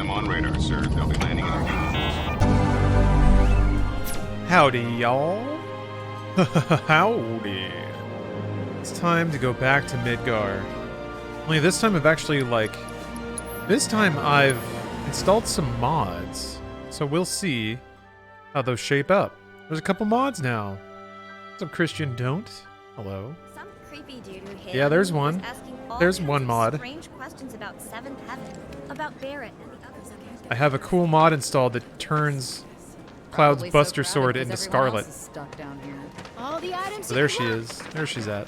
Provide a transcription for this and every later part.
them on radar, sir. They'll be landing in a few. Howdy, y'all. Howdy. It's time to go back to Midgar. Only this time I've actually, this time I've installed some mods. So we'll see how those shape up. There's a couple mods now. What's up, Christian Don't? Hello. Some creepy dude who hit Yeah, there's me was one. asking all There's kinds one of mod. Strange questions about Seventh Heaven, about Barrett and the others. I have a cool mod installed that turns Cloud's Buster Sword into Scarlet. All the items So there she is. There she's at.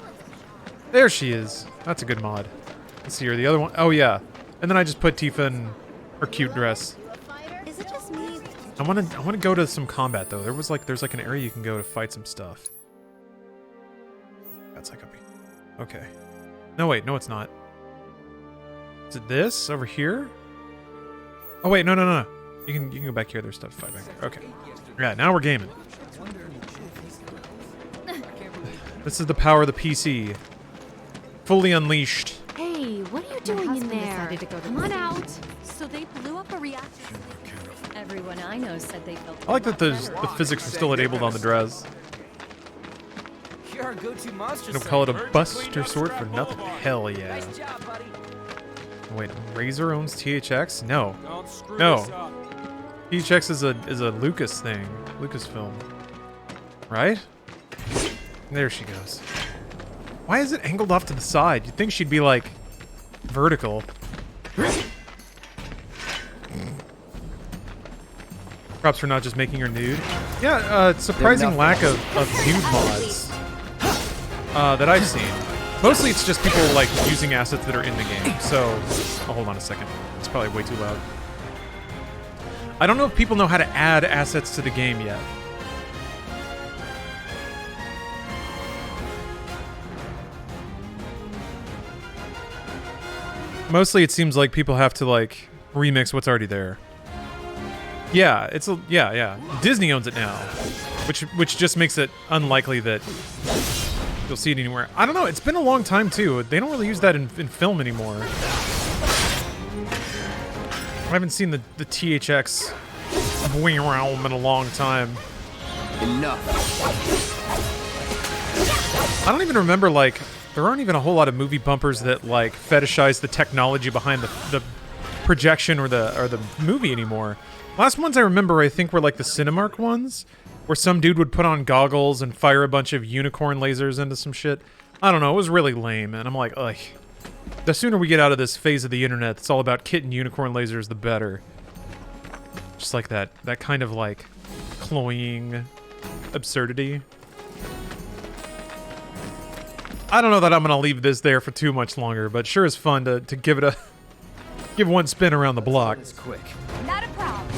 There she is. That's a good mod. Let's see her. The other one. Oh, yeah. And then I just put Tifa in her cute dress. Is it just me? I want to go to some combat though. There's like an area you can go to fight some stuff. That's like a okay. No wait, no it's not. Is it this over here? Oh wait, no. You can go back here. There's stuff to fight back there. Okay. Yeah, now we're gaming. This is the power of the PC. Fully unleashed. Hey, what are you doing in there? Come on out. So they blew up a reactor. Everyone I know said they felt. I like that the physics are still enabled on the dress. You're a go-to monster. Don't call it a Buster Sword for nothing. Hell yeah. Nice job, buddy. Wait, Razer owns THX? No. Don't screw No. this up. THX is a Lucas thing. Lucasfilm. Right? There she goes. Why is it angled off to the side? You'd think she'd be like vertical. Props for not just making her nude. Yeah, surprising lack of nude mods that I've seen. Mostly it's just people like using assets that are in the game. So, oh, hold on a second. It's probably way too loud. I don't know if people know how to add assets to the game yet. Mostly it seems like people have to like remix what's already there. Yeah, yeah. Disney owns it now, which just makes it unlikely that you'll see it anywhere. I don't know. It's been a long time too. They don't really use that in film anymore. I haven't seen the THX wing around in a long time. Enough. I don't even remember like there aren't even a whole lot of movie bumpers that like fetishize the technology behind the projection or the movie anymore. Last ones I remember, I think, were like the Cinemark ones, where some dude would put on goggles and fire a bunch of unicorn lasers into some shit. I don't know, it was really lame, and I'm like, ugh. The sooner we get out of this phase of the internet that's all about kit and unicorn lasers, the better. Just like that kind of like cloying absurdity. I don't know that I'm gonna leave this there for too much longer, but sure is fun to give it give one spin around the block. It's quick. Not a problem.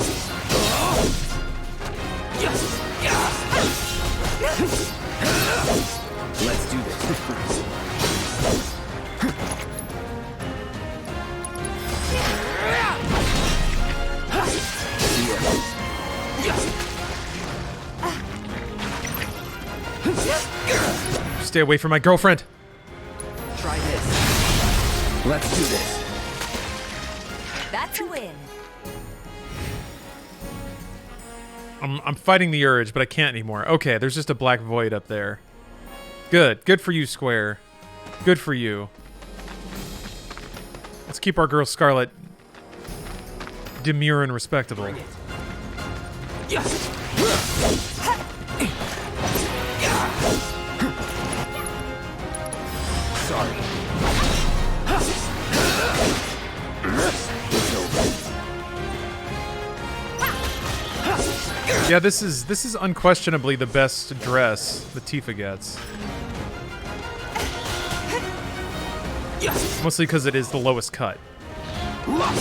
Let's do this. Stay away from my girlfriend. Try this. Let's do this. That's a win. I'm fighting the urge, but I can't anymore. Okay, there's just a black void up there. Good for you, Square. Good for you. Let's keep our girl Scarlet demure and respectable. Sorry. Yeah, this is unquestionably the best dress that Tifa gets. Mostly because it is the lowest cut. I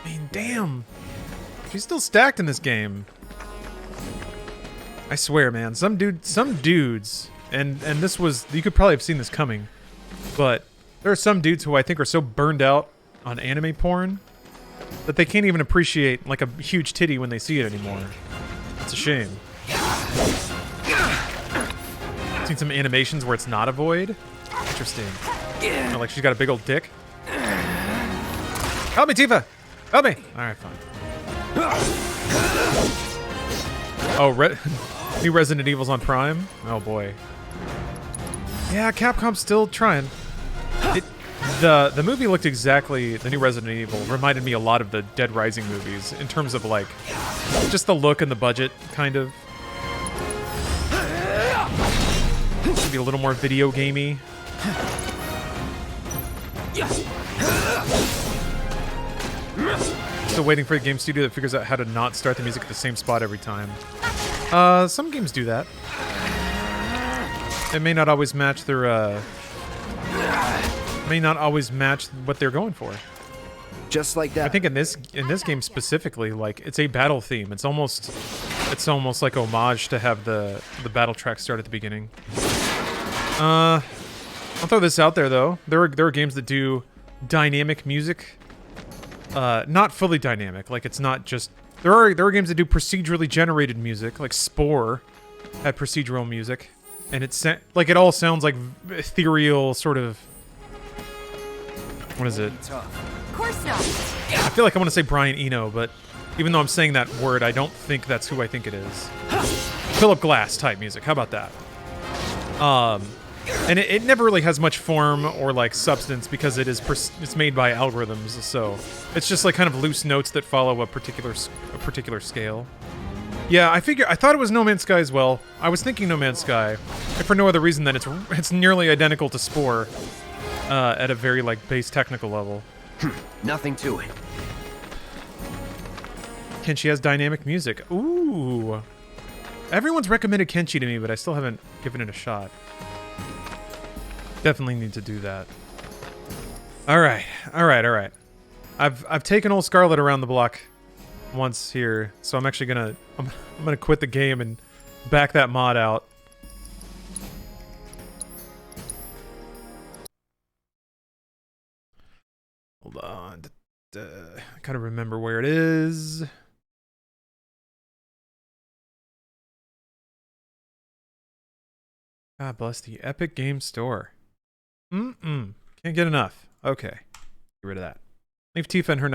mean, damn. She's still stacked in this game. I swear, man. Some dudes, and this was, you could probably have seen this coming, but there are some dudes who I think are so burned out on anime porn that they can't even appreciate like a huge titty when they see it anymore. It's a shame. Seen some animations where it's not a void. Interesting. Oh, like she's got a big old dick. Help me, Tifa! Help me! Alright, fine. Oh, new Resident Evil's on Prime? Oh boy. Yeah, Capcom's still trying. The movie looked exactly, the new Resident Evil reminded me a lot of the Dead Rising movies in terms of like, just the look and the budget, kind of. Maybe a little more video gamey. Still waiting for a game studio that figures out how to not start the music at the same spot every time. Some games do that. It may not always match their, may not always match what they're going for. Just like that. I think in this game specifically, like it's a battle theme. It's almost like homage to have the battle track start at the beginning. I'll throw this out there though. There are games that do dynamic music. Not fully dynamic. Like it's not just there are games that do procedurally generated music, like Spore had procedural music, and it all sounds like ethereal sort of. What is it? Of course not. I feel like I want to say Brian Eno, but even though I'm saying that word, I don't think that's who I think it is. Philip Glass type music. How about that? And it never really has much form or like substance because it's made by algorithms, so it's just like kind of loose notes that follow a particular scale. Yeah, I thought it was No Man's Sky as well. I was thinking No Man's Sky, if for no other reason than it's nearly identical to Spore. At a very, like, base technical level. Nothing to it. Kenshi has dynamic music. Ooh. Everyone's recommended Kenshi to me, but I still haven't given it a shot. Definitely need to do that. Alright. I've taken old Scarlet around the block once here, so I'm actually gonna... I'm gonna quit the game and back that mod out. Hold on. I gotta remember where it is. God bless the Epic Game Store. Can't get enough. Okay. Get rid of that. Leave Tifa and her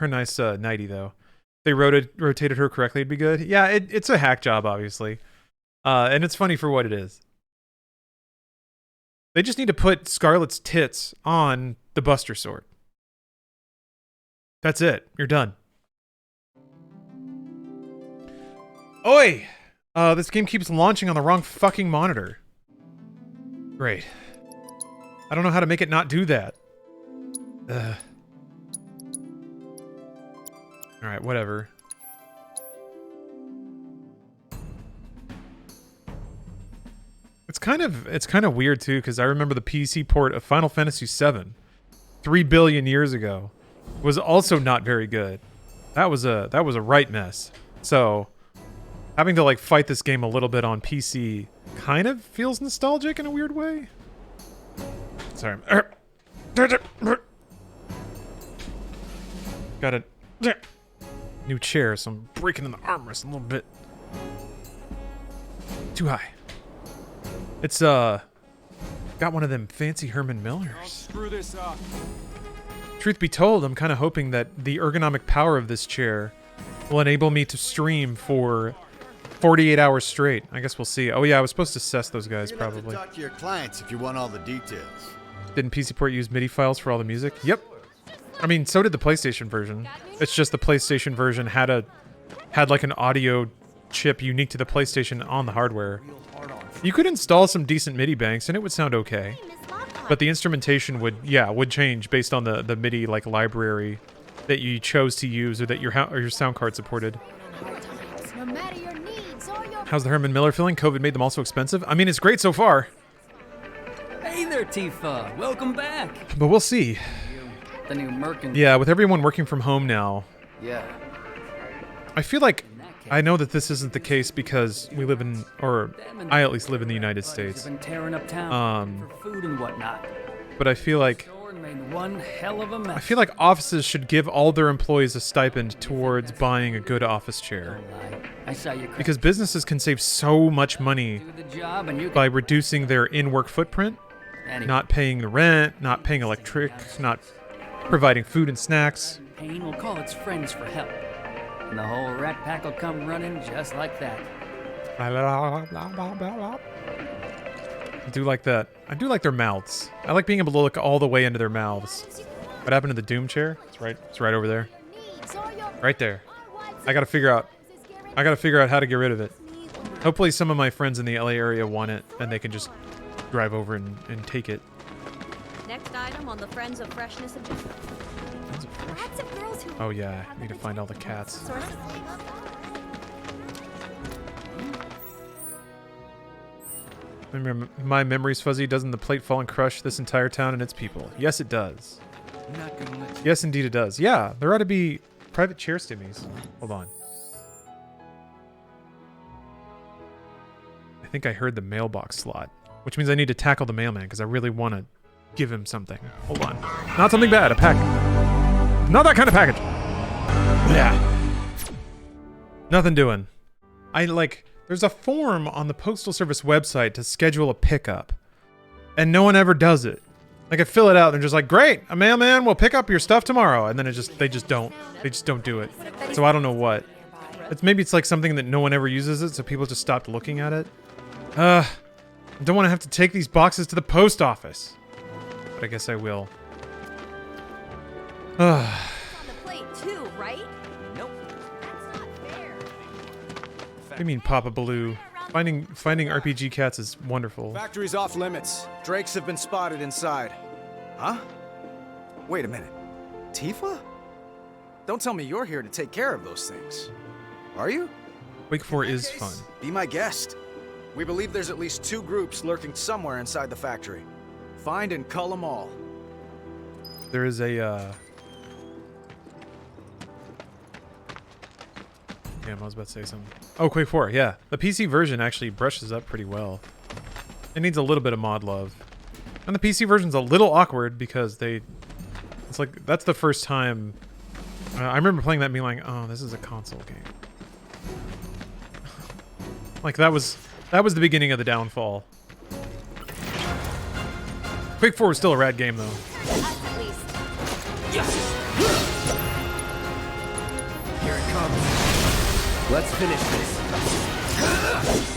nice nightie though. If they rotated her correctly, it'd be good. Yeah, it's a hack job, obviously. And it's funny for what it is. They just need to put Scarlet's tits on the Buster Sword. That's it. You're done. Oi! This game keeps launching on the wrong fucking monitor. Great. I don't know how to make it not do that. Alright, whatever. It's kind of weird too, because I remember the PC port of Final Fantasy VII 3 billion years ago was also not very good. That was a right mess. So having to like fight this game a little bit on PC kind of feels nostalgic in a weird way. Sorry. Got a new chair, so I'm breaking in the armrest a little bit. Too high. It's got one of them fancy Herman Millers. Screw this up. Truth be told, I'm kind of hoping that the ergonomic power of this chair will enable me to stream for 48 hours straight. I guess we'll see. Oh yeah, I was supposed to assess those guys probably. You have to talk to your clients if you want all the details. Didn't PC Port use MIDI files for all the music? Yep. I mean, so did the PlayStation version. It's just the PlayStation version had like an audio chip unique to the PlayStation on the hardware. You could install some decent MIDI banks and it would sound okay. But the instrumentation would change based on the MIDI like library that you chose to use or that your sound card supported. How's the Herman Miller feeling? COVID made them all so expensive? I mean, it's great so far. Hey there, Tifa. Welcome back. But we'll see. The new Merkin. Yeah, with everyone working from home now. Yeah. I feel like I know that this isn't the case because we live in, or I at least live in the United States. Been tearing up town for food and whatnot. But I feel like one hell of a mess. I feel like offices should give all their employees a stipend towards buying a good office chair. Because businesses can save so much money by reducing their in-work footprint, not paying the rent, not paying electric, not providing food and snacks. pain will call its friends for help. And the whole rat pack will come running just like that. I do like that. I do like their mouths. I like being able to look all the way into their mouths. What happened to the Doom chair? It's right over there. Right there. I gotta figure out how to get rid of it. Hopefully some of my friends in the LA area want it and they can just drive over and take it. Next item on the Friends of Freshness agenda. Lots of girls who Oh yeah, I need to find all the cats. Remember, my memory's fuzzy. Doesn't the plate fall and crush this entire town and its people? Yes, it does. Yes, indeed it does. Yeah, there ought to be private chair stimmies. Hold on. I think I heard the mailbox slot, which means I need to tackle the mailman because I really want to give him something. Hold on. Not something bad, a pack. Not that kind of package. Yeah. Nothing doing. There's a form on the Postal Service website to schedule a pickup, and no one ever does it. Like, I fill it out, and they're just like, great, a mailman will pick up your stuff tomorrow, and then they just don't do it. So I don't know what. Maybe it's like something that no one ever uses it, so people just stopped looking at it. I don't want to have to take these boxes to the post office, but I guess I will. On the plate too, right? Nope. That's not fair. What do you mean, Papa Baloo? Finding RPG cats is wonderful. Factory's off limits. Drakes have been spotted inside. Huh? Wait a minute. Tifa? Don't tell me you're here to take care of those things. Are you? Wake 4 is fun. Be my guest. We believe there's at least 2 groups lurking somewhere inside the factory. Find and cull them all. There is a, Damn, I was about to say something. Oh, Quake 4, yeah. The PC version actually brushes up pretty well. It needs a little bit of mod love. And the PC version's a little awkward because it's like, that's the first time... I remember playing that and being like, oh, this is a console game. Like, that was the beginning of the downfall. Quake 4 was still a rad game, though. At least. Here it comes. Let's finish this.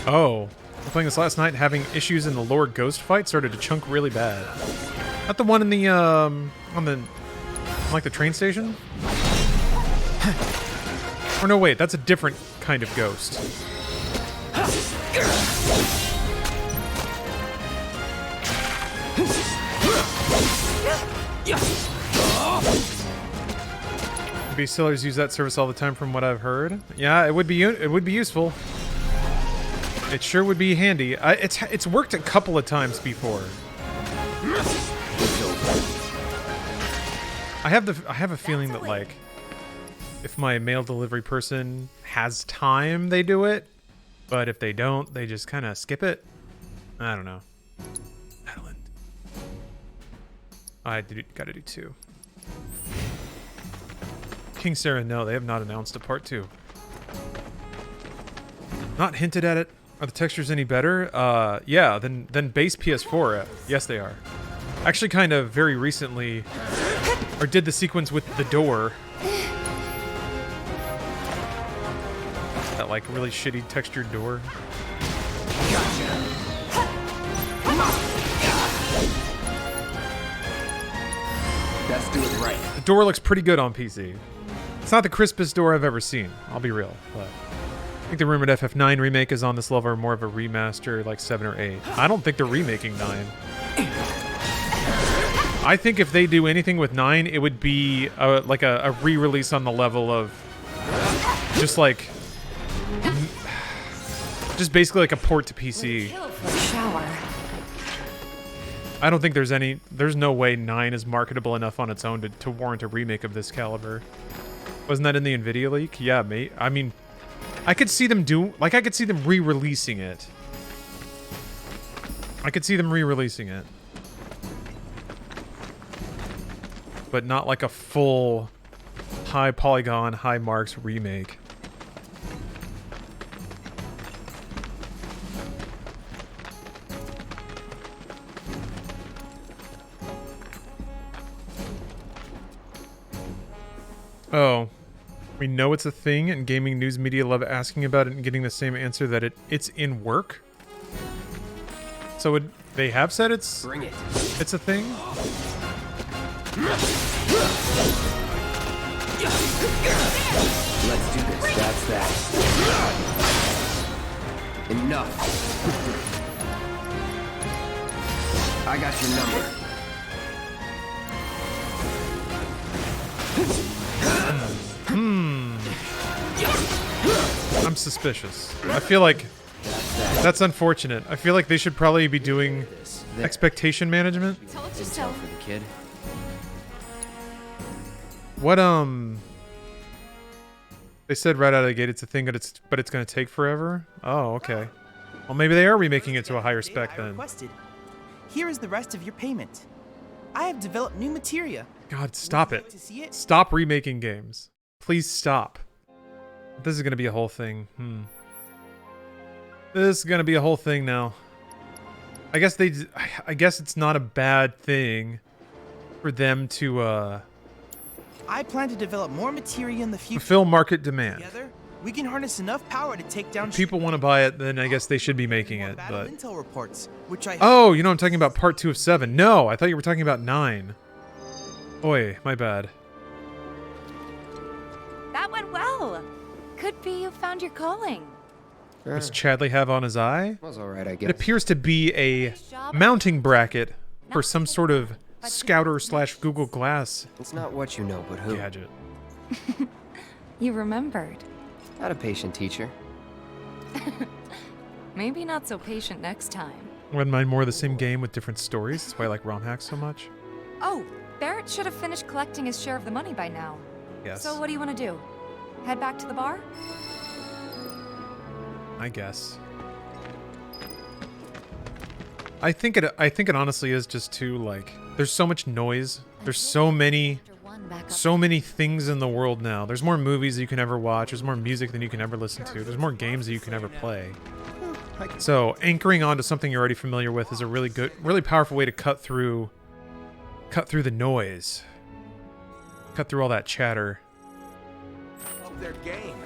Oh. I was playing this last night, having issues in the lower ghost fight, started to chunk really bad. Not the one in the, like the train station? Or no, wait, that's a different kind of ghost. Maybe sellers use that service all the time from what I've heard. Yeah, it would be useful. It sure would be handy. It's worked a couple of times before. I have a feeling that, like, if my mail delivery person has time, they do it. But if they don't, they just kind of skip it. I don't know. Madeline. I gotta do 2. King Sarah, no, they have not announced a part 2. Not hinted at it. Are the textures any better? Yeah, than base PS4. Yes, they are. Actually, kind of very recently, or did the sequence with the door. That, like, really shitty textured door. Let's do it right. The door looks pretty good on PC. It's not the crispest door I've ever seen, I'll be real, but I think the rumored FF9 remake is on this level, or more of a remaster like 7 or 8. I don't think they're remaking 9. I think if they do anything with 9, it would be like a re-release on the level of just like... just basically like a port to PC. I don't think there's no way 9 is marketable enough on its own to warrant a remake of this caliber. Wasn't that in the Nvidia leak? Yeah, mate. I mean, I could see them re-releasing it. I could see them re-releasing it. But not like a full high polygon, high marks remake. Oh. We know it's a thing, and gaming news media love asking about it and getting the same answer that it's in work? So they have said it's Bring it. It's a thing? Let's do this. That's that. Enough. I got your number. I'm suspicious. I feel like that's unfortunate. I feel like they should probably be doing expectation management. Told you Intel so. for the kid. What they said right out of the gate it's a thing, but it's gonna take forever. Oh, okay. Well, maybe they are remaking it to a higher spec then. Requested. Here is the rest of your payment. I have developed new materia. God, stop Would you it. like to see it? Stop remaking games. Please stop. This is gonna be a whole thing. This is gonna be a whole thing now. I guess it's not a bad thing for them to I plan to develop more materia in the future. fulfill market demand. Together, we can harness enough power to take down. If people want to buy it, then I guess they should be making it. Battle But intel reports, which I oh, you know I'm talking about part 2 of 7. No, I thought you were talking about 9. Oi, my bad. That went well. Could be you found your calling. Sure. Does Chadley have on his eye? Was alright, I It guess. appears to be a mounting bracket for some sort of Scouter / Google Glass It's not what you know, but who. gadget. You remembered. Not a patient teacher. Maybe not so patient next time. Wouldn't mind more of the same game with different stories. That's why I like ROM hacks so much. Oh, Barrett should have finished collecting his share of the money by now. Yes, So what do you want to do? Head back to the bar? I guess. I think it honestly is just too like there's so much noise. There's so many things in the world now. There's more movies that you can ever watch. There's more music than you can ever listen to. There's more games that you can ever play. So anchoring onto something you're already familiar with is a really good, really powerful way to cut through the noise. Cut through all that chatter. Their game.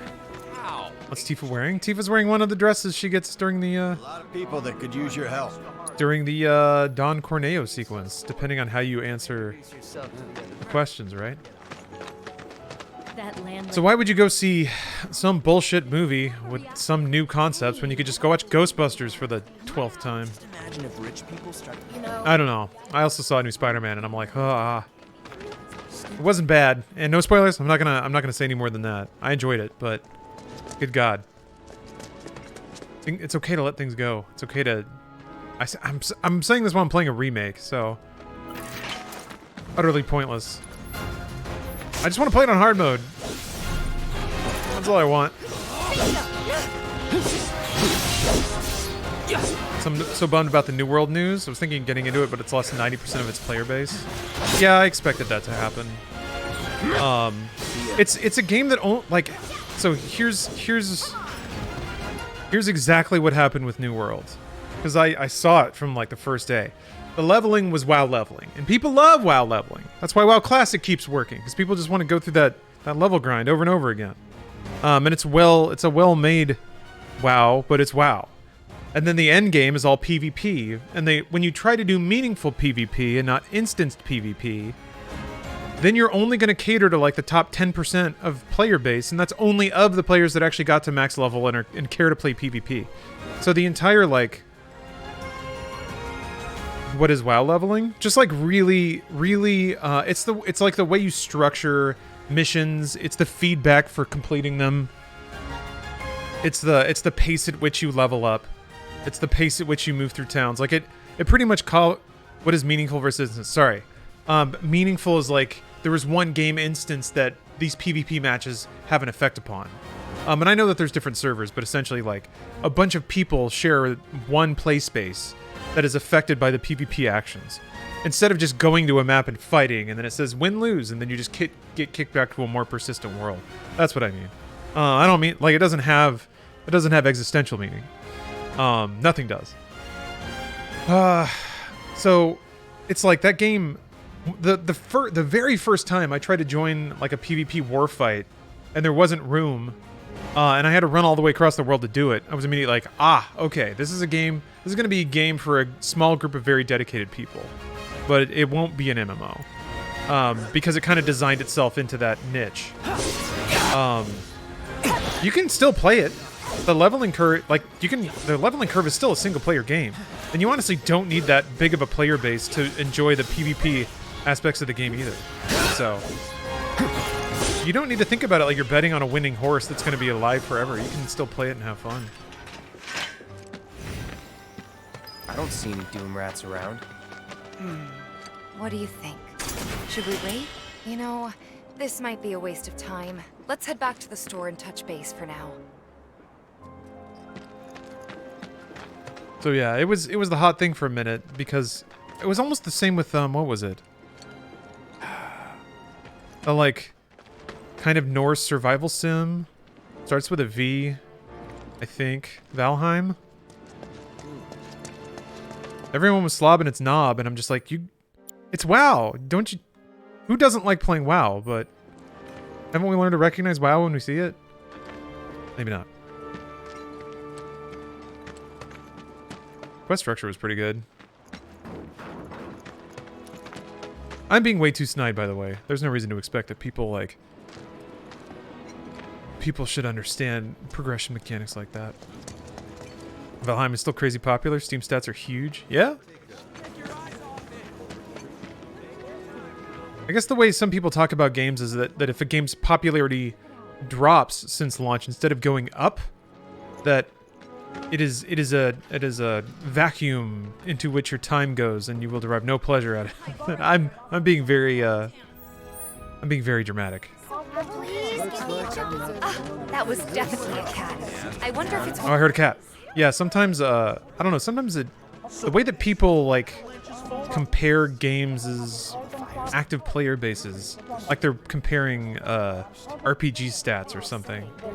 What's Tifa wearing? Tifa's wearing one of the dresses she gets during the A lot of people that could use your help. Don Corneo sequence, depending on how you answer the questions, right? That landlady. So why would you go see some bullshit movie with some new concepts when you could just go watch Ghostbusters for the 12th time? imagine if rich people start. I don't know. I also saw a new Spider-Man and I'm like, ah. It wasn't bad. And no spoilers. I'm not gonna say any more than that. I enjoyed it, but good God. It's okay to let things go. It's okay to I'm saying this while I'm playing a remake, so utterly pointless. I just want to play it on hard mode. That's all I want. So I'm so bummed about the New World news. I was thinking of getting into it, but it's lost 90% of its player base. Yeah, I expected that to happen. It's a game that like. So here's exactly what happened with New World, because I saw it from like the first day. The leveling was WoW leveling, and people love WoW leveling. That's why WoW Classic keeps working, because people just want to go through that level grind over and over again. And it's a well-made WoW, but it's WoW. And then the end game is all PvP, and when you try to do meaningful PvP and not instanced PvP, then you're only going to cater to like the top 10% of player base, and that's only of the players that actually got to max level and care to play PvP. So the entire like, what is WoW leveling? Just like really, it's like the way you structure missions. It's the feedback for completing them. It's the pace at which you level up. It's the pace at which you move through towns. Like it pretty much what is meaningful versus instance. Sorry, meaningful is like there was one game instance that these PvP matches have an effect upon. And I know that there's different servers, but essentially like a bunch of people share one play space that is affected by the PvP actions. Instead of just going to a map and fighting, and then it says win-lose, and then you just get kicked back to a more persistent world. That's what I mean. I don't mean like it doesn't have existential meaning. Nothing does. So it's like that game The very first time I tried to join like a PvP war fight, and there wasn't room, and I had to run all the way across the world to do it. I was immediately like, okay, this is a game. This is going to be a game for a small group of very dedicated people, but it won't be an MMO because it kind of designed itself into that niche. You can still play it. The leveling curve, the leveling curve is still a single-player game, and you honestly don't need that big of a player base to enjoy the PvP aspects of the game either. So you don't need to think about it like you're betting on a winning horse that's going to be alive forever. You can still play it and have fun. I don't see any Doom rats around. What do you think? Should we wait? You know, this might be a waste of time. Let's head back to the store and touch base for now. So yeah, it was the hot thing for a minute because it was almost the same with what was it? A like kind of Norse survival sim. Starts with a V, I think. Valheim. Everyone was slobbing its knob, and I'm just like, it's WoW. Don't you? Who doesn't like playing WoW? But haven't we learned to recognize WoW when we see it? Maybe not. Quest structure was pretty good. I'm being way too snide, by the way. There's no reason to expect that people should understand progression mechanics like that. Valheim is still crazy popular. Steam stats are huge. Yeah? I guess the way some people talk about games is that if a game's popularity drops since launch instead of going up, that it is a vacuum into which your time goes and you will derive no pleasure out of it. I'm being very dramatic. That was definitely a cat. I wonder if it's Oh, I heard a cat. Yeah, sometimes I don't know, sometimes the way that people like compare games is active player bases, like they're comparing RPG stats or something. I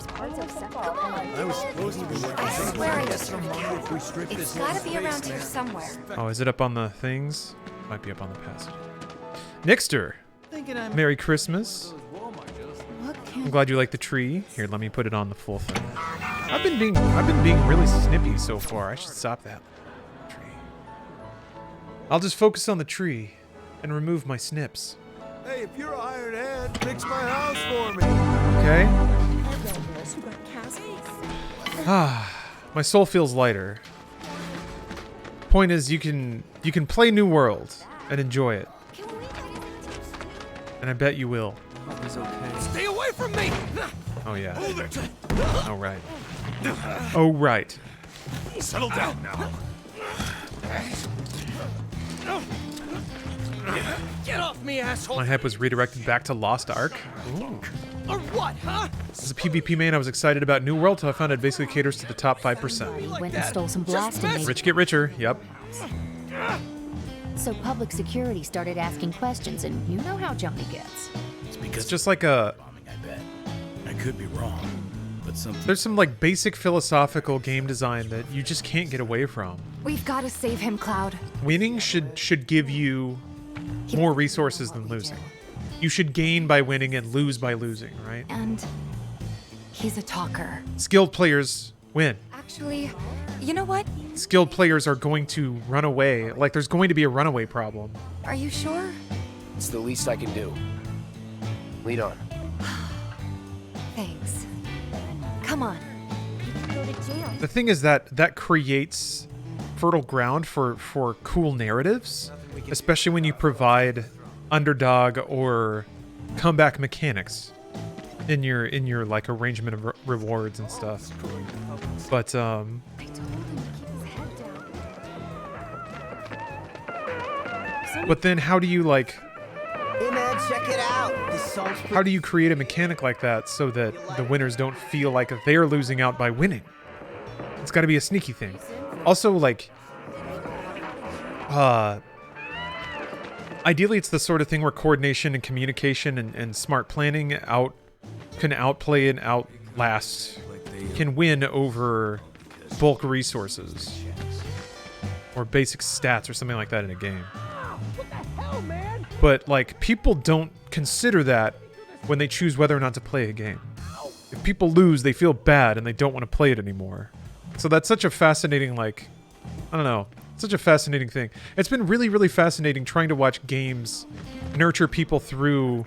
swear I just heard a cat. It's gotta be around here somewhere. Oh, is it up on the things? Might be up on the passage. Nixter, Merry Christmas. I'm glad you like the tree. Here, let me put it on the full thing. I've been being really snippy so far. I should stop that. Tree. I'll just focus on the tree and remove my snips. Hey, if you're a hired hand, fix my house for me. Okay. My soul feels lighter. Point is, you can play New World and enjoy it, and I bet you will. Stay away from me! Oh yeah. Hold it! Oh right. Oh right. Settle down now. Get off me, asshole! My hype was redirected back to Lost Ark. Ooh. Or what, huh? As a PvP main, I was excited about New World till I found it basically caters to the top 5%. We went and stole some blasting. Rich get richer, yep. So public security started asking questions, and you know how Johnny gets. It's just like a... I bet. I could be wrong, but there's some like basic philosophical game design that you just can't get away from. We've got to save him, Cloud. Winning should give you more resources than losing. You should gain by winning and lose by losing, right? And he's a talker. Skilled players win. Actually, you know what? Skilled players are going to run away. Like, there's going to be a runaway problem. Are you sure? It's the least I can do. Lead on. Thanks. Come on. The thing is that creates fertile ground for cool narratives, especially when you provide underdog or comeback mechanics in your like arrangement of rewards and stuff. But then how do you like... Hey man, check it out. How do you create a mechanic like that so that the winners don't feel like they're losing out by winning? It's got to be a sneaky thing. Also, like, ideally it's the sort of thing where coordination and communication and smart planning can outplay and outlast, can win over bulk resources or basic stats or something like that in a game. But like people don't consider that when they choose whether or not to play a game. If people lose, they feel bad and they don't want to play it anymore. So that's such a fascinating, like, I don't know, such a fascinating thing. It's been really, really fascinating trying to watch games nurture people through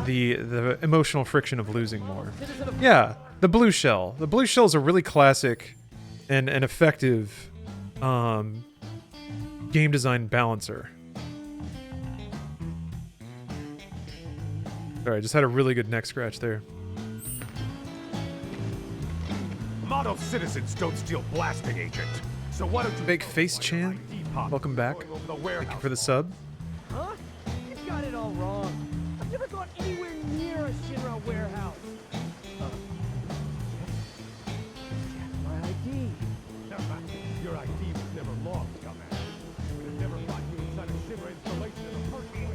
the emotional friction of losing more. Yeah, the blue shell. The blue shell is a really classic and effective game design balancer. Sorry, I just had a really good neck scratch there. Model citizens don't steal blasting agent. So why don't you Big Face Chan, welcome back. Thank you for the sub. Huh? You got it all wrong. I've never gone anywhere near a Shinra warehouse. My ID. Your ID was never lost, dumbass. We'd have never got you inside a Shinra installation in the first place.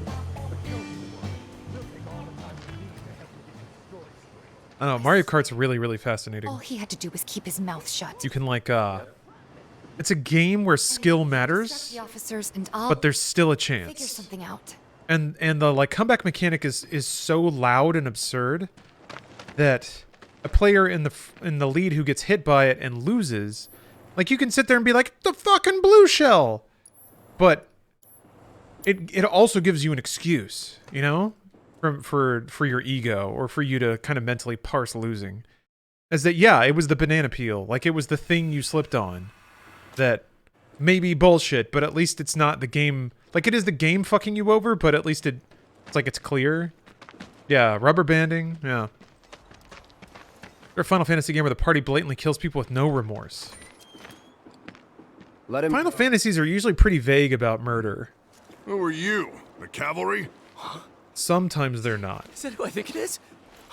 But kill you. We'll take all the time we need to help you get your story straight. I don't know, Mario Kart's really, really fascinating. All he had to do was keep his mouth shut. You can like, it's a game where skill matters, The officers and I'll but there's still a figure chance. something out. And the like comeback mechanic is so loud and absurd that a player in the lead who gets hit by it and loses, like you can sit there and be like, the fucking blue shell, but it also gives you an excuse, you know, for your ego or for you to kind of mentally parse losing, as that yeah, it was the banana peel, like it was the thing you slipped on, that may be bullshit, but at least it's not the game. Like, it is the game fucking you over, but at least it's like it's clear. Yeah, rubber banding, yeah. Or a Final Fantasy game where the party blatantly kills people with no remorse. Let him. Final Fantasies are usually pretty vague about murder. Who are you? The cavalry? Sometimes they're not. Is that who I think it is?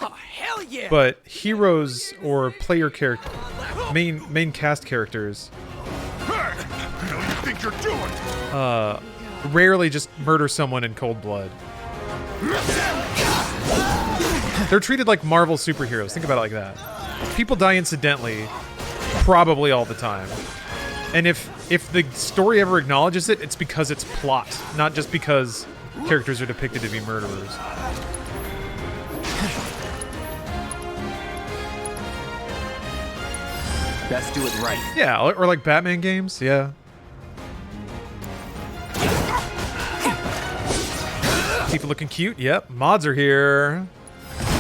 Oh, hell yeah! But heroes or player character, main cast characters, What do you think you're doing? rarely just murder someone in cold blood. They're treated like Marvel superheroes. Think about it like that. People die incidentally, probably all the time. And if the story ever acknowledges it, it's because it's plot, not just because characters are depicted to be murderers. Best do it right. Yeah, or like Batman games, yeah. Tifa looking cute, yep. Mods are here.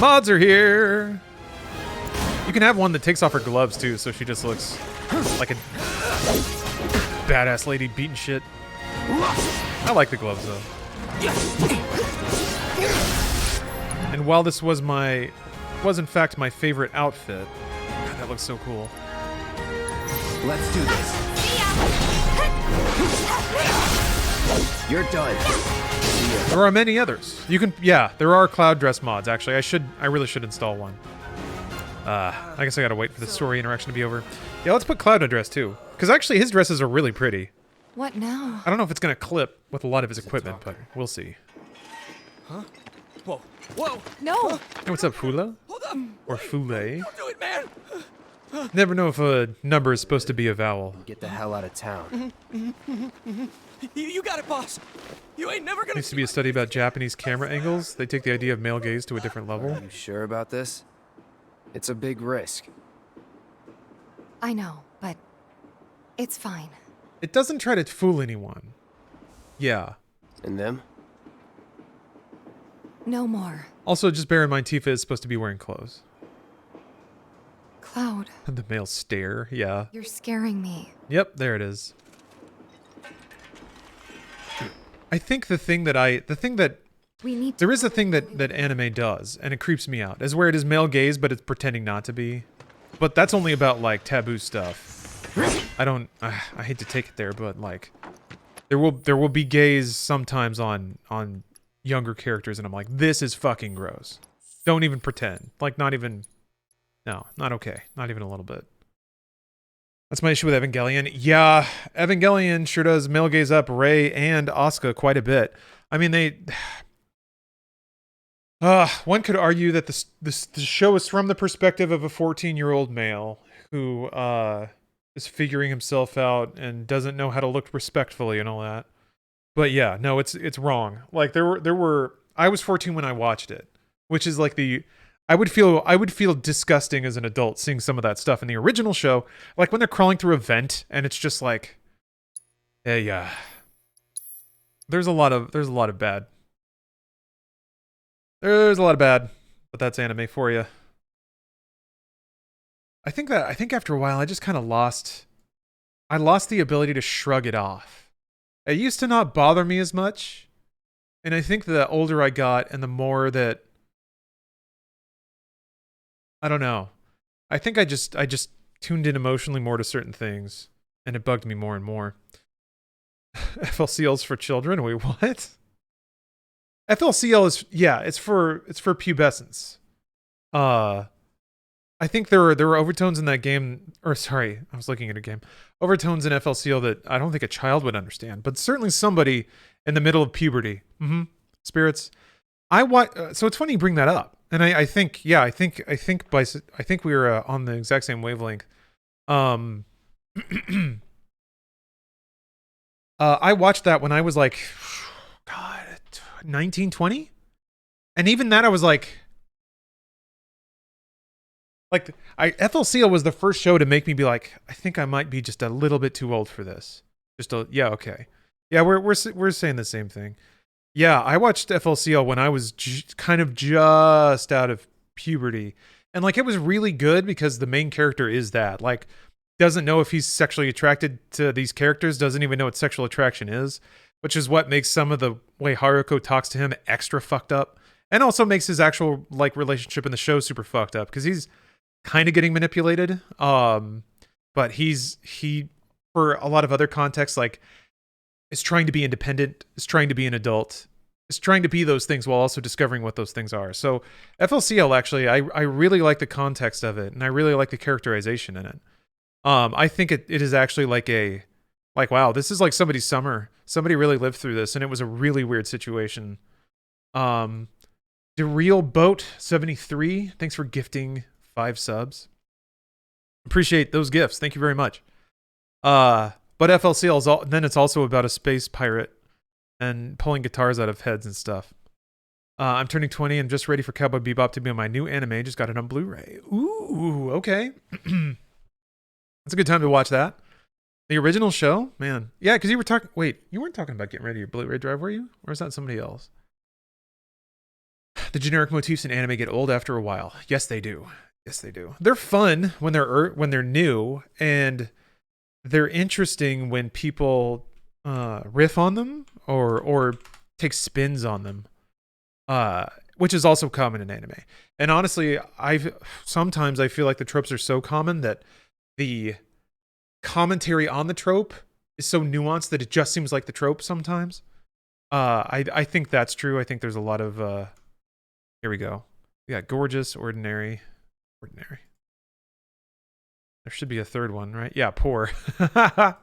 Mods are here. You can have one that takes off her gloves too, so she just looks like a badass lady beating shit. I like the gloves though. And while this was in fact my favorite outfit, God, that looks so cool. Let's do this. You're done. There are many others. You can, yeah, there are cloud dress mods. Actually, I really should install one. I guess I gotta wait for the story interaction to be over. Yeah, let's put Cloud in a dress too, because actually his dresses are really pretty. What now? I don't know if it's gonna clip with a lot of his equipment, but we'll see. Huh? Whoa. Whoa. No. Hey, what's up, Fula? Hold up. Or Fule? Don't do it, man. Never know if a number is supposed to be a vowel. Get the hell out of town. You got it, boss. You ain't never gonna. Needs to be a study about Japanese camera angles. They take the idea of male gaze to a different level. Are you sure about this? It's a big risk. I know, but it's fine. It doesn't try to fool anyone. Yeah. And them? No more. Also, just bear in mind Tifa is supposed to be wearing clothes. Cloud. The male stare, yeah. You're scaring me. Yep, there it is. I think the thing that We need there is a thing that anime does, and it creeps me out, is where it is male gaze, but it's pretending not to be. But that's only about like taboo stuff. I hate to take it there, but like there will be gaze sometimes on younger characters, and I'm like, this is fucking gross. Don't even pretend. Like not even. No, not okay. Not even a little bit. That's my issue with Evangelion. Yeah, Evangelion sure does male gaze up Rei and Asuka quite a bit. I mean, they... one could argue that the show is from the perspective of a 14-year-old male who is figuring himself out and doesn't know how to look respectfully and all that. But yeah, no, it's wrong. Like there were I was 14 when I watched it, which is like I would feel disgusting as an adult seeing some of that stuff in the original show, like when they're crawling through a vent and it's just like, yeah. There's a lot of bad. There's a lot of bad, but that's anime for you. I think after a while I just kind of lost the ability to shrug it off. It used to not bother me as much, and I think the older I got and the more that I don't know. I think I just tuned in emotionally more to certain things, and it bugged me more and more. FLCL's for children? Wait, what? FLCL is it's for pubescence. I think there were overtones in that game, or sorry, I was looking at a game. Overtones in FLCL that I don't think a child would understand, but certainly somebody in the middle of puberty. Spirits. So it's funny you bring that up, and I think I think we were on the exact same wavelength. I watched that when I was like, God, 19, 20? And even that I was like FLCL was the first show to make me be like, I think I might be just a little bit too old for this. Okay. Yeah, we're saying the same thing. Yeah, I watched FLCL when I was kind of just out of puberty. And like it was really good because the main character is that. Like doesn't know if he's sexually attracted to these characters, doesn't even know what sexual attraction is, which is what makes some of the way Haruko talks to him extra fucked up. And also makes his actual like relationship in the show super fucked up because he's kind of getting manipulated. But he for a lot of other contexts, like is trying to be independent, is trying to be an adult, is trying to be those things while also discovering what those things are. So FLCL actually, I really like the context of it, and I really like the characterization in it. I think it is actually like wow, this is like somebody's summer. Somebody really lived through this, and it was a really weird situation. The Real Boat 73, thanks for gifting 5 subs. Appreciate those gifts. Thank you very much. But FLCL is then it's also about a space pirate and pulling guitars out of heads and stuff. I'm turning 20 and just ready for Cowboy Bebop to be on my new anime. Just got it on Blu-ray. Ooh, okay. That's a good time to watch that. The original show, man. Yeah, because you were talking. Wait, you weren't talking about getting rid of your Blu-ray drive, were you? Or is that somebody else? The generic motifs in anime get old after a while. Yes, they do. Yes, they do. They're fun when they're new, and they're interesting when people riff on them or take spins on them, which is also common in anime. And honestly, sometimes I feel like the tropes are so common that the commentary on the trope is so nuanced that it just seems like the trope sometimes. I think that's true. I think there's a lot of here we go. We got gorgeous, ordinary. There should be a third one, right? Yeah, poor. I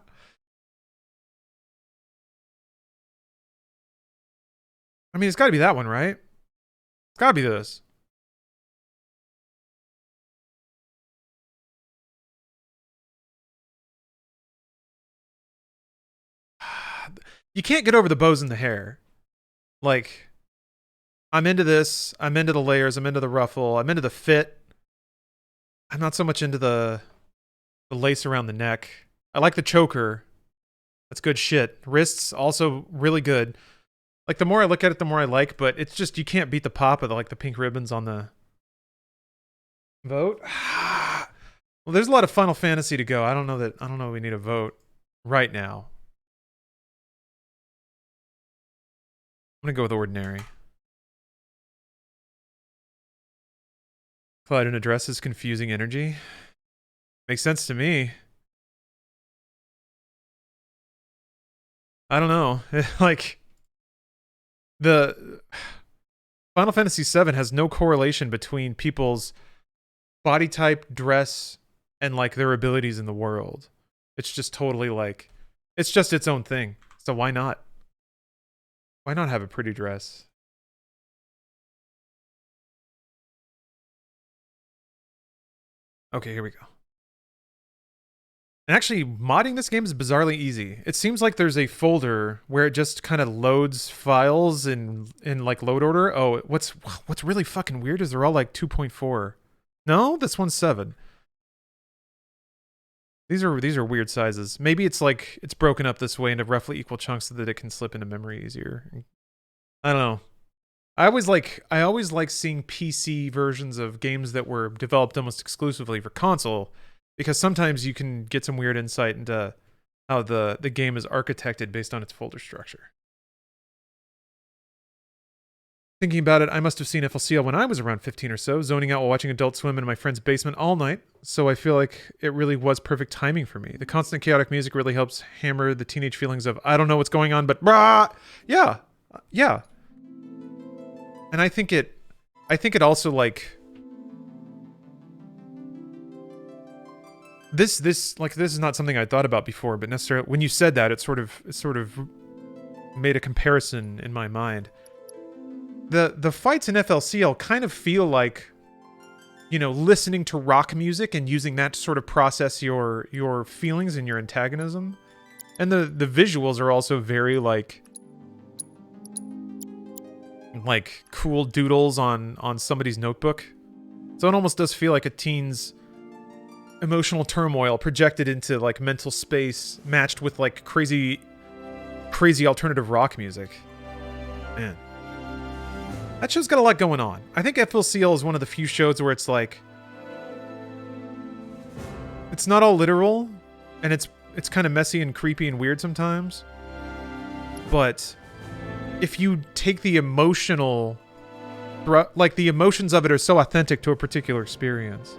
mean, it's got to be that one, right? It's got to be this. You can't get over the bows in the hair. Like, I'm into this. I'm into the layers. I'm into the ruffle. I'm into the fit. I'm not so much into the lace around the neck. I like the choker. That's good shit. Wrists, also really good. Like, the more I look at it, the more I like, but it's just, you can't beat the pop of the pink ribbons on the vote. Well, there's a lot of Final Fantasy to go. I don't know we need a vote right now. I'm gonna go with ordinary. Cloud and addresses confusing energy. Makes sense to me. I don't know. Like, the Final Fantasy VII has no correlation between people's body type, dress, and like their abilities in the world. It's just totally like, it's just its own thing. So why not? Why not have a pretty dress? Okay, here we go. And actually, modding this game is bizarrely easy. It seems like there's a folder where it just kind of loads files in like load order. Oh, what's really fucking weird is they're all like 2.4. No, this one's 7. These are weird sizes. Maybe it's like it's broken up this way into roughly equal chunks so that it can slip into memory easier. I don't know. I always like seeing PC versions of games that were developed almost exclusively for console, because sometimes you can get some weird insight into how the game is architected based on its folder structure. Thinking about it, I must have seen FLCL when I was around 15 or so, zoning out while watching Adult Swim in my friend's basement all night, so I feel like it really was perfect timing for me. The constant chaotic music really helps hammer the teenage feelings of, I don't know what's going on, but brah! Yeah. Yeah. And I think it also, like, this is not something I thought about before, but necessarily when you said that, it sort of made a comparison in my mind. The fights in FLCL kind of feel like, you know, listening to rock music and using that to sort of process your feelings and your antagonism. And the visuals are also very like cool doodles on somebody's notebook. So it almost does feel like a teen's emotional turmoil projected into like mental space matched with like crazy alternative rock music. Man. That show's got a lot going on. I think FLCL is one of the few shows where it's like, it's not all literal, and it's kind of messy and creepy and weird sometimes. But if you take the emotional, like the emotions of it are so authentic to a particular experience.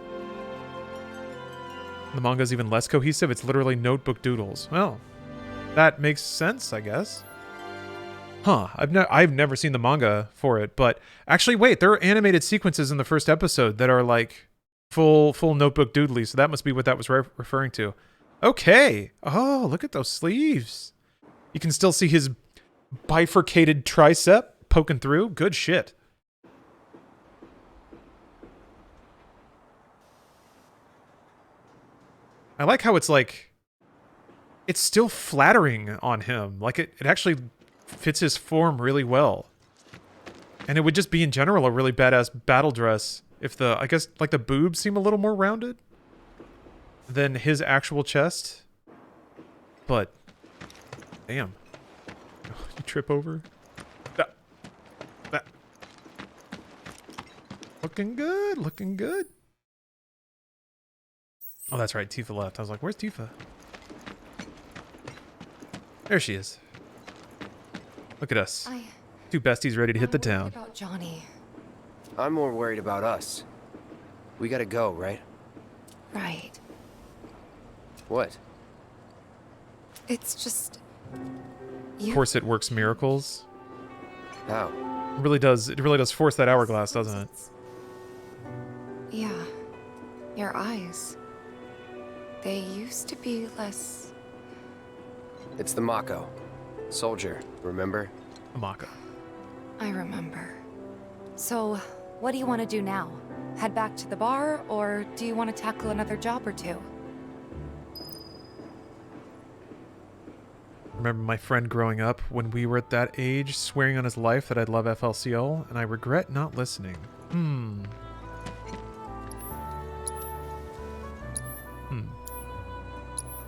The manga's even less cohesive. It's literally notebook doodles. Well, that makes sense, I guess. Huh, I've never seen the manga for it, but actually wait, there are animated sequences in the first episode that are like full notebook doodly, so that must be what that was referring to. Okay. Oh, look at those sleeves. You can still see his bifurcated tricep poking through. Good shit. I like how it's like, it's still flattering on him. Like it actually fits his form really well. And it would just be in general a really badass battle dress if I guess like the boobs seem a little more rounded than his actual chest. But damn. You trip over. That. Looking good, looking good. Oh, that's right, Tifa left. I was like, where's Tifa? There she is. Look at us. Two besties ready to hit the town. About Johnny. I'm more worried about us. We gotta go, right? Right. What? It's just... Of course it works miracles. How? It really does force that hourglass, doesn't it? Yeah. Your eyes. They used to be less... It's the Mako. Soldier, remember? A Mako. I remember. So, what do you want to do now? Head back to the bar, or do you want to tackle another job or two? Remember my friend growing up when we were at that age, swearing on his life that I'd love FLCL, and I regret not listening.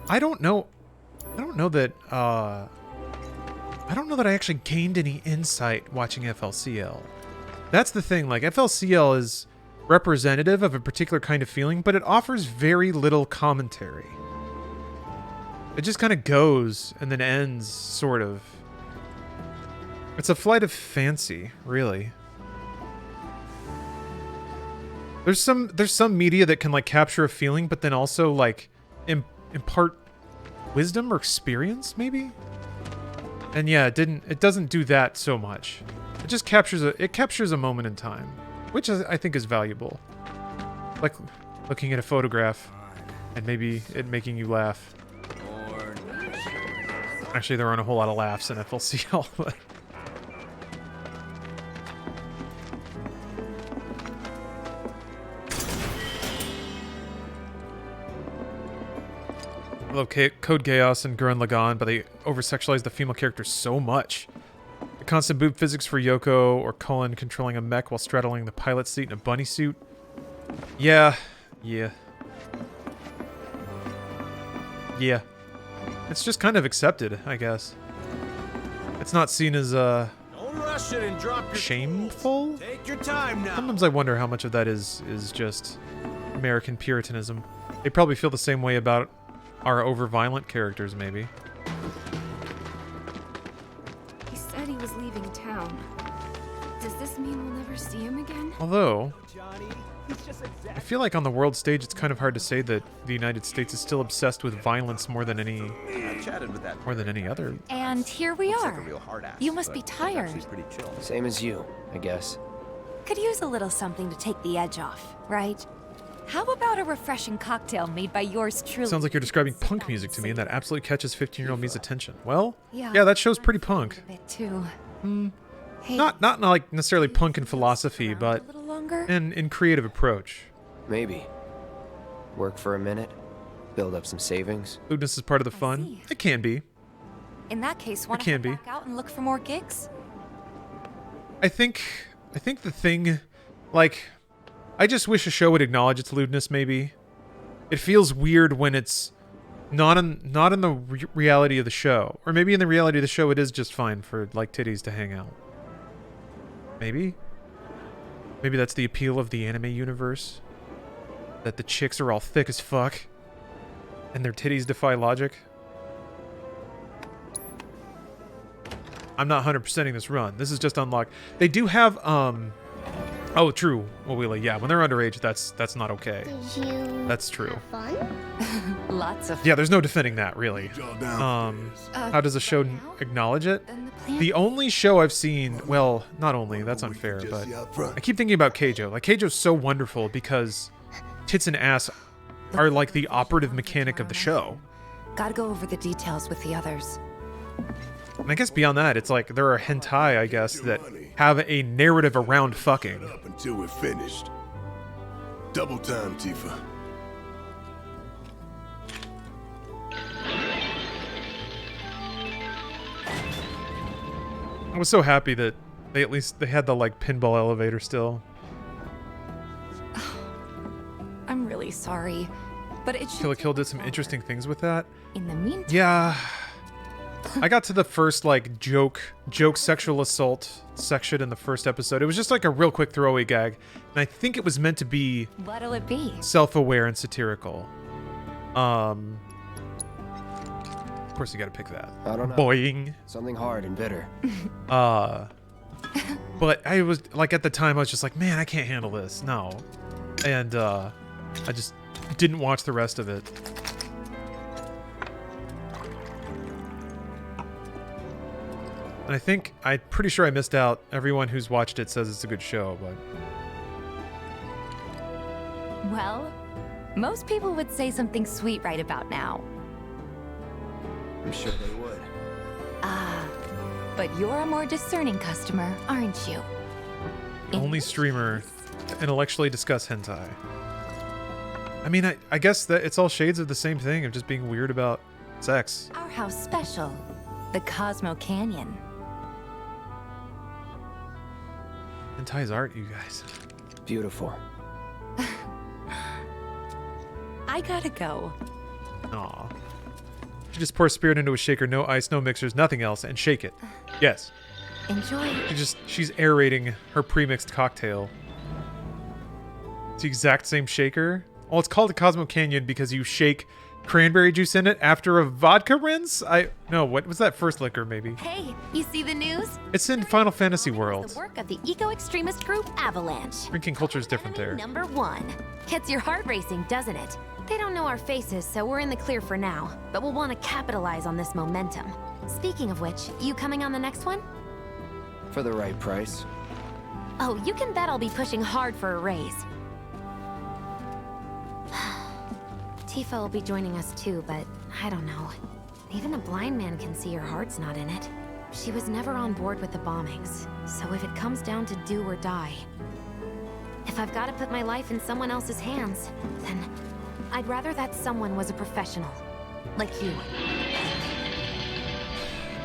I don't know that I actually gained any insight watching FLCL. That's the thing, like FLCL is representative of a particular kind of feeling, but it offers very little commentary. It just kind of goes and then ends, sort of. It's a flight of fancy, really. There's some media that can like capture a feeling, but then also like impart wisdom or experience, maybe. And yeah, it doesn't do that so much. It just captures a moment in time, which I think is valuable. Like looking at a photograph and maybe it making you laugh. Actually, there aren't a whole lot of laughs in FLCL, but... love Code Geass and Gurren Lagann, but they over-sexualize the female characters so much. The constant boob physics for Yoko or Cullen controlling a mech while straddling the pilot seat in a bunny suit. Yeah. It's just kind of accepted, I guess. It's not seen as, Don't rush it and drop your shameful? tools. Take your time now. Sometimes I wonder how much of that is just American puritanism. They probably feel the same way about our over-violent characters, maybe. He said he was leaving town. Does this mean we'll never see him again? Although, Johnny, he's just exactly. I feel like on the world stage, it's kind of hard to say that the United States is still obsessed with violence more than any other. And here we are. You must be tired. Same as you, I guess. Could use a little something to take the edge off, right? How about a refreshing cocktail made by yours truly? Sounds like you're describing punk music to me, and that absolutely catches 15-year-old me's attention. Well, Yeah. yeah, that show's pretty punk. A bit too. Hey, Not like necessarily punk in philosophy, but a little longer? in creative approach. Maybe. Work for a minute, build up some savings. Lewdness is part of the fun. see. It can be. In that case, want to can head be. back out and look for more gigs? I think the thing, like, I just wish a show would acknowledge its lewdness. Maybe it feels weird when it's not in the reality of the show, or maybe in the reality of the show it is just fine for like titties to hang out. Maybe that's the appeal of the anime universe, that the chicks are all thick as fuck, and their titties defy logic. I'm not 100%ing this run. This is just unlocked. They do have, oh, true. Well, Wheelie, yeah, when they're underage, that's not okay. Did you That's true. have fun? Lots of. Yeah, there's no defending that, really. How does a show acknowledge it? Then the plan. The only show I've seen, well, not only, that's unfair, but I keep thinking about Keijo. Like, Keijo's so wonderful because tits and ass are like the operative mechanic of the show. Gotta go over the details with the others. And I guess beyond that, it's like there are hentai, I guess, that have a narrative around fucking. Up until we're finished. Double time, Tifa. I was so happy that they had the like pinball elevator still. I'm really sorry, but it should. Kill la Kill did some interesting things with that. In the meantime. Yeah. I got to the first like joke sexual assault section in the first episode. It was just like a real quick throwaway gag, and I think it was meant to be What'll it be? self-aware and satirical. Of course you got to pick that. I don't know. Boing. Something hard and bitter. But I was like at the time I was just like, man, I can't handle this. No. And I just didn't watch the rest of it. And I'm pretty sure I missed out. Everyone who's watched it says it's a good show, but Well, most people would say something sweet right about now. I'm sure they would. Ah, but you're a more discerning customer, aren't you? only streamer to intellectually discuss hentai. I mean, I guess that it's all shades of the same thing of just being weird about sex. Our house special, the Cosmo Canyon. Hentai's art, you guys. Beautiful. I gotta go. Aw. She just pours spirit into a shaker, no ice, no mixers, nothing else, and shake it. Yes. Enjoy. She's aerating her pre-mixed cocktail. It's the exact same shaker. Well, it's called a Cosmo Canyon because you shake cranberry juice in it after a vodka rinse? No, what was that first liquor, maybe? Hey, you see the news? It's in Final Fantasy The World. work of the eco-extremist group Avalanche. Drinking culture is different there. Number 1. Gets your heart racing, doesn't it? They don't know our faces, so we're in the clear for now. But we'll want to capitalize on this momentum. Speaking of which, you coming on the next one? For the right price. Oh, you can bet I'll be pushing hard for a raise. Tifa will be joining us too, but I don't know. Even a blind man can see her heart's not in it. She was never on board with the bombings, so if it comes down to do or die, if I've got to put my life in someone else's hands, then I'd rather that someone was a professional. Like you.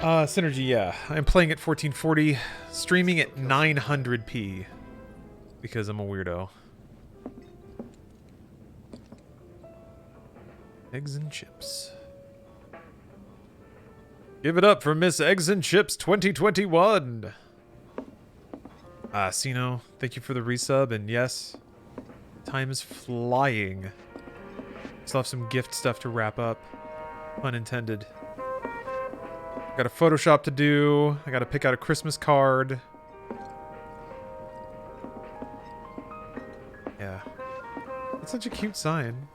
Synergy, yeah. I'm playing at 1440, streaming at 900p. Because I'm a weirdo. Eggs and chips. Give it up for Miss Eggs and Chips 2021. Sino, thank you for the resub, and yes, time is flying. Still have some gift stuff to wrap up. Pun intended. Got a Photoshop to do. I gotta pick out a Christmas card. Yeah. That's such a cute sign.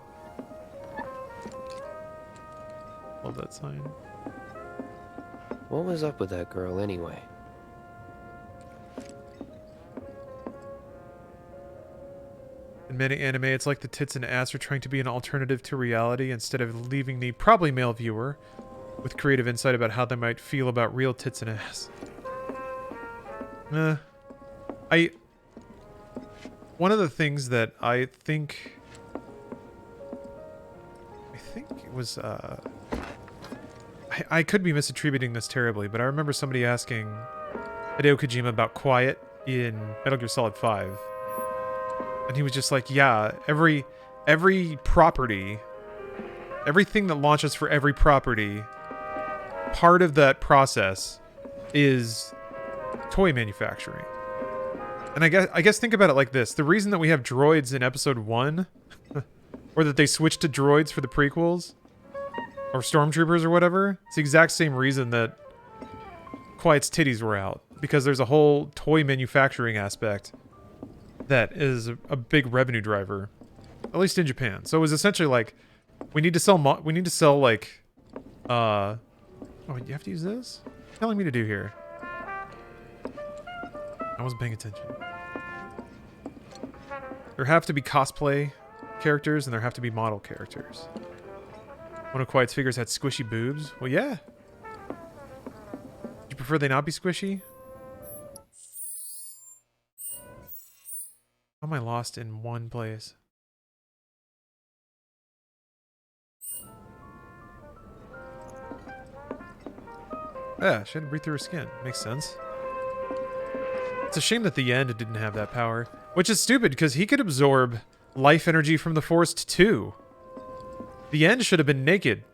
Love that sign. What was up with that girl anyway? In many anime, it's like the tits and ass are trying to be an alternative to reality instead of leaving the probably male viewer with creative insight about how they might feel about real tits and ass. One of the things that I think it was, I could be misattributing this terribly, but I remember somebody asking Hideo Kojima about quiet in Metal Gear Solid 5. And he was just like, yeah, every property, everything that launches for every property, part of that process is toy manufacturing. And I guess think about it like this. The reason that we have droids in episode 1, or that they switched to droids for the prequels, or stormtroopers or whatever, it's the exact same reason that Quiet's titties were out. Because there's a whole toy manufacturing aspect that is a big revenue driver, at least in Japan. So it was essentially like, we need to sell like, oh, you have to use this? What are you telling me to do here? I wasn't paying attention. There have to be cosplay characters and there have to be model characters. One of Quiet's figures had squishy boobs. Well, yeah. Do you prefer they not be squishy? How am I lost in one place? Yeah, she had to breathe through her skin. Makes sense. It's a shame that the end didn't have that power. Which is stupid, because he could absorb life energy from the Forest too. The end should have been naked.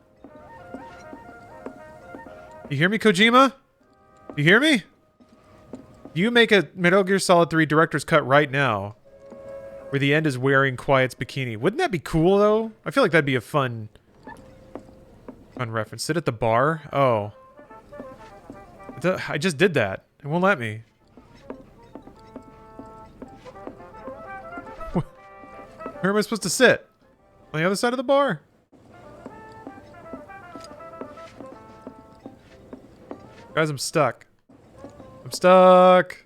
You hear me, Kojima? You hear me? You make a Metal Gear Solid 3 director's cut right now, where the end is wearing Quiet's bikini. Wouldn't that be cool, though? I feel like that'd be a fun reference. Sit at the bar? Oh. I just did that. It won't let me. Where am I supposed to sit? On the other side of the bar? Guys, I'm stuck. I'm stuck!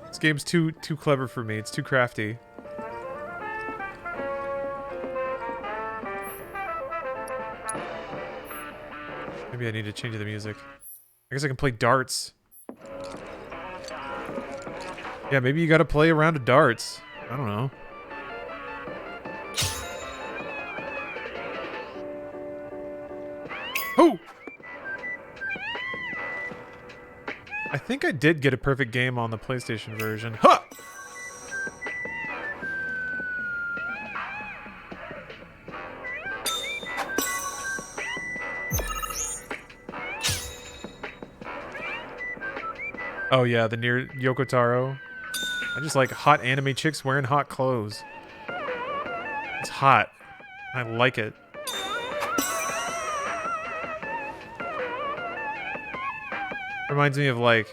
This game's too clever for me. It's too crafty. Maybe I need to change the music. I guess I can play darts. Yeah, maybe you gotta play a round of darts. I don't know. Oh! I think I did get a perfect game on the PlayStation version. Huh! Oh yeah, the near Yoko Taro. I just like hot anime chicks wearing hot clothes. It's hot. I like it. Reminds me of like,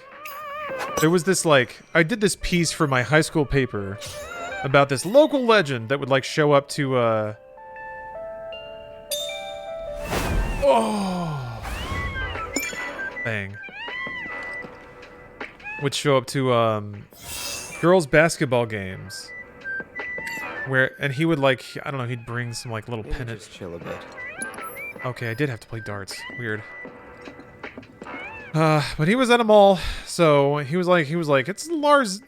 there was this like, I did this piece for my high school paper about this local legend that would like show up to oh, bang. Would show up to girls' basketball games, and he would like, I don't know, he'd bring some like little pennant. Just chill a bit. Okay, I did have to play darts. Weird. But he was at a mall, so he was like, it's Lars.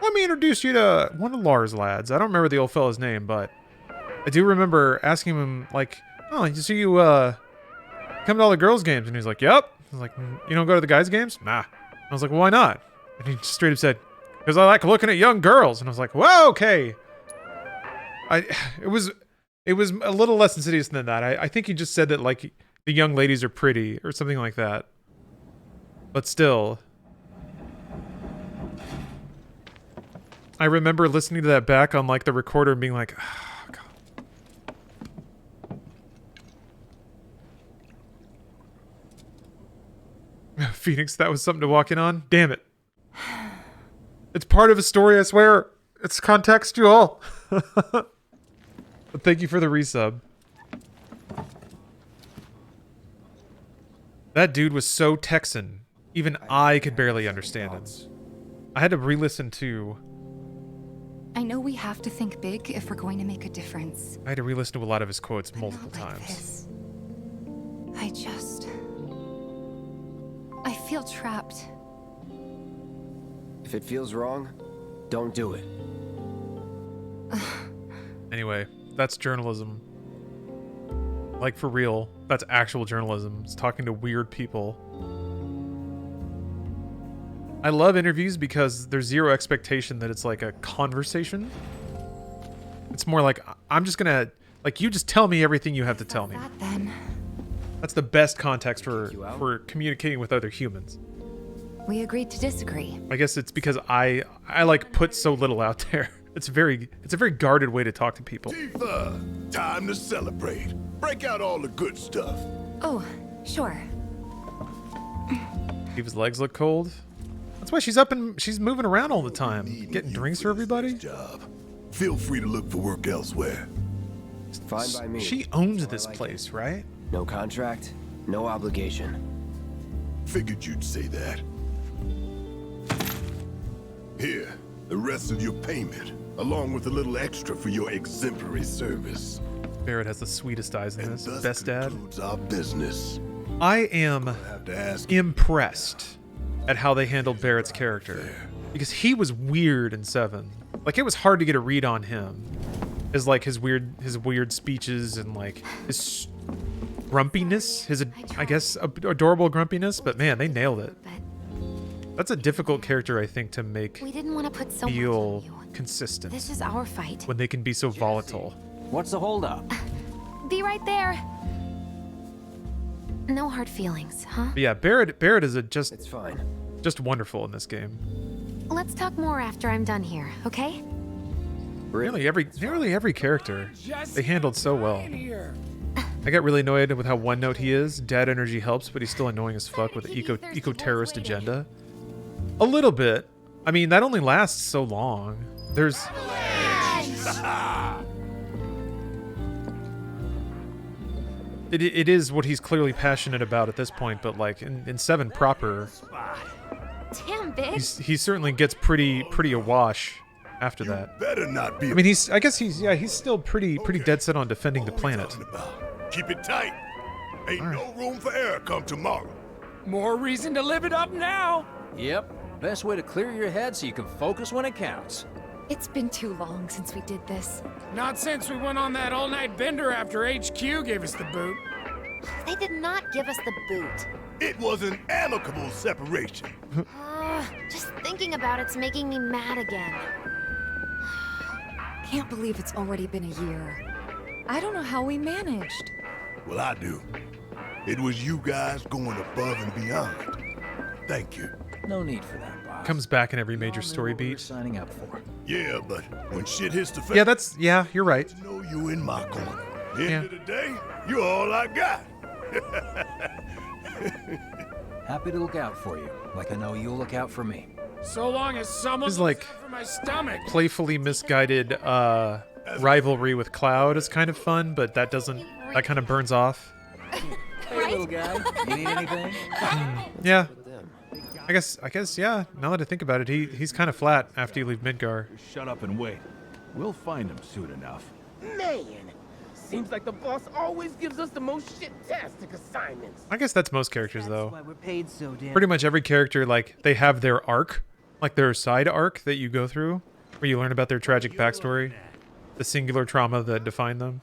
Let me introduce you to one of Lars' lads. I don't remember the old fella's name, but I do remember asking him, like, oh, so you come to all the girls' games? And he's like, yep. I was like, you don't go to the guys' games? Nah. I was like, well, why not? And he just straight up said, because I like looking at young girls. And I was like, whoa, okay. It was a little less insidious than that. I think he just said that, like, the young ladies are pretty or something like that. But still. I remember listening to that back on, like, the recorder and being like, oh, God. Phoenix, that was something to walk in on? Damn it. It's part of a story, I swear. It's contextual. But thank you for the resub. That dude was so Texan. Even I could barely understand him. I had to re-listen to... I know we have to think big if we're going to make a difference. I had to re-listen to a lot of his quotes multiple times. I feel trapped. If it feels wrong, don't do it. Anyway, that's journalism. Like, for real. That's actual journalism. It's talking to weird people. I love interviews because there's zero expectation that it's like a conversation. It's more like, I'm just gonna, like, you just tell me everything you have to tell me. That's the best context for communicating with other humans. We agreed to disagree. I guess it's because I like put so little out there. It's a very guarded way to talk to people. Tifa, time to celebrate. Break out all the good stuff. Oh, sure. Tifa's legs look cold. That's why she's up and she's moving around all the time, getting drinks for everybody. Job. Feel free to look for work elsewhere. Fine by me. She owns this place, right? No contract, no obligation. Figured you'd say that. Here, the rest of your payment, along with a little extra for your exemplary service. Barrett has the sweetest eyes in this. Thus Best dad. concludes our business. I am impressed at how they handled Barrett's character, because he was weird in 7. Like, it was hard to get a read on him, as like his weird speeches and like his grumpiness, his I guess adorable grumpiness. But man, they nailed it. That's a difficult character, I think, to make We didn't want to put so much feel on you. consistent. This is our fight. When they can be so volatile. What's the holdup? Be right there. No hard feelings, huh? But yeah, Barrett is It's fine. just wonderful in this game. Let's talk more after I'm done here, okay? Nearly every character they handled so well. I got really annoyed with how one note he is. Dad energy helps, but he's still annoying as fuck with the eco-terrorist agenda. A little bit. I mean, that only lasts so long. There's... It is what he's clearly passionate about at this point, but like in 7 proper, Damn, big. he certainly gets pretty awash after that. Better not be. I mean, I guess he's still pretty dead set on defending the planet. Keep it tight. Ain't no room for error come tomorrow. More reason to live it up now. Yep. Best way to clear your head so you can focus when it counts. It's been too long since we did this. Not since we went on that all-night bender after HQ gave us the boot. They did not give us the boot. It was an amicable separation. Just thinking about it's making me mad again. Can't believe it's already been a year. I don't know how we managed. Well, I do. It was you guys going above and beyond. Thank you. No need for that, boss. Comes back in every major story beat. Signing up for. Yeah, but when shit hits the fan, Yeah, you're right. I know you in my corner. End of the day, you're all I got. Happy to look out for you, like I know you'll look out for me. So long as someone His like for my stomach. playfully misguided rivalry with Cloud is kind of fun, but that kind of burns off. Hey, little guy, you need anything? Yeah. I guess, yeah. Now that I think about it, he's kind of flat after you leave Midgar. Shut up and wait. We'll find him soon enough. Man, seems like the boss always gives us the most shit-tastic assignments. I guess that's most characters, though. Why we're paid so damn. Pretty much every character, like, they have their arc, like their side arc that you go through, where you learn about their tragic backstory. the singular trauma that defined them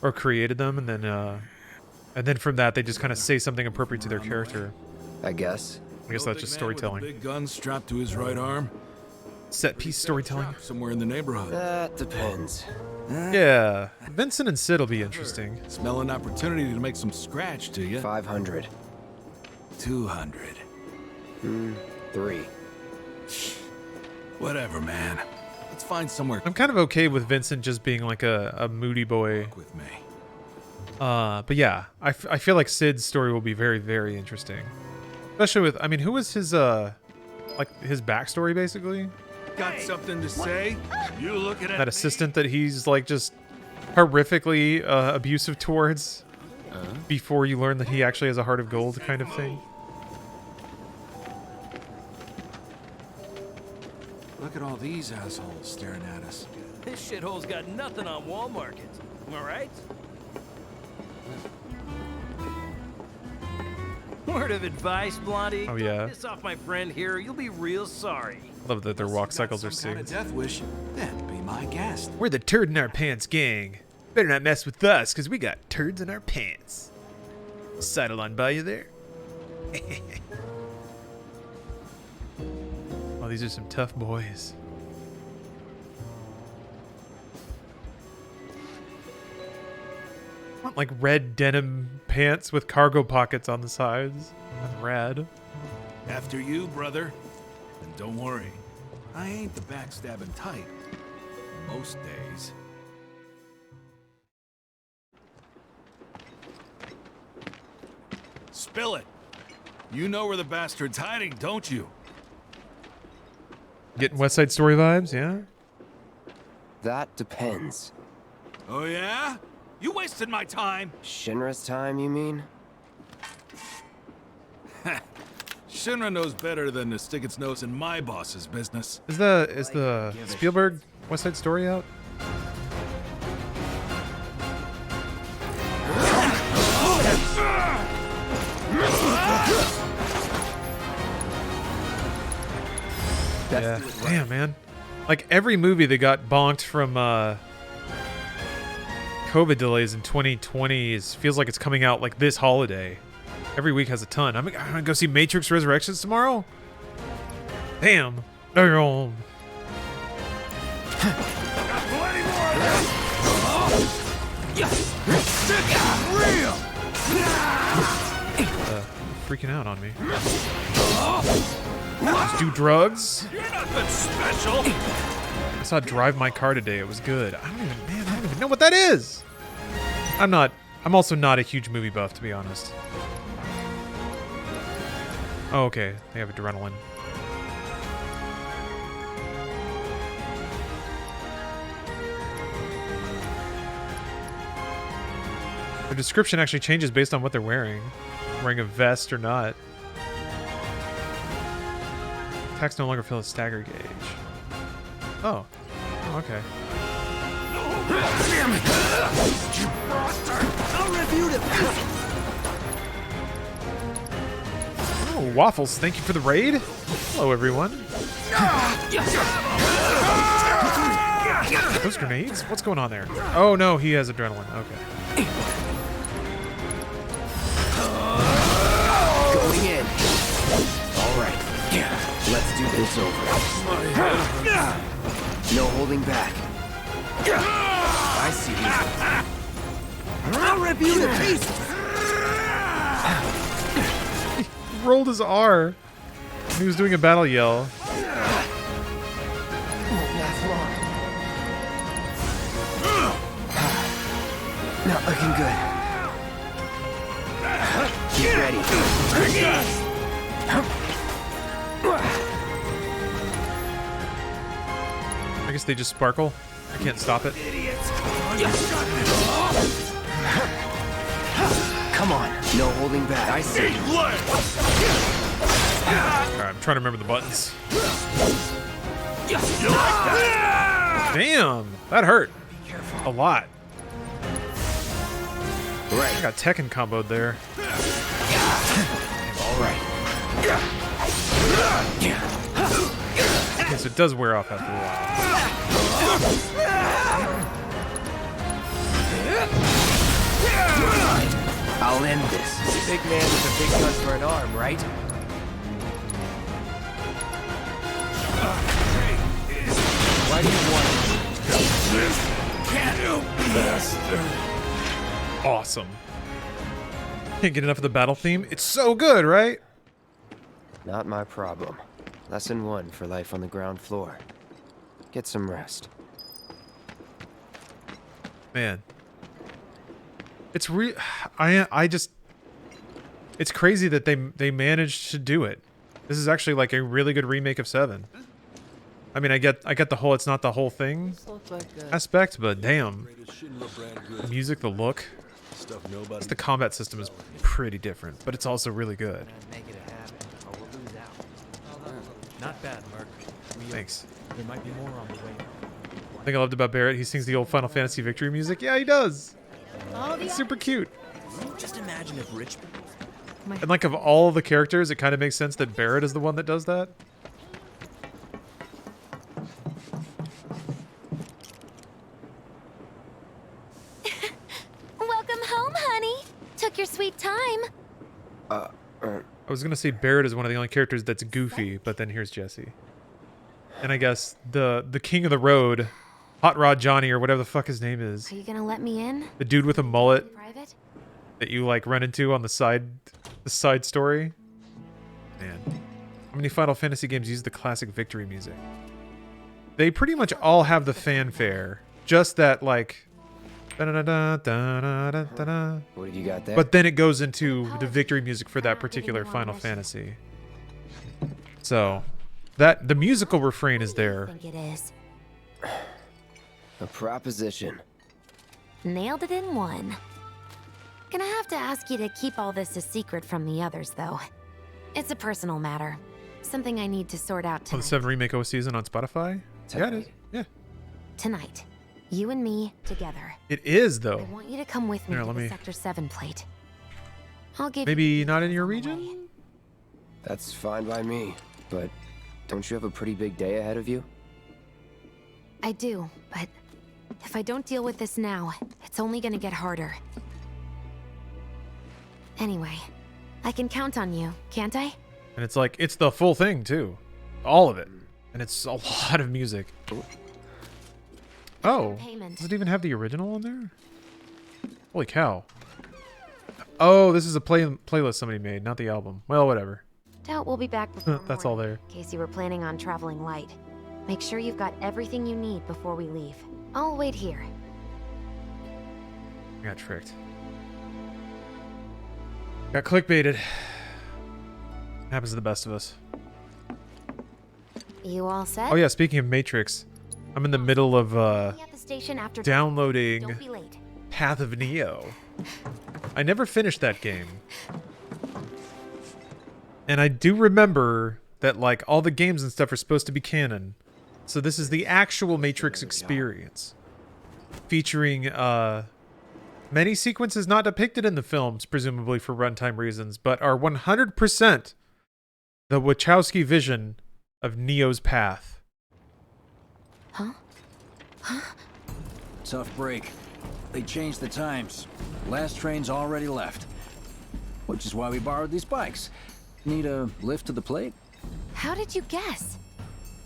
or created them, and then from that they just kind of say something appropriate to their character. I guess. That's just storytelling. Big gun strapped to his right arm. Set piece storytelling. Somewhere in the neighborhood. That depends. Yeah, Vincent and Sid will be interesting. Smell an opportunity to make some scratch, do you? 500. 200. 3. Whatever, man. Let's find somewhere. I'm kind of okay with Vincent just being like a moody boy. With me. But yeah, I feel like Sid's story will be very, very interesting. Especially with, I mean, who was his, like, his backstory, basically? Got something to say? You looking at That assistant that he's, like, just horrifically abusive towards before you learn that he actually has a heart of gold kind of thing. Look at all these assholes staring at us. This shithole's got nothing on Wall Market. Am I right? Word of advice, Blondie. Oh, yeah. Piss off my friend here, you'll be real sorry. Love that their walk cycles are Kind of synced. death wish, then be my guest. We're the turd in our pants gang. Better not mess with us, because we got turds in our pants. Sidle on by you there. Oh, these are some tough boys. I want like red denim pants with cargo pockets on the sides. That's rad. After you, brother. And don't worry, I ain't the backstabbing type. Most days. Spill it. You know where the bastard's hiding, don't you? Getting West Side Story vibes, yeah? That depends. Oh yeah? You wasted my time. Shinra's time, you mean? Shinra knows better than to stick its nose in my boss's business. Is the Spielberg West Side Story out? Yeah. Damn, man. Like every movie that got bonked from COVID delays in 2020 feels like it's coming out like this holiday. Every week has a ton. I'm gonna go see Matrix Resurrections tomorrow. Damn. Damn. Freaking out on me. Just do drugs. You're nothing special. I saw Drive My Car today. It was good. I don't even know what that is. I'm also not a huge movie buff, to be honest. Oh, okay. They have adrenaline. The description actually changes based on what they're wearing. Wearing a vest or not. Attacks no longer fill a stagger gauge. Oh. Oh, okay. Damn it! You bastard! I'll review the Oh, Waffles, thank you for the raid. Hello, everyone. Those grenades? What's going on there? Oh, no, he has adrenaline. Okay. Going in. All right. Let's do this over. No holding back. I see you. I'll review the pieces. He rolled his R. And he was doing a battle yell. Won't last long. Not looking good. Get ready. I guess they just sparkle. I can't stop it. Come on. No holding back. I see. Alright, I'm trying to remember the buttons. Damn! That hurt. A lot. Right. I got Tekken comboed there. All right. Okay, so it does wear off after a while. I'll end this. Big man with a big gun for an arm, right? Why do you want it? Can't help faster. Awesome. Can't get enough of the battle theme. It's so good, right? Not my problem. Lesson 1 for life on the ground floor. Get some rest. Man. It's I just it's crazy that they managed to do it. This is actually like a really good remake of 7. I mean, I get the whole it's not the whole thing aspect, but damn. The music, the look. The combat system is pretty different, but it's also really good. Not bad, Mark. Thanks. There might be more on the way. The thing I loved about Barrett, he sings the old Final Fantasy victory music. Yeah, he does. It's super cute. Just imagine if rich people. And like of all the characters, it kind of makes sense that Barrett is the one that does that. Welcome home, honey. Took your sweet time. I was gonna say Barrett is one of the only characters that's goofy, but then here's Jesse. And I guess the king of the road, Hot Rod Johnny or whatever the fuck his name is. Are you gonna let me in? The dude with a mullet Private? that you like run into on the side story. Man, how many Final Fantasy games use the classic victory music? They pretty much all have the fanfare, just that like. What do you got there? But then it goes into the victory music for that particular Final Fantasy. So, the musical refrain is there. I think it is. A proposition. Nailed it in one. Gonna have to ask you to keep all this a secret from the others, though. It's a personal matter. Something I need to sort out Oh, tonight. the 7 Remake OST is on Spotify? Yeah, it is. Yeah. Tonight. You and me together. It is, though. I want you to come with me Here, to let the me- Sector 7 plate. I'll give Maybe not in your region? That's fine by me, but don't you have a pretty big day ahead of you? I do, but if I don't deal with this now, it's only gonna get harder. Anyway, I can count on you, can't I? And it's like, it's the full thing, too. All of it. And it's a lot of music. Oh, does it even have the original on there? Holy cow. Oh, this is a playlist somebody made, not the album. Well, whatever. Doubt we'll be back before That's all there. in case you were planning on traveling light. Make sure you've got everything you need before we leave. I'll wait here. I got tricked. Got clickbaited. Happens to the best of us. You all set? Oh yeah, speaking of Matrix, I'm in the middle of Meet me at the station after Don't downloading be late. Path of Neo. I never finished that game. And I do remember that like all the games and stuff are supposed to be canon. So this is the actual Matrix experience. Featuring many sequences not depicted in the films, presumably for runtime reasons, but are 100% the Wachowski vision of Neo's path. Huh? Tough break. They changed the times. Last train's already left. Which is why we borrowed these bikes. Need a lift to the plate? How did you guess?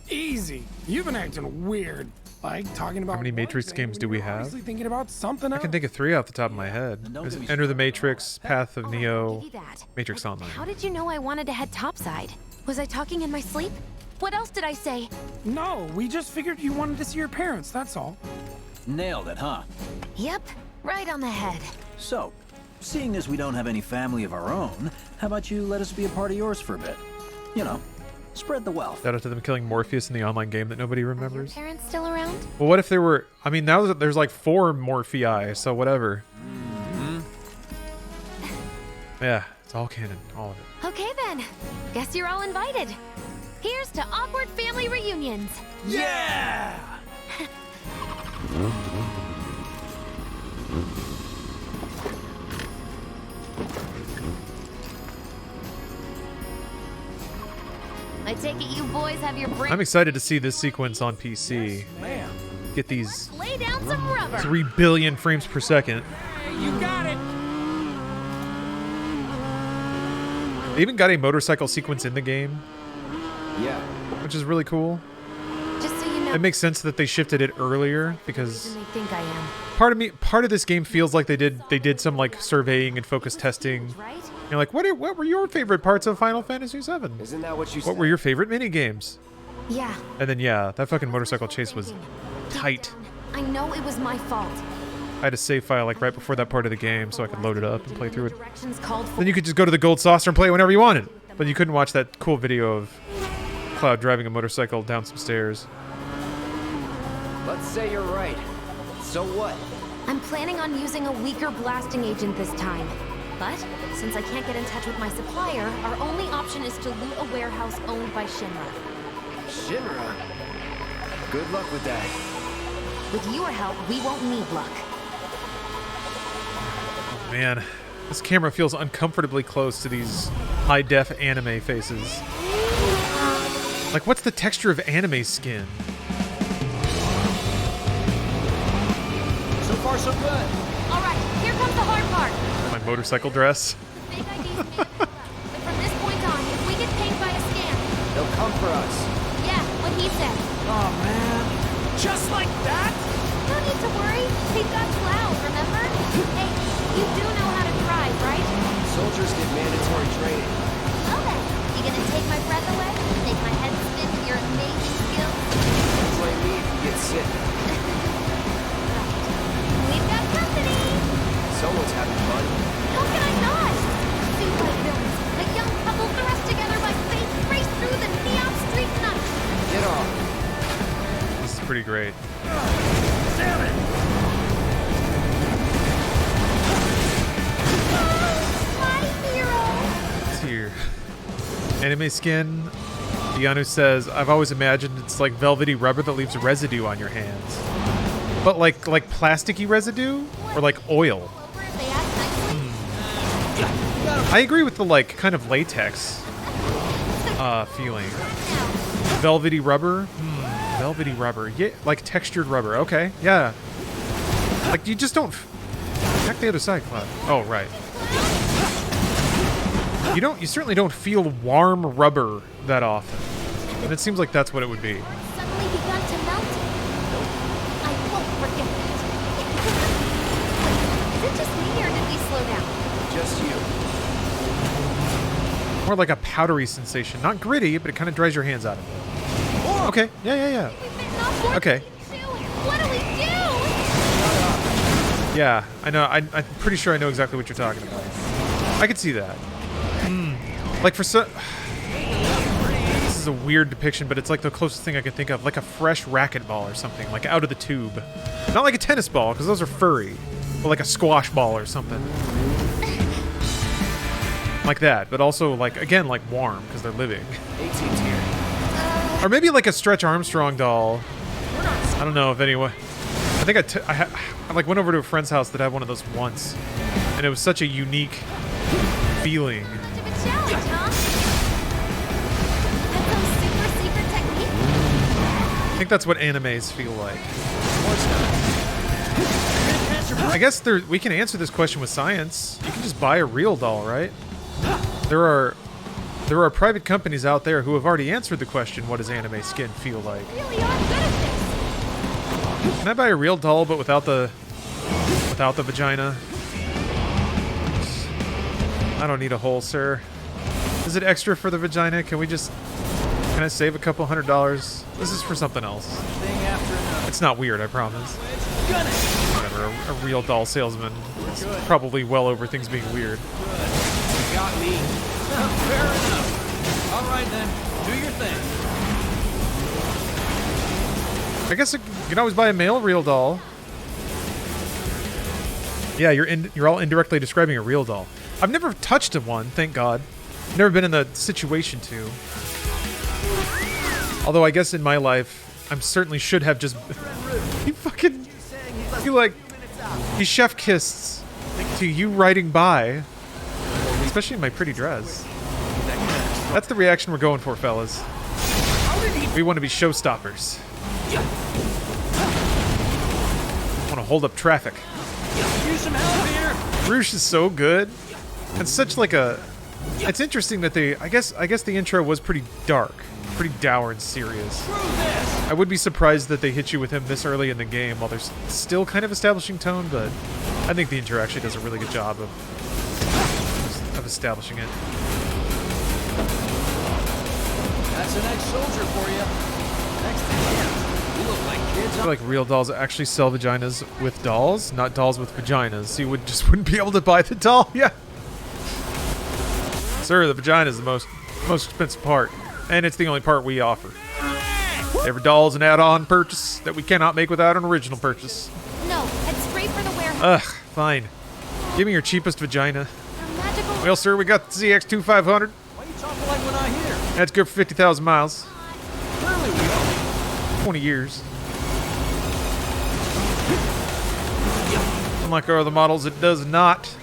Easy. You've been acting weird. Like talking about How many Matrix games do we have? obviously thinking about something I else. can think of 3 off the top of my head. There's Enter the Matrix, Path of Neo, Matrix Online. How did you know I wanted to head topside? Was I talking in my sleep? What else did I say? No, we just figured you wanted to see your parents, that's all. Nailed it, huh? Yep, right on the head. So, seeing as we don't have any family of our own, how about you let us be a part of yours for a bit? You know, spread the wealth. Shout out to them killing Morpheus in the online game that nobody remembers. Parents still around? Well, what if there were... I mean, now there's like 4 Morphei, so whatever. Yeah, it's all canon, all of it. Okay then. Guess you're all invited. Here's to awkward family reunions. Yeah! I take it you boys have your brain. I'm excited to see this sequence on PC. Get these Lay down some rubber. 3 billion frames per second. You got it. They even got a motorcycle sequence in the game. Yeah. Which is really cool. Just so you know. It makes sense that they shifted it earlier because They think I am. part of this game feels like they did some like surveying and focus testing. You're like, what were your favorite parts of Final Fantasy VII? Isn't that what you What were your favorite mini games? Yeah. And then yeah, that fucking motorcycle chase was tight. I know it was my fault. I had a save file like right before that part of the game so I could load it up and play through it. Directions called for. Then you could just go to the gold saucer and play whenever you wanted. But you couldn't watch that cool video of Cloud driving a motorcycle down some stairs. Let's say you're right. So what? I'm planning on using a weaker blasting agent this time. But since I can't get in touch with my supplier, our only option is to loot a warehouse owned by Shinra. Shinra? Good luck with that. With your help, we won't need luck. Man, this camera feels uncomfortably close to these high-def anime faces. Like, what's the texture of anime skin? So far, so good. All right, here comes the hard part. My motorcycle dress. Big ID's made it. But from this point on, if we get pinged by a scam, They'll come for us. yeah, what he said. Oh, man. Just like that? No need to worry. We've got Cloud, remember? Hey, you do know how to drive, right? Soldiers get mandatory training. Well then, you gonna take my breath away? Make my head spin with your amazing skills? Blame me if you get sick. We've got company! Someone's having fun. How can I not? Two white villains, a young couple thrust together by fate, race through the neon street night. Get off. This is pretty great. Damn it! My hero! It's here. Anime skin. Dianu says, I've always imagined it's like velvety rubber that leaves residue on your hands. But like plasticky residue? Or like oil? I agree with the like kind of latex feeling. Velvety rubber? Velvety rubber. Yeah, like textured rubber. Okay, yeah. Like you just don't... Check the other side, Cloud. Oh, right. You certainly don't feel warm rubber that often. And it seems like that's what it would be. Suddenly begun to melt. I won't forget it. Is it just me or did we slow down? Just you. More like a powdery sensation. Not gritty, but it kind of dries your hands out of it. Okay, yeah. Okay. What do we do? Yeah, I know. I'm pretty sure I know exactly what you're talking about. I could see that. Like for some... This is a weird depiction, but it's like the closest thing I can think of. Like a fresh racquetball or something. Like out of the tube. Not like a tennis ball, because those are furry. But like a squash ball or something. Like that, but also like, again, like warm, because they're living. 18's here. Or maybe like a Stretch Armstrong doll. I don't know if anyone... I think I like went over to a friend's house that had one of those once. And it was such a unique feeling. I think that's what animes feel like. I guess we can answer this question with science. You can just buy a real doll, right? There are private companies out there who have already answered the question, what does anime skin feel like? Can I buy a real doll but without the vagina? I don't need a hole, sir. Is it extra for the vagina? Can I save a couple $100? This is for something else. It's not weird, I promise. Whatever, a real doll salesman. It's probably well over things being weird. You got me. Fair enough. All right then, do your thing. I guess you can always buy a male real doll. Yeah, you're all indirectly describing a real doll. I've never touched one, thank God. Never been in the situation to. Although I guess in my life, I certainly should have just... He chef kissed to you riding by. Especially in my pretty dress. That's the reaction we're going for, fellas. We want to be showstoppers. Want to hold up traffic. Use some help here. Roosh is so good. And such like a It's interesting that they. I guess the intro was pretty dark, pretty dour and serious. I would be surprised that they hit you with him this early in the game while they're still kind of establishing tone, but I think the intro actually does a really good job of establishing it. That's an ex-soldier for you. Next to him, you look like kids. I feel like real dolls actually sell vaginas with dolls, not dolls with vaginas. So you wouldn't be able to buy the doll. Yeah. Sir, the vagina is the most expensive part, and it's the only part we offer. Every doll is an add-on purchase that we cannot make without an original purchase. No, head straight for the warehouse. Ugh, fine. Give me your cheapest vagina. Well, sir, we got the ZX2500. Why you talking like we're not here? That's good for 50,000 miles. Clearly we are. 20 years. Unlike our other models, it does not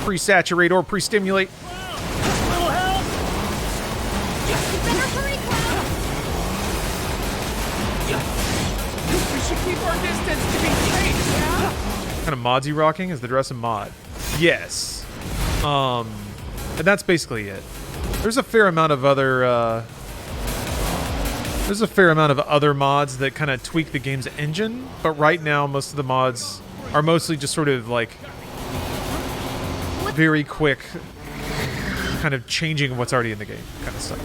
pre-saturate or pre-stimulate. Little help! You better hurry, Cloud! We should keep our distance to be safe, yeah? What kind of mods you rocking? Is the dress a mod? Yes. And that's basically it. There's a fair amount of other mods that kind of tweak the game's engine, but right now most of the mods are mostly just sort of like very quick kind of changing of what's already in the game kind of stuff.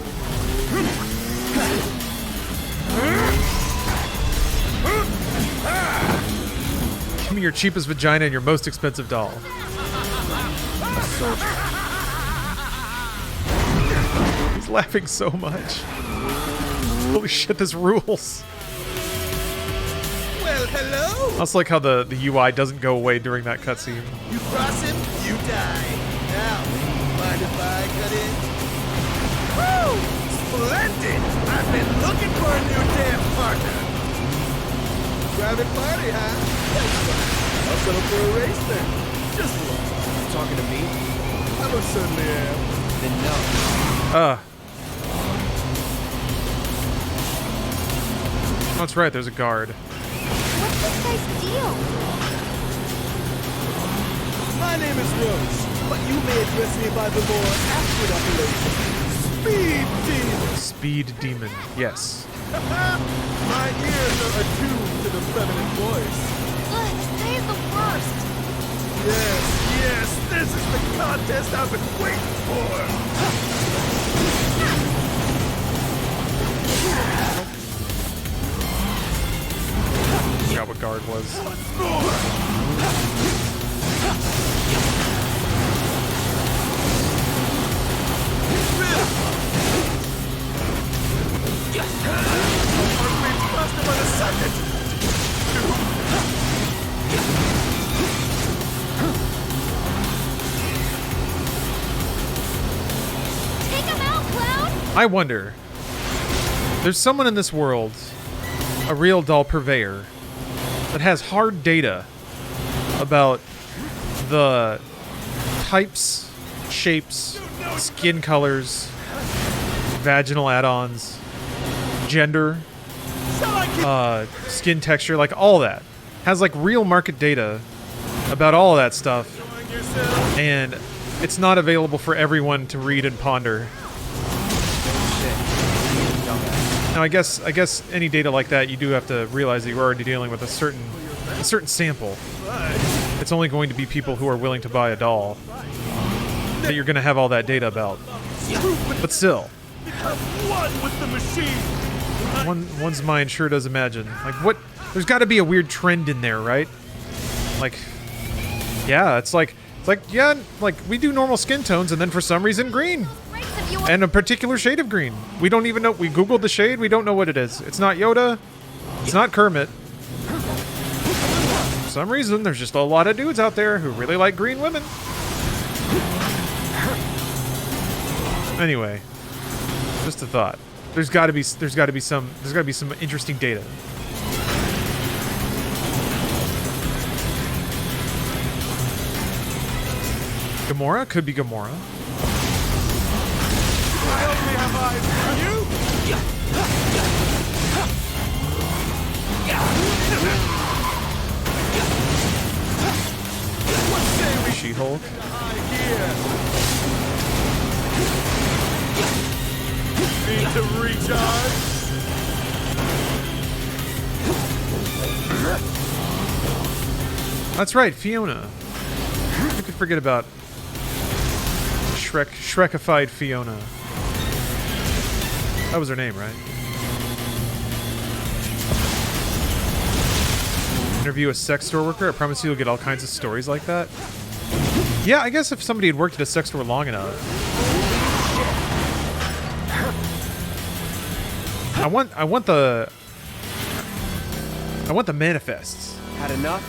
Give me your cheapest vagina and your most expensive doll. He's laughing so much. Holy shit, this rules. Well, hello. I also like how the UI doesn't go away during that cutscene. You cross him, you die. Now, mind if I cut in? Woo! Splendid! I've been looking for a new damn partner. Private party, huh? I'll settle for a race then. Just one. Talking to me? I most certainly am. Then no. That's right, there's a guard. What's this guy's deal? My name is Rose, but you may address me by the more accurate appellation. Speed Demon! Speed Demon, yes. My ears are attuned to the feminine voice. Ugh, this guy is the worst. Yes, this is the contest I've been waiting for! Forgot what guard was. Take him out, Cloud! I wonder. There's someone in this world, a real doll purveyor, that has hard data about the types, shapes, skin colors, vaginal add-ons, gender, skin texture, like all that. Has like real market data about all of that stuff, and it's not available for everyone to read and ponder. Now, I guess any data like that, you do have to realize that you're already dealing with a certain sample. It's only going to be people who are willing to buy a doll that you're going to have all that data about. But still, Become one with the machine! one's mind sure does imagine. Like, what? There's got to be a weird trend in there, right? Like, yeah, it's like we do normal skin tones, and then for some reason green. And a particular shade of green. We don't even know. We googled the shade. We don't know what it is. It's not Yoda. It's not Kermit. For some reason, there's just a lot of dudes out there who really like green women. Anyway, just a thought. There's got to be some interesting data. Gamora could be Gamora. Only have eyes for you! She-Hulk. Need to recharge? That's right, Fiona. You could forget about Shrekified Fiona. That was her name, right? Interview a sex store worker. I promise you'll get all kinds of stories like that. Yeah, I guess if somebody had worked at a sex store long enough. I want the manifests. Had enough?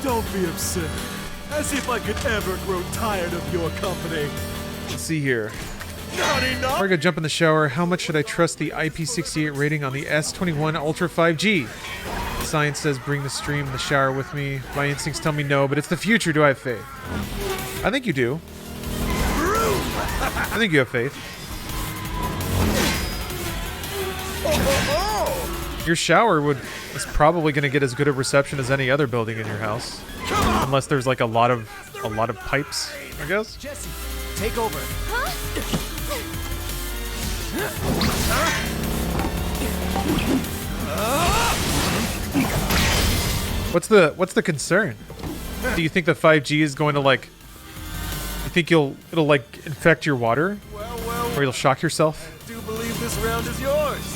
Don't be upset. As if I could ever grow tired of your company. Let's see here. Not enough? Before I go jump in the shower, how much should I trust the IP68 rating on the S21 Ultra 5G? Science says bring the stream in the shower with me. My instincts tell me no, but it's the future. Do I have faith? I think you do. I think you have faith. Your shower is probably going to get as good a reception as any other building in your house, unless there's like a lot of pipes, I guess. Jesse, take over. What's the concern? Do you think the 5G is going to like? You think it'll like infect your water, or you'll shock yourself? I do believe this round is yours.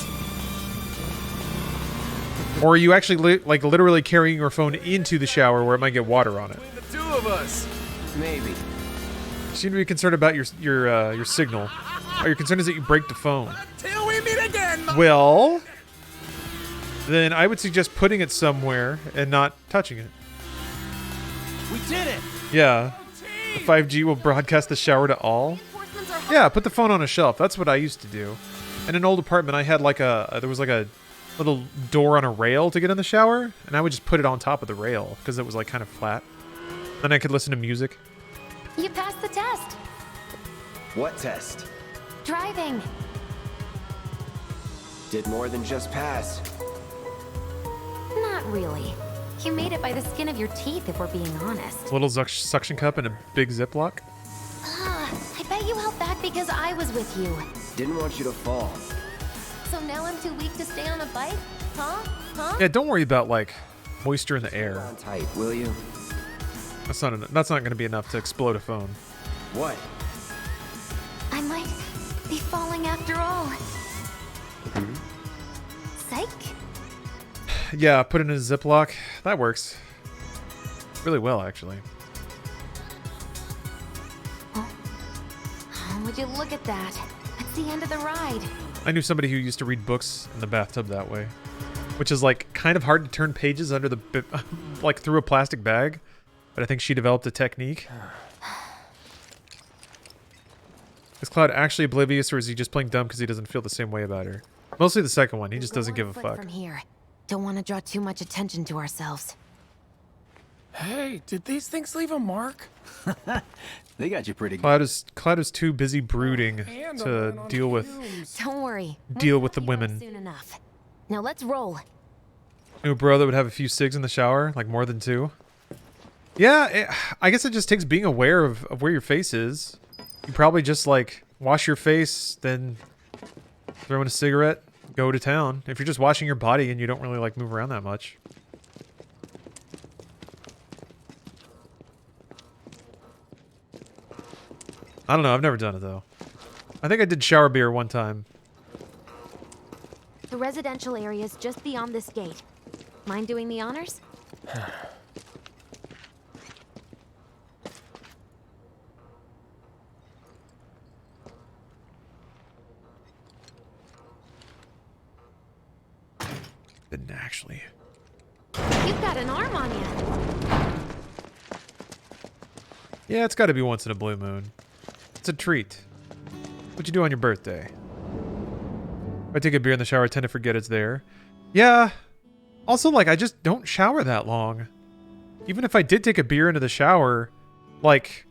Or are you actually like literally carrying your phone into the shower where it might get water on it? Between the two of us. Maybe. You seem to be concerned about your signal. Oh, your concern is that you break the phone. Till we meet again. Well, then I would suggest putting it somewhere and not touching it. We did it. Yeah. The 5G will broadcast the shower to all. Yeah, put the phone on a shelf. That's what I used to do. In an old apartment, I had like there was like a little door on a rail to get in the shower, and I would just put it on top of the rail because it was like kind of flat. Then I could listen to music. You passed the test. What test? Driving. Did more than just pass. Not really. You made it by the skin of your teeth, if we're being honest. Little suction cup and a big Ziploc. I bet you held back because I was with you. Didn't want you to fall. So now I'm too weak to stay on a bike? Huh? Yeah, don't worry about like moisture in the air. Hold on tight, will you? That's not going to be enough to explode a phone. What? I might be falling after all. Psych? Yeah, put it in a Ziploc. That works really well, actually. Oh, would you look at that? It's the end of the ride. I knew somebody who used to read books in the bathtub that way, which is like kind of hard to turn pages under the like through a plastic bag, but I think she developed a technique. Is Cloud actually oblivious, or is he just playing dumb because he doesn't feel the same way about her? Mostly the second one. He just doesn't give a fuck. From here. Don't want to draw too much attention to ourselves. Hey, did these things leave a mark? They got you pretty good. Cloud is too busy brooding to deal with Don't worry. the women. Soon enough. Now let's roll. New bro that would have a few cigs in the shower, like more than two. Yeah, I guess it just takes being aware of where your face is. You probably just like wash your face, then throw in a cigarette, go to town. If you're just washing your body and you don't really like move around that much. I don't know, I've never done it though. I think I did shower beer one time. The residential area is just beyond this gate. Mind doing the honors? Didn't actually. You've got an arm on you. Yeah, it's got to be once in a blue moon. It's a treat. What'd you do on your birthday? If I take a beer in the shower, I tend to forget it's there. Yeah. Also, like, I just don't shower that long. Even if I did take a beer into the shower, like,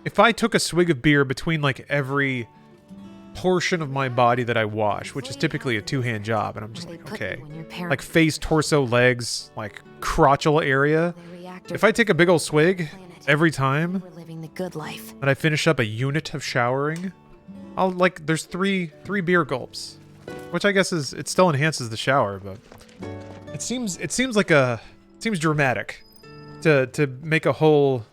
if I took a swig of beer between, like, every portion of my body that I wash, which is typically a two-hand job, and I'm just like, okay. Like, face, torso, legs, like, crotchal area. If I take a big old swig every time We're living the good life. and I finish up a unit of showering, I'll like there's three beer gulps, which I guess it still enhances the shower, but it seems dramatic to make a whole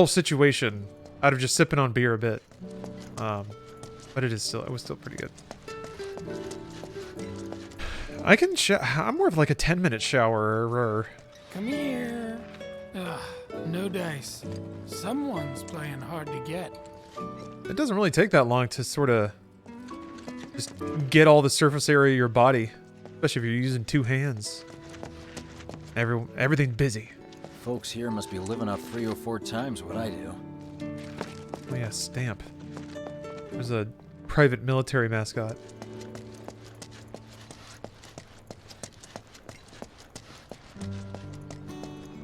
situation out of just sipping on beer a bit. But it was still pretty good. I'm more of like a 10-minute shower. Come here. Ugh, no dice. Someone's playing hard to get. It doesn't really take that long to sort of just get all the surface area of your body, especially if you're using two hands. Everything's busy. Folks here must be living off 3 or 4 times what I do. Oh yeah, Stamp. There's a private military mascot.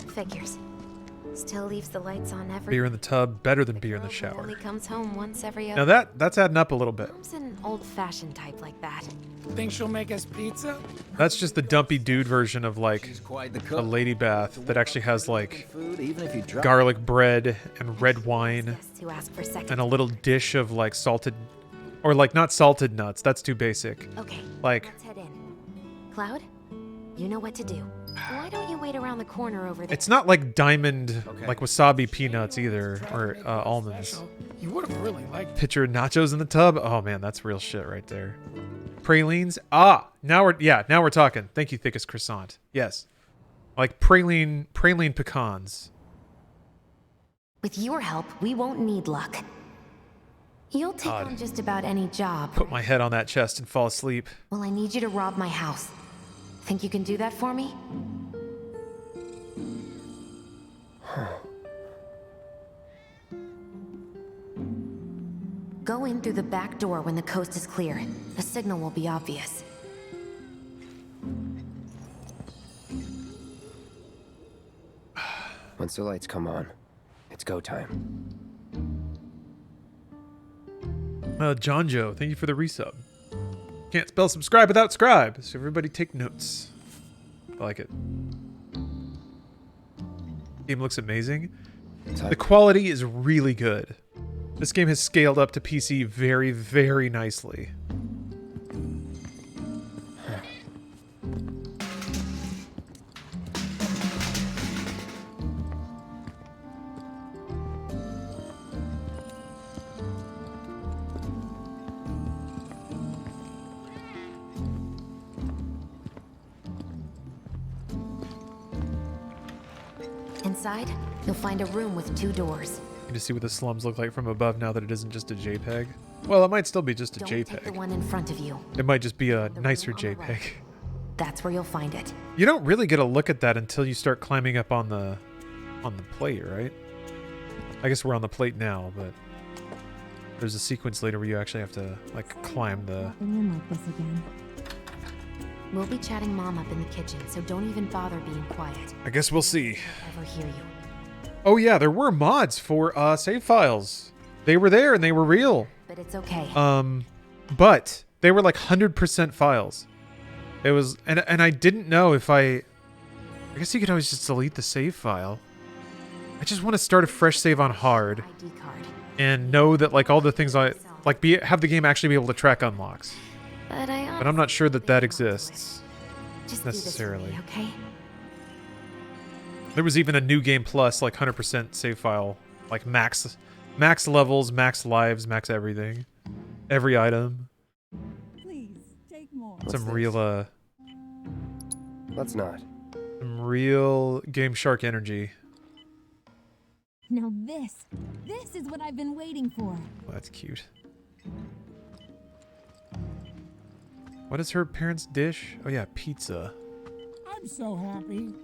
Figures. Still leaves the lights on every... Beer in the tub, better than beer in the shower. Only comes home once every Now other... that's adding up a little bit. Mom's an old-fashioned type like that. Think she'll make us pizza? That's just the dumpy dude version of like a lady bath that actually has like garlic bread and red wine and a little dish of like salted, or like not salted nuts. That's too basic. Okay, like let's head in. Cloud, you know what to do. Why don't you wait around the corner over there? it's not like diamond, like wasabi peanuts either, or almonds. You would have really liked Pitcher of nachos in the tub. Oh man, that's real shit right there. Pralines. Ah, now we're talking. Thank you, Thickest Croissant. Yes. Like praline pecans. With your help, we won't need luck. You'll take on just about any job. Put my head on that chest and fall asleep. Well, I need you to rob my house. Think you can do that for me? Go in through the back door when the coast is clear. The signal will be obvious. Once the lights come on, it's go time. John Joe, thank you for the resub. Can't spell subscribe without scribe, so everybody take notes. I like it. Game looks amazing. The quality is really good. This game has scaled up to PC very, very nicely. Inside, you'll find a room with 2 doors. To see what the slums look like from above now that it isn't just a JPEG. Well, it might still be just a Don't JPEG. take the one in front of you. It might just be a nicer JPEG. That's where you'll find it. You don't really get a look at that until you start climbing up on the plate, right? I guess we're on the plate now, but there's a sequence later where you actually have to like climb the... We'll be chatting Mom up in the kitchen, so don't even bother being quiet. I guess we'll see. Never hear you. Oh yeah, there were mods for save files. They were there and they were real. But it's okay. But they were like 100% files. It was, and I didn't know if I guess you could always just delete the save file. I just want to start a fresh save on hard and know that like all the things I like have the game actually be able to track unlocks. But I'm not sure that that exists just necessarily. Do this for me, okay? There was even a new game plus, like 100% save file, like max levels, max lives, max everything, every item. Please take more. Some real Let's not. Some real Game Shark energy. Now this is what I've been waiting for. Oh, that's cute. What is her parents' dish? Oh yeah, pizza. I'm so happy.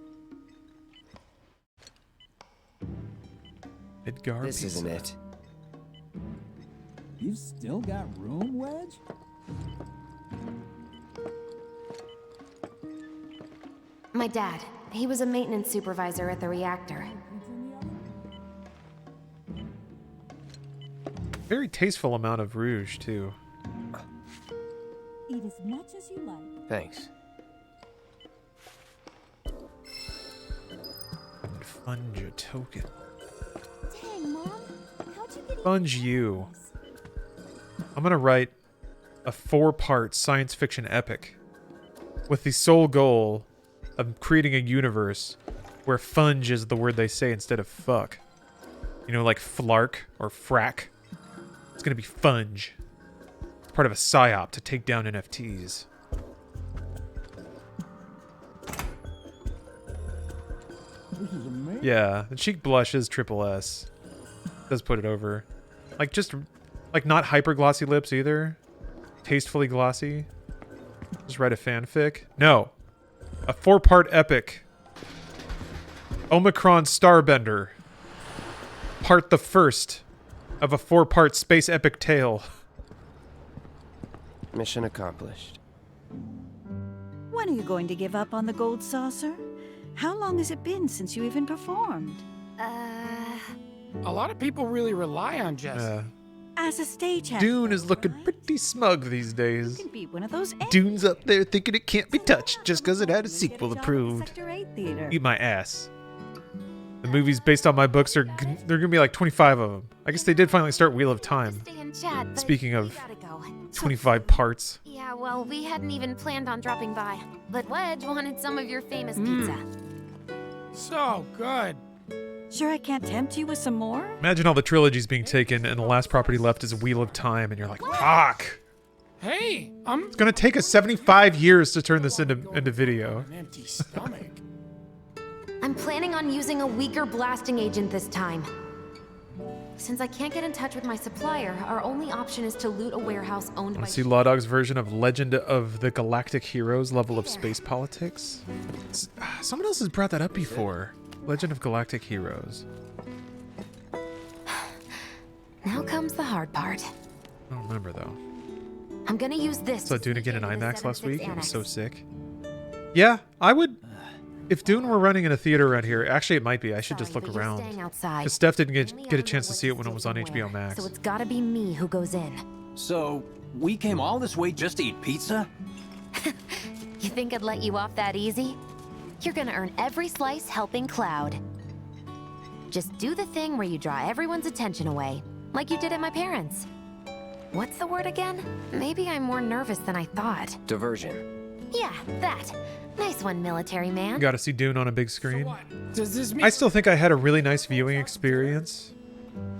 Edgar This pizza. isn't it. You've still got room, Wedge? My dad. He was a maintenance supervisor at the reactor. Very tasteful amount of rouge too. Eat as much as you like. Thanks. Fund your token. Dang, Mom. How'd you get Fund you. I'm gonna write a 4-part science fiction epic with the sole goal of creating a universe where funge is the word they say instead of fuck. You know, like flark or frack. It's gonna be funge. It's part of a psyop to take down NFTs. This is amazing. Yeah, the cheek blush is triple S. Does put it over. Like, just, like, not hyper glossy lips either. Tastefully glossy. Just write a fanfic. No. A 4-part epic. Omicron Starbender. Part the first of a 4-part space epic tale. Mission accomplished. When are you going to give up on the gold saucer? How long has it been since you even performed? A lot of people really rely on Jesse. As a stagehand. Dune is looking pretty smug these days. You can be one of those Dune's up there thinking it can't be touched just because it had a sequel approved. Sector 8 theater. Eat my ass. The movies based on my books are they're gonna be like 25 of them. I guess they did finally start Wheel of Time. Speaking of 25 parts. Yeah, well, we hadn't even planned on dropping by, but Wedge wanted some of your famous pizza. So good. Sure I can't tempt you with some more? Imagine all the trilogies being taken and the last property left is Wheel of Time and you're like, fuck! Hey, It's gonna take us 75 years to turn this into video. an empty stomach. I'm planning on using a weaker blasting agent this time. Since I can't get in touch with my supplier, our only option is to loot a warehouse owned by... Want to see Law Dog's version of Legend of the Galactic Heroes level of space politics? Someone else has brought that up before. Legend of Galactic Heroes. Now comes the hard part. I don't remember though. I'm gonna use this. Saw Dune again in IMAX last week. It was so sick. Yeah, I would. If Dune were running in a theater around here, actually it might be. I should just look around. Because Steph didn't get a chance to see it when it was on HBO Max. So it's gotta be me who goes in. So, we came all this way just to eat pizza? You think I'd let you off that easy? You're gonna earn every slice helping Cloud. Just do the thing where you draw everyone's attention away, like you did at my parents'. What's the word again? Maybe I'm more nervous than I thought. Diversion. Yeah, that. Nice one, military man. You gotta see Dune on a big screen. Does this mean... I still think I had a really nice viewing experience.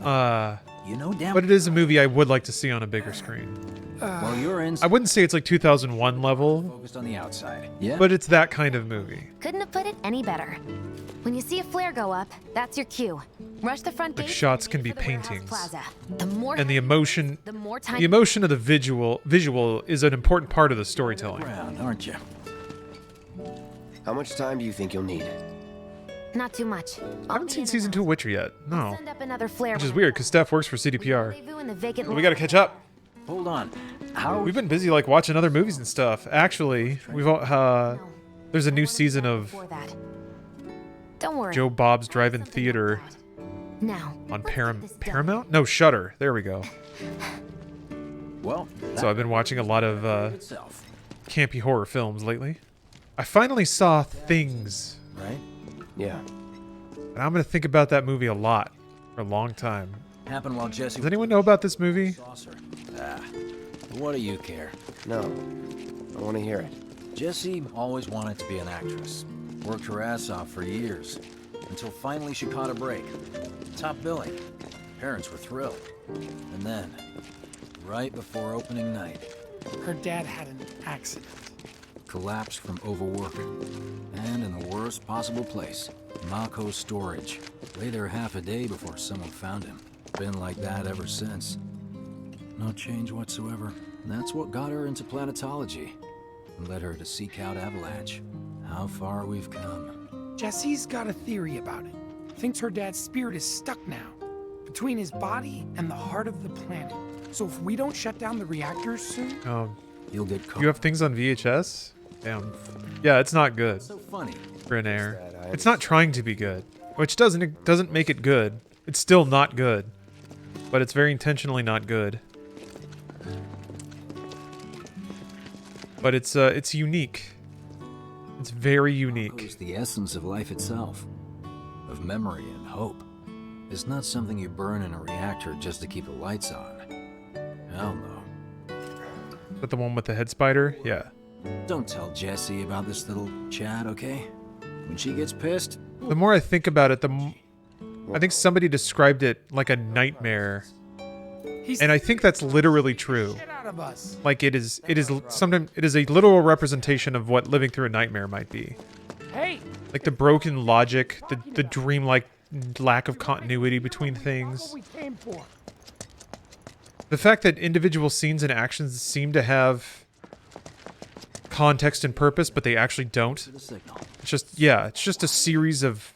You know, damn. But it is a movie I would like to see on a bigger screen. Well, you're in. I wouldn't say it's like 2001 level. Focused on the outside. Yeah. But it's that kind of movie. Couldn't have put it any better. When you see a flare go up, that's your cue. Rush the front Like gate. shots can be paintings. Plaza. The more And the emotion time the emotion of the visual is an important part of the storytelling. Around, aren't you? How much time do you think you'll need? Not too much. I haven't seen season 2 of Witcher yet. No. Send up another flare. Which is weird because Steph works for CDPR. Rendezvous in the vacant But we gotta catch up. Hold on. How? We've been busy like watching other movies and stuff. Actually, we've all, there's a new season of Don't worry. Joe Bob's Drive-In Theater Now. on Paramount? No, Shudder. There we go. Well, So I've been watching a lot of campy horror films lately. I finally saw Things. Right? Yeah. And I'm gonna think about that movie a lot for a long time. Happened while Jesse. Does anyone know about this movie? Saucer. What do you care? No. I want to hear it. Jessie always wanted to be an actress. Worked her ass off for years. Until finally she caught a break. Top billing. Parents were thrilled. And then, right before opening night, Her dad had an accident. collapsed from overwork. And in the worst possible place, Mako's storage. Lay there half a day before someone found him. Been like that ever since. No change whatsoever. And that's what got her into planetology. And led her to seek out Avalanche. How far we've come. Jesse's got a theory about it. Thinks her dad's spirit is stuck now, between his body and the heart of the planet. So if we don't shut down the reactors soon... You'll get caught. You have Things on VHS? Damn. Yeah, it's not good. So funny. Bryn Air. It's not trying to be good. Which doesn't make it good. It's still not good. But it's very intentionally not good. But it's unique. It's very unique. It's the essence of life itself. Of memory and hope. It's not something you burn in a reactor just to keep the lights on. Hell no. Is that the one with the head spider? Yeah. Don't tell Jessie about this little chat, okay? When she gets pissed... The more I think about it, I think somebody described it like a nightmare. And I think that's literally true. Like it is sometimes it is a literal representation of what living through a nightmare might be. Hey! Like the broken logic, the dreamlike lack of continuity between things. The fact that individual scenes and actions seem to have context and purpose, but they actually don't. It's just, yeah, it's just a series of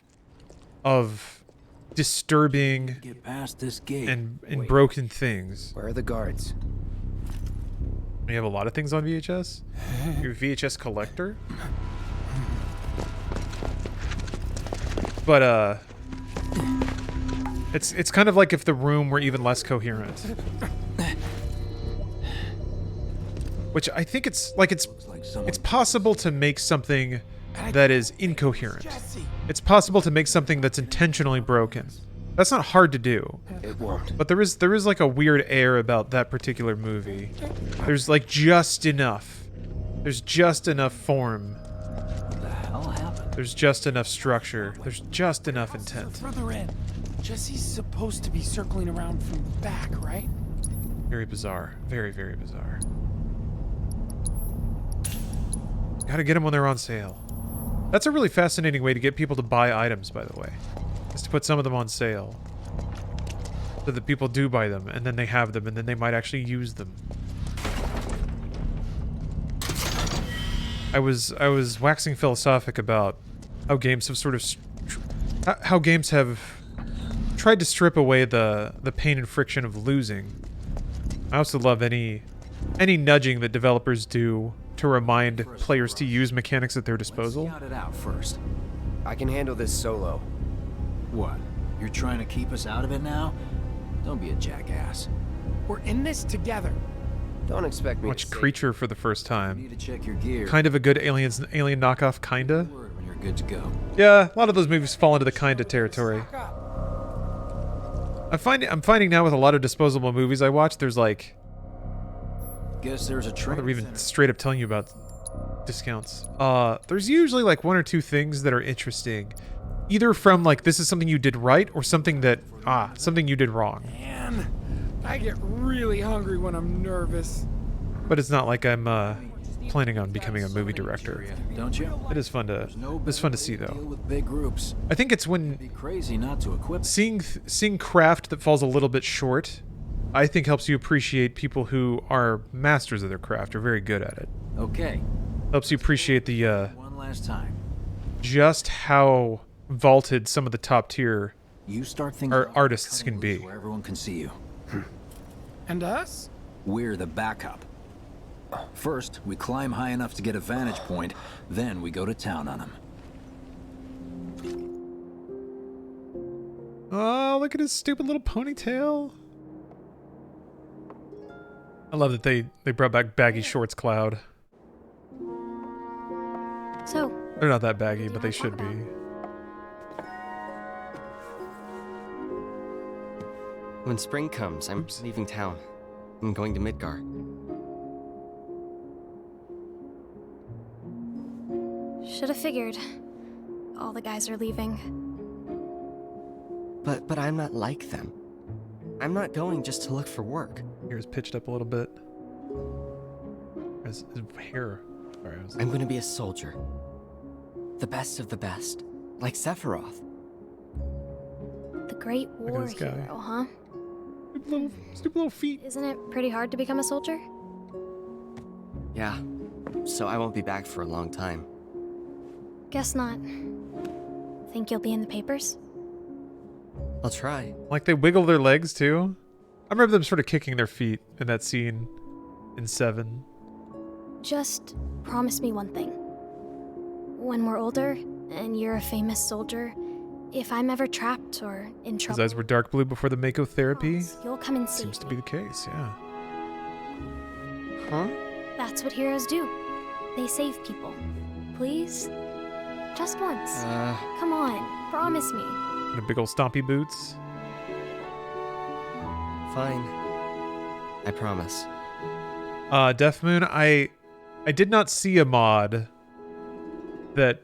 disturbing and broken things. Where are the guards? You have a lot of things on VHS? You're a VHS collector? But, it's kind of like if the room were even less coherent. Which I think it's possible to make something that is incoherent. It's possible to make something that's intentionally broken. That's not hard to do. It won't. But there is like a weird air about that particular movie. There's like just enough. There's just enough form. What the hell happened? There's just enough structure. There's just enough intent. Further in. Jessie's supposed to be circling around from the back, right? Very bizarre. Very, very bizarre. Gotta get them when they're on sale. That's a really fascinating way to get people to buy items, by the way. Is to put some of them on sale. So that people do buy them, and then they have them, and then they might actually use them. I was waxing philosophic about how games have sort of... how games have tried to strip away the pain and friction of losing. I also love any nudging that developers do to remind players to use mechanics at their disposal. Let's scout it out first. I can handle this solo. What? You're trying to keep us out of it now? Don't be a jackass. We're in this together. Don't expect me Watch Creature for the first time. You need to check your gear. Kind of a good alien knockoff, kinda. When you're good to go. Yeah, a lot of those movies fall into the kinda territory. I'm finding now with a lot of disposable movies I watch, there's like... Guess there's a train. They're even straight up telling you about discounts. There's usually like one or two things that are interesting. Either from like, this is something you did right, or something that, something you did wrong. Man, I get really hungry when I'm nervous. But it's not like I'm planning on becoming a movie director. Don't you? It is fun to see though. With big groups. I think it's when It'd be crazy not to equip. seeing craft that falls a little bit short, I think helps you appreciate people who are masters of their craft, are very good at it. Okay. Helps you appreciate the one last time. Just how vaulted some of the top tier artists can be. Where everyone can see you. And us? We're the backup. First, we climb high enough to get a vantage point, then we go to town on them. Oh, look at his stupid little ponytail. I love that they brought back baggy shorts Cloud. So, they're not that baggy, but they should be. When spring comes, I'm leaving town. I'm going to Midgar. should have figured. All the guys are leaving. But I'm not like them. I'm not going just to look for work. Hair's pitched up a little bit. His hair. Sorry, I'm going to be a soldier. The best of the best. Like Sephiroth. The great war hero, huh? Stupid little feet. Isn't it pretty hard to become a soldier? Yeah. So I won't be back for a long time. Guess not. Think you'll be in the papers? I'll try. Like they wiggle their legs too? I remember them sort of kicking their feet in that scene in 7. Just promise me one thing. When we're older, and you're a famous soldier, if I'm ever trapped or in trouble... His eyes were dark blue before the Mako therapy? You'll come and see. Seems to be the case, yeah. Huh? That's what heroes do. They save people. Please? Just once. Come on, promise me. And a big old stompy boots. Fine. I promise. Death Moon, I did not see a mod that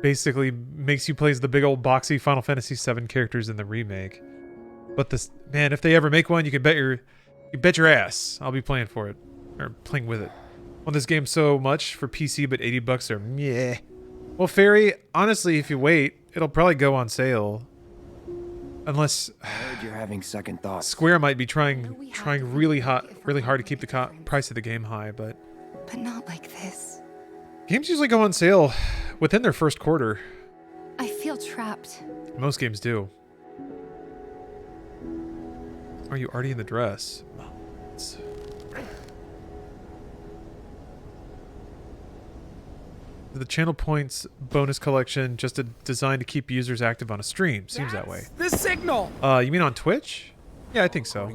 basically makes you play as the big old boxy Final Fantasy VII characters in the remake. But this, man, if they ever make one, you bet your ass I'll be playing for it, or playing with it. Want this game so much for PC, but $80 are meh. Well, Fairy, honestly, if you wait, it'll probably go on sale. Unless I heard you're having second thoughts. Square might be trying really hard to keep the price of the game high, but not like this. games usually go on sale within their first quarter. I feel trapped. Most games do. Are you already in the dress? The channel points bonus collection just designed to keep users active on a stream. Seems that way. The signal. You mean on Twitch? Yeah, I think so.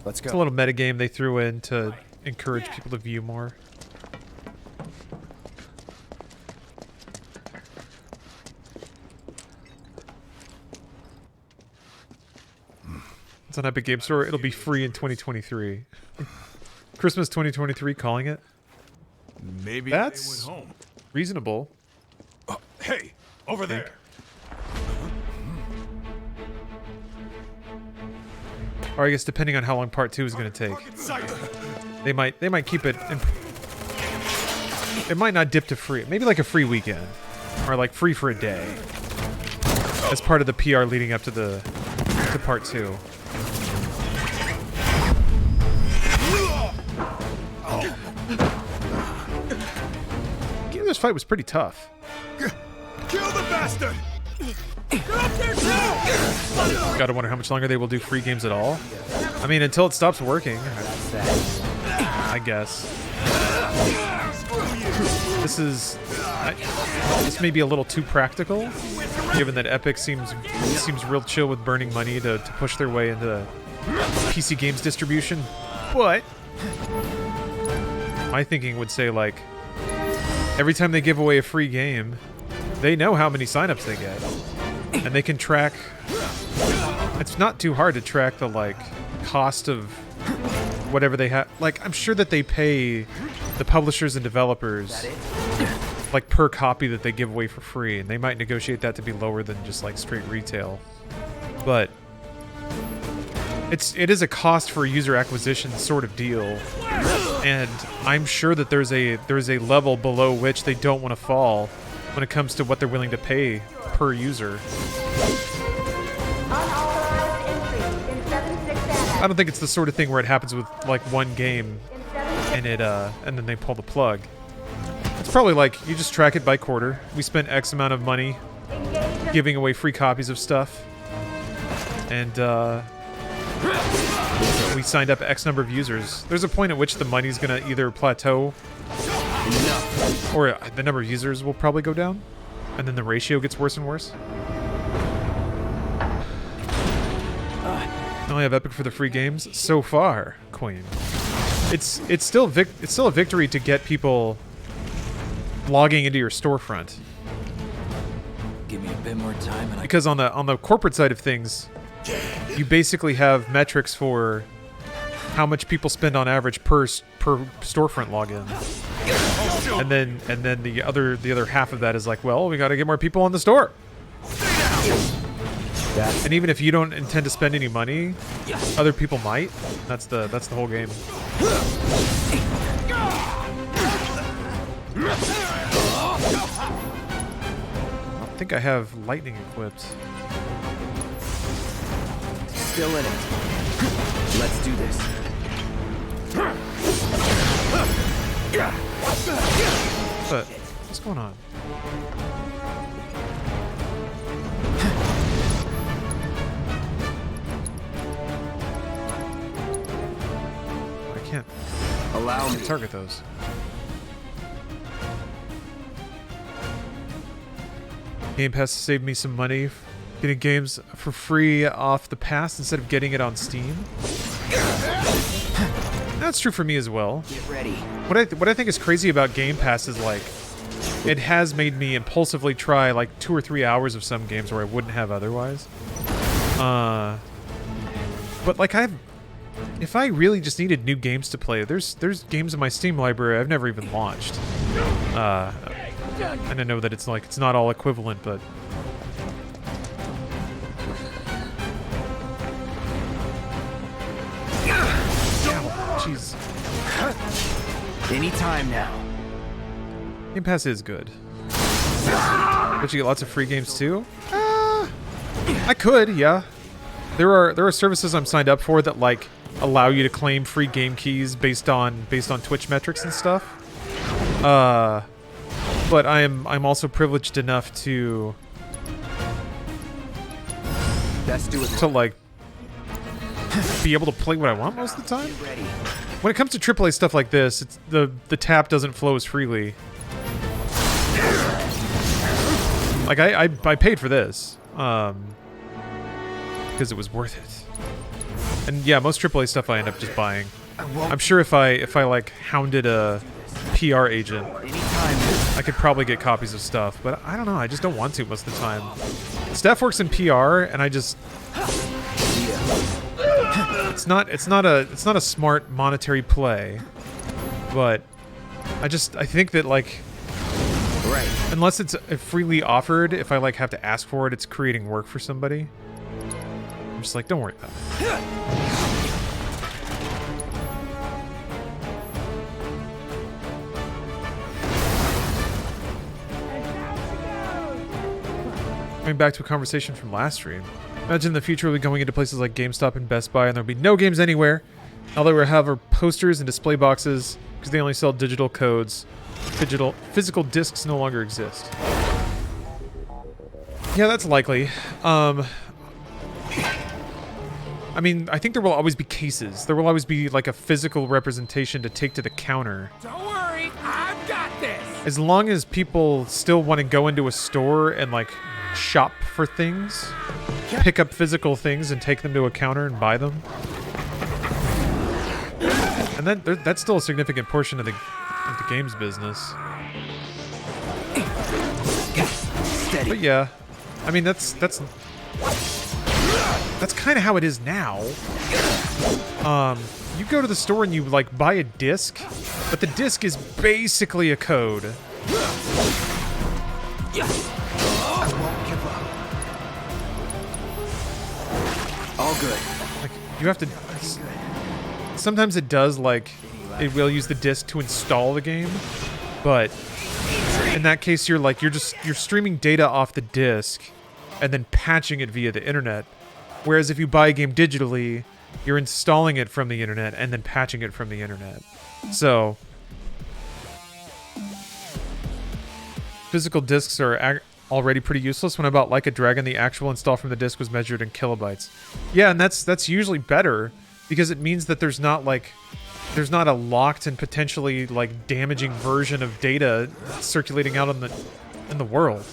Let's go. It's a little metagame they threw in to encourage people to view more. It's on Epic Game Store. It'll be free in 2023. Christmas 2023, calling it. Maybe That's they went home. reasonable. Hey, over there. Or I guess depending on how long part 2 is going to take. They might keep it in, it might not dip to free. Maybe like a free weekend or like free for a day as part of the PR leading up to part 2. This fight was pretty tough. Kill the bastard! Gotta wonder how much longer they will do free games at all. I mean, until it stops working, I guess. This may be a little too practical, given that Epic seems real chill with burning money to push their way into PC games distribution. But my thinking would say, like, every time they give away a free game, they know how many signups they get, and they can track. It's not too hard to track the like cost of whatever they have. Like, I'm sure that they pay the publishers and developers like per copy that they give away for free, and they might negotiate that to be lower than just like straight retail. But it is a cost for user acquisition sort of deal, and I'm sure that there's a level below which they don't want to fall when it comes to what they're willing to pay per user. I don't think it's the sort of thing where it happens with like one game and then they pull the plug. It's probably like you just track it by quarter. We spent X amount of money giving away free copies of stuff, and we signed up X number of users. There's a point at which the money's gonna either plateau or the number of users will probably go down, and then the ratio gets worse and worse. I only have Epic for the free games so far, Queen. It's still a victory to get people logging into your storefront. Give me a bit more time, and because on the corporate side of things, you basically have metrics for how much people spend on average per storefront login, and then the other half of that is like, well, we got to get more people on the store. And even if you don't intend to spend any money, other people might. That's the whole game. I think I have lightning equipped. Still in it. Let's do this. What's going on? I can't allow me to target those. Game Pass saved me some money getting games for free off the pass instead of getting it on Steam. That's true for me as well. Get ready. What I think is crazy about Game Pass is like it has made me impulsively try like 2 or 3 hours of some games where I wouldn't have otherwise. But like If I really just needed new games to play, there's games in my Steam library I've never even launched. And I know that it's not all equivalent, but jeez. Anytime now. Game Pass is good. But you get lots of free games too? I could, yeah. There are services I'm signed up for that like allow you to claim free game keys based on Twitch metrics and stuff. But I'm also privileged enough to like be able to play what I want most of the time. When it comes to AAA stuff like this, it's the tap doesn't flow as freely. Like I paid for this because it was worth it. And yeah, most AAA stuff I end up just buying. I'm sure if I like hounded a PR agent, I could probably get copies of stuff, but I don't know. I just don't want to most of the time. Staff works in PR, and I just it's not a smart monetary play, but I think that like unless it's freely offered, if I like have to ask for it, it's creating work for somebody. I'm just like, don't worry about it. Going back to a conversation from last stream. Imagine the future will be going into places like GameStop and Best Buy, and there'll be no games anywhere. All they will have are posters and display boxes because they only sell digital codes. Physical discs no longer exist. Yeah, that's likely. I mean, I think there will always be cases. There will always be like a physical representation to take to the counter. Don't worry, I've got this. As long as people still want to go into a store and like shop for things, pick up physical things and take them to a counter and buy them. And then that's still a significant portion of the games business. But yeah, I mean that's kind of how it is now. You go to the store and you like buy a disc, but the disc is basically a code. I won't give up. All good. Like you have to. Sometimes it does like it will use the disc to install the game, but in that case you're streaming data off the disc and then patching it via the internet. Whereas if you buy a game digitally, you're installing it from the internet and then patching it from the internet. So physical discs are already pretty useless. When I bought Like a Dragon, the actual install from the disc was measured in kilobytes. Yeah, and that's usually better because it means that there's not a locked and potentially like damaging version of data circulating out in the world.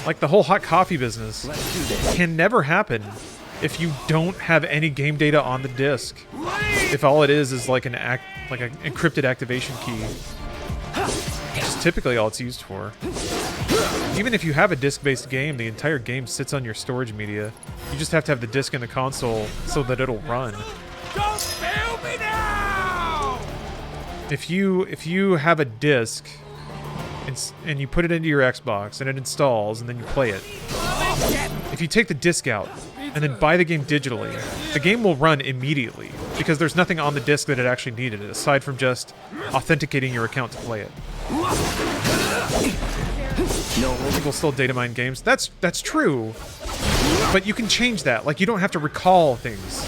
Like the whole hot coffee business can never happen if you don't have any game data on the disc. If all it is like an encrypted activation key. Which is typically all it's used for. Even if you have a disc-based game, the entire game sits on your storage media. You just have to have the disc in the console so that it'll run. Don't fail me now! If you have a disc and you put it into your Xbox and it installs and then you play it, if you take the disc out and then buy the game digitally, the game will run immediately because there's nothing on the disc that it actually needed aside from just authenticating your account to play it. People still data mine games. That's true, but you can change that. Like you don't have to recall things.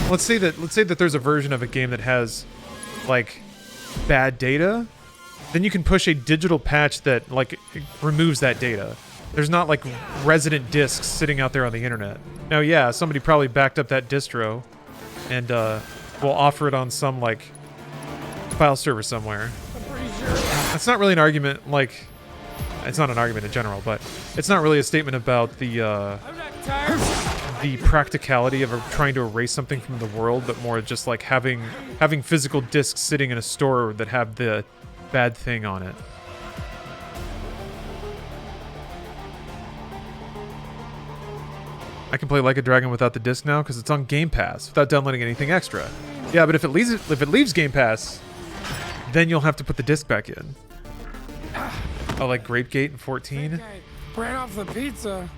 Let's say that there's a version of a game that has like bad data, then you can push a digital patch that like removes that data. There's not like resident discs sitting out there on the internet. Now, yeah, somebody probably backed up that distro and will offer it on some like file server somewhere. That's not really an argument. Like, it's not an argument in general, but it's not really a statement about the practicality of trying to erase something from the world, but more just like having physical discs sitting in a store that have the bad thing on it. I can play Like a Dragon without the disc now because it's on Game Pass without downloading anything extra. Yeah, but if it leaves Game Pass, then you'll have to put the disc back in. Oh, like Grapegate in 14? Ran off the pizza.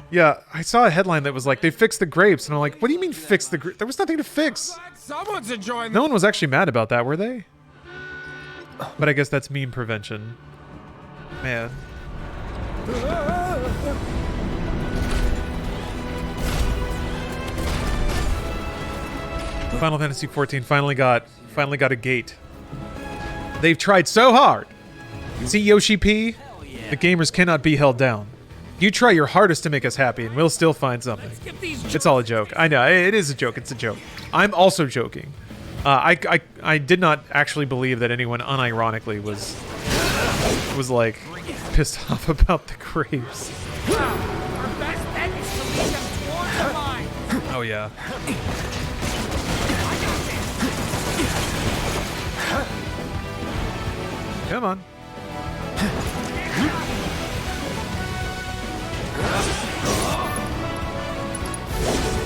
Yeah, I saw a headline that was like, they fixed the grapes. And I'm like, what do you mean fix the grapes? There was nothing to fix. Someone's enjoying No one was actually mad about that, were they? But I guess that's meme prevention. Man. Final Fantasy XIV finally got a gate. They've tried so hard. See, Yoshi P? The gamers cannot be held down. You try your hardest to make us happy, and we'll still find something. It's all a joke. I know, it is a joke. It's a joke. I'm also joking. I did not actually believe that anyone unironically was like pissed off about the grapes. Our best bet is to lead them towards the mine. Oh yeah. Come on.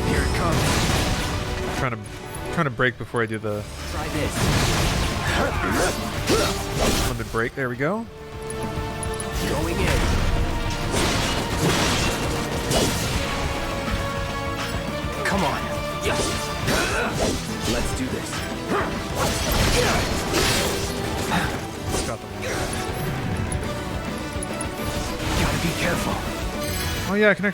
Here it comes. Trying to break before I do the Try this. limit break. There we go. Going in. Come on. Let's do this. Got them. Gotta be careful. Oh yeah, I can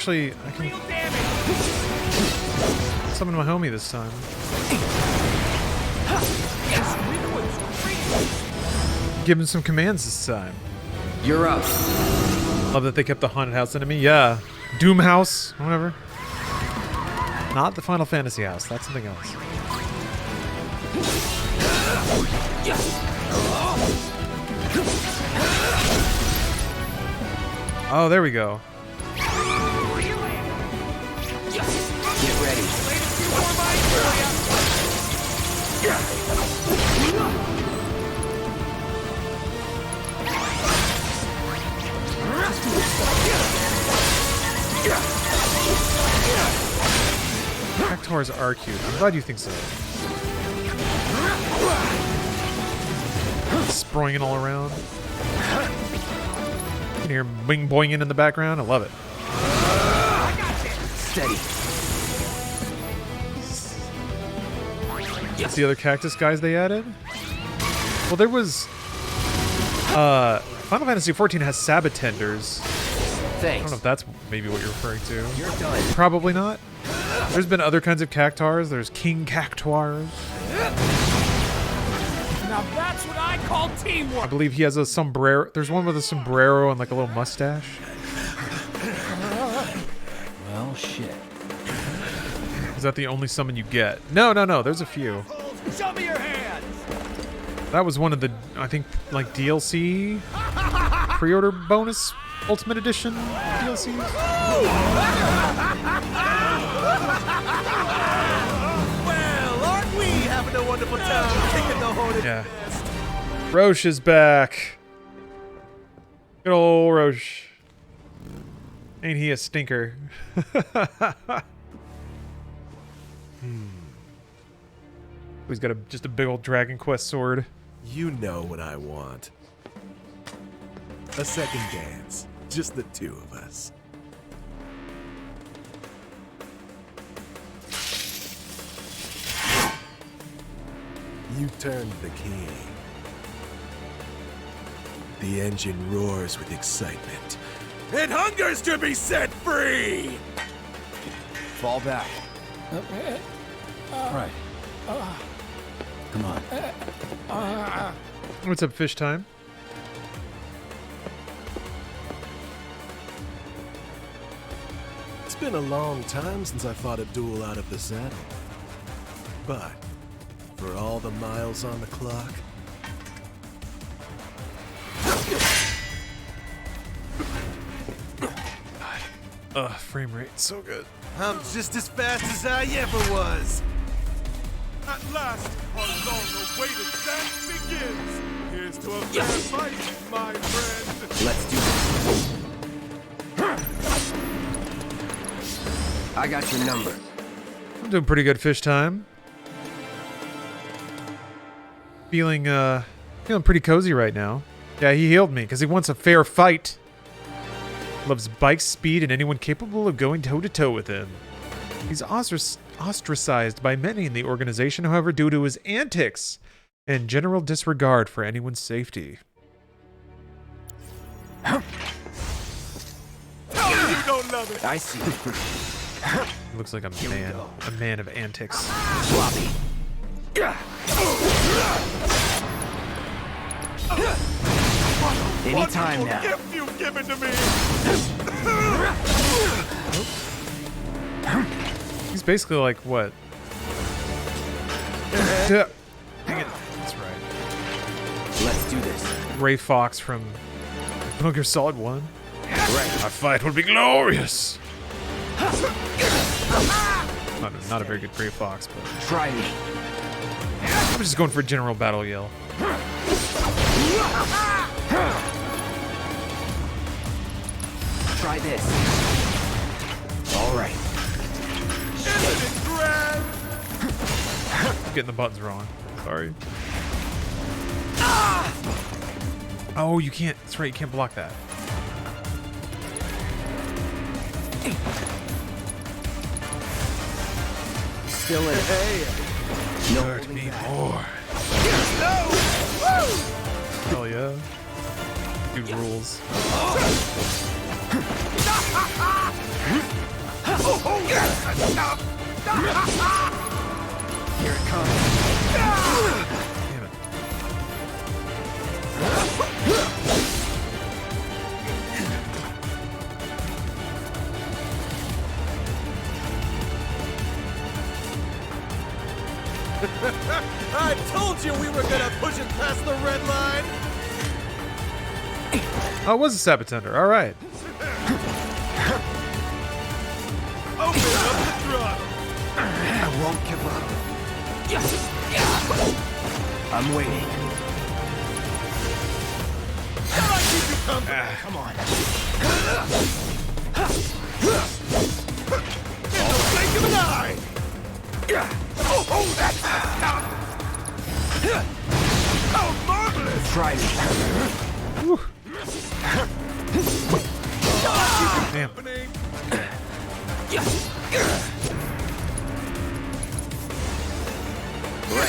summon my homie this time. Give him some commands this time. You're up. Love that they kept the haunted house enemy. Yeah. Doom house, whatever. Not the Final Fantasy house. That's something else. Oh, there we go. Get ready. Cactars are cute. I'm glad you think so. Sproinging all around. You can hear bing boinging in the background. I love it. Steady. That's the other cactus guys they added. Well, there was Final Fantasy XIV has Sabatenders. Thanks. I don't know if that's maybe what you're referring to. You're done. Probably not. There's been other kinds of Cactars. There's King Cactars. Now that's what I call teamwork. I believe he has a sombrero. There's one with a sombrero and like a little mustache. Well, shit. Is that the only summon you get? No. There's a few. Show me your hands. That was one of the, I think, like DLC pre-order bonus Ultimate Edition DLCs. Well, aren't we having a wonderful time kicking the hornet's nest? Roche is back. Good old Roche. Ain't he a stinker? He's got just a big old Dragon Quest sword. You know what I want. A second dance. Just the two of us. You turned the key. The engine roars with excitement. It hungers to be set free! Fall back. Right. Come on. What's up, fish time? It's been a long time since I fought a duel out of the saddle. But, for all the miles on the clock... Frame rate, so good. I'm just as fast as I ever was! At last, our long-awaited dance begins. Here's to a fair fight, my friend. Let's do I got your number. I'm doing pretty good fish time. Feeling pretty cozy right now. Yeah, he healed me because he wants a fair fight. Loves bike speed and anyone capable of going toe-to-toe with him. He's ostracized by many in the organization, however, due to his antics and general disregard for anyone's safety. You don't love it. I see. He looks like a man of antics. Sloppy. Anytime now. Gift you've given to me. He's basically like what? Dang it. That's right. Let's do this. Ray Fox from Metal Gear Solid 1. Right. Our fight will be glorious. Not a very good Ray Fox, but try me. I'm just going for a general battle yell. Try this. All right. Getting the buttons wrong. Sorry. Oh, you can't. That's right. You can't block that. Still in. Hey. No hurt me more. Hell yeah. Dude rules. Here it comes. Damn it. I told you we were gonna push it past the red line. Oh, it was a Sabbatender. All right. Open up the throttle. I won't give up. I'm waiting. I keep you company. Come on. In the blink of an eye. Oh, that's how marvelous! Try me. Damn. In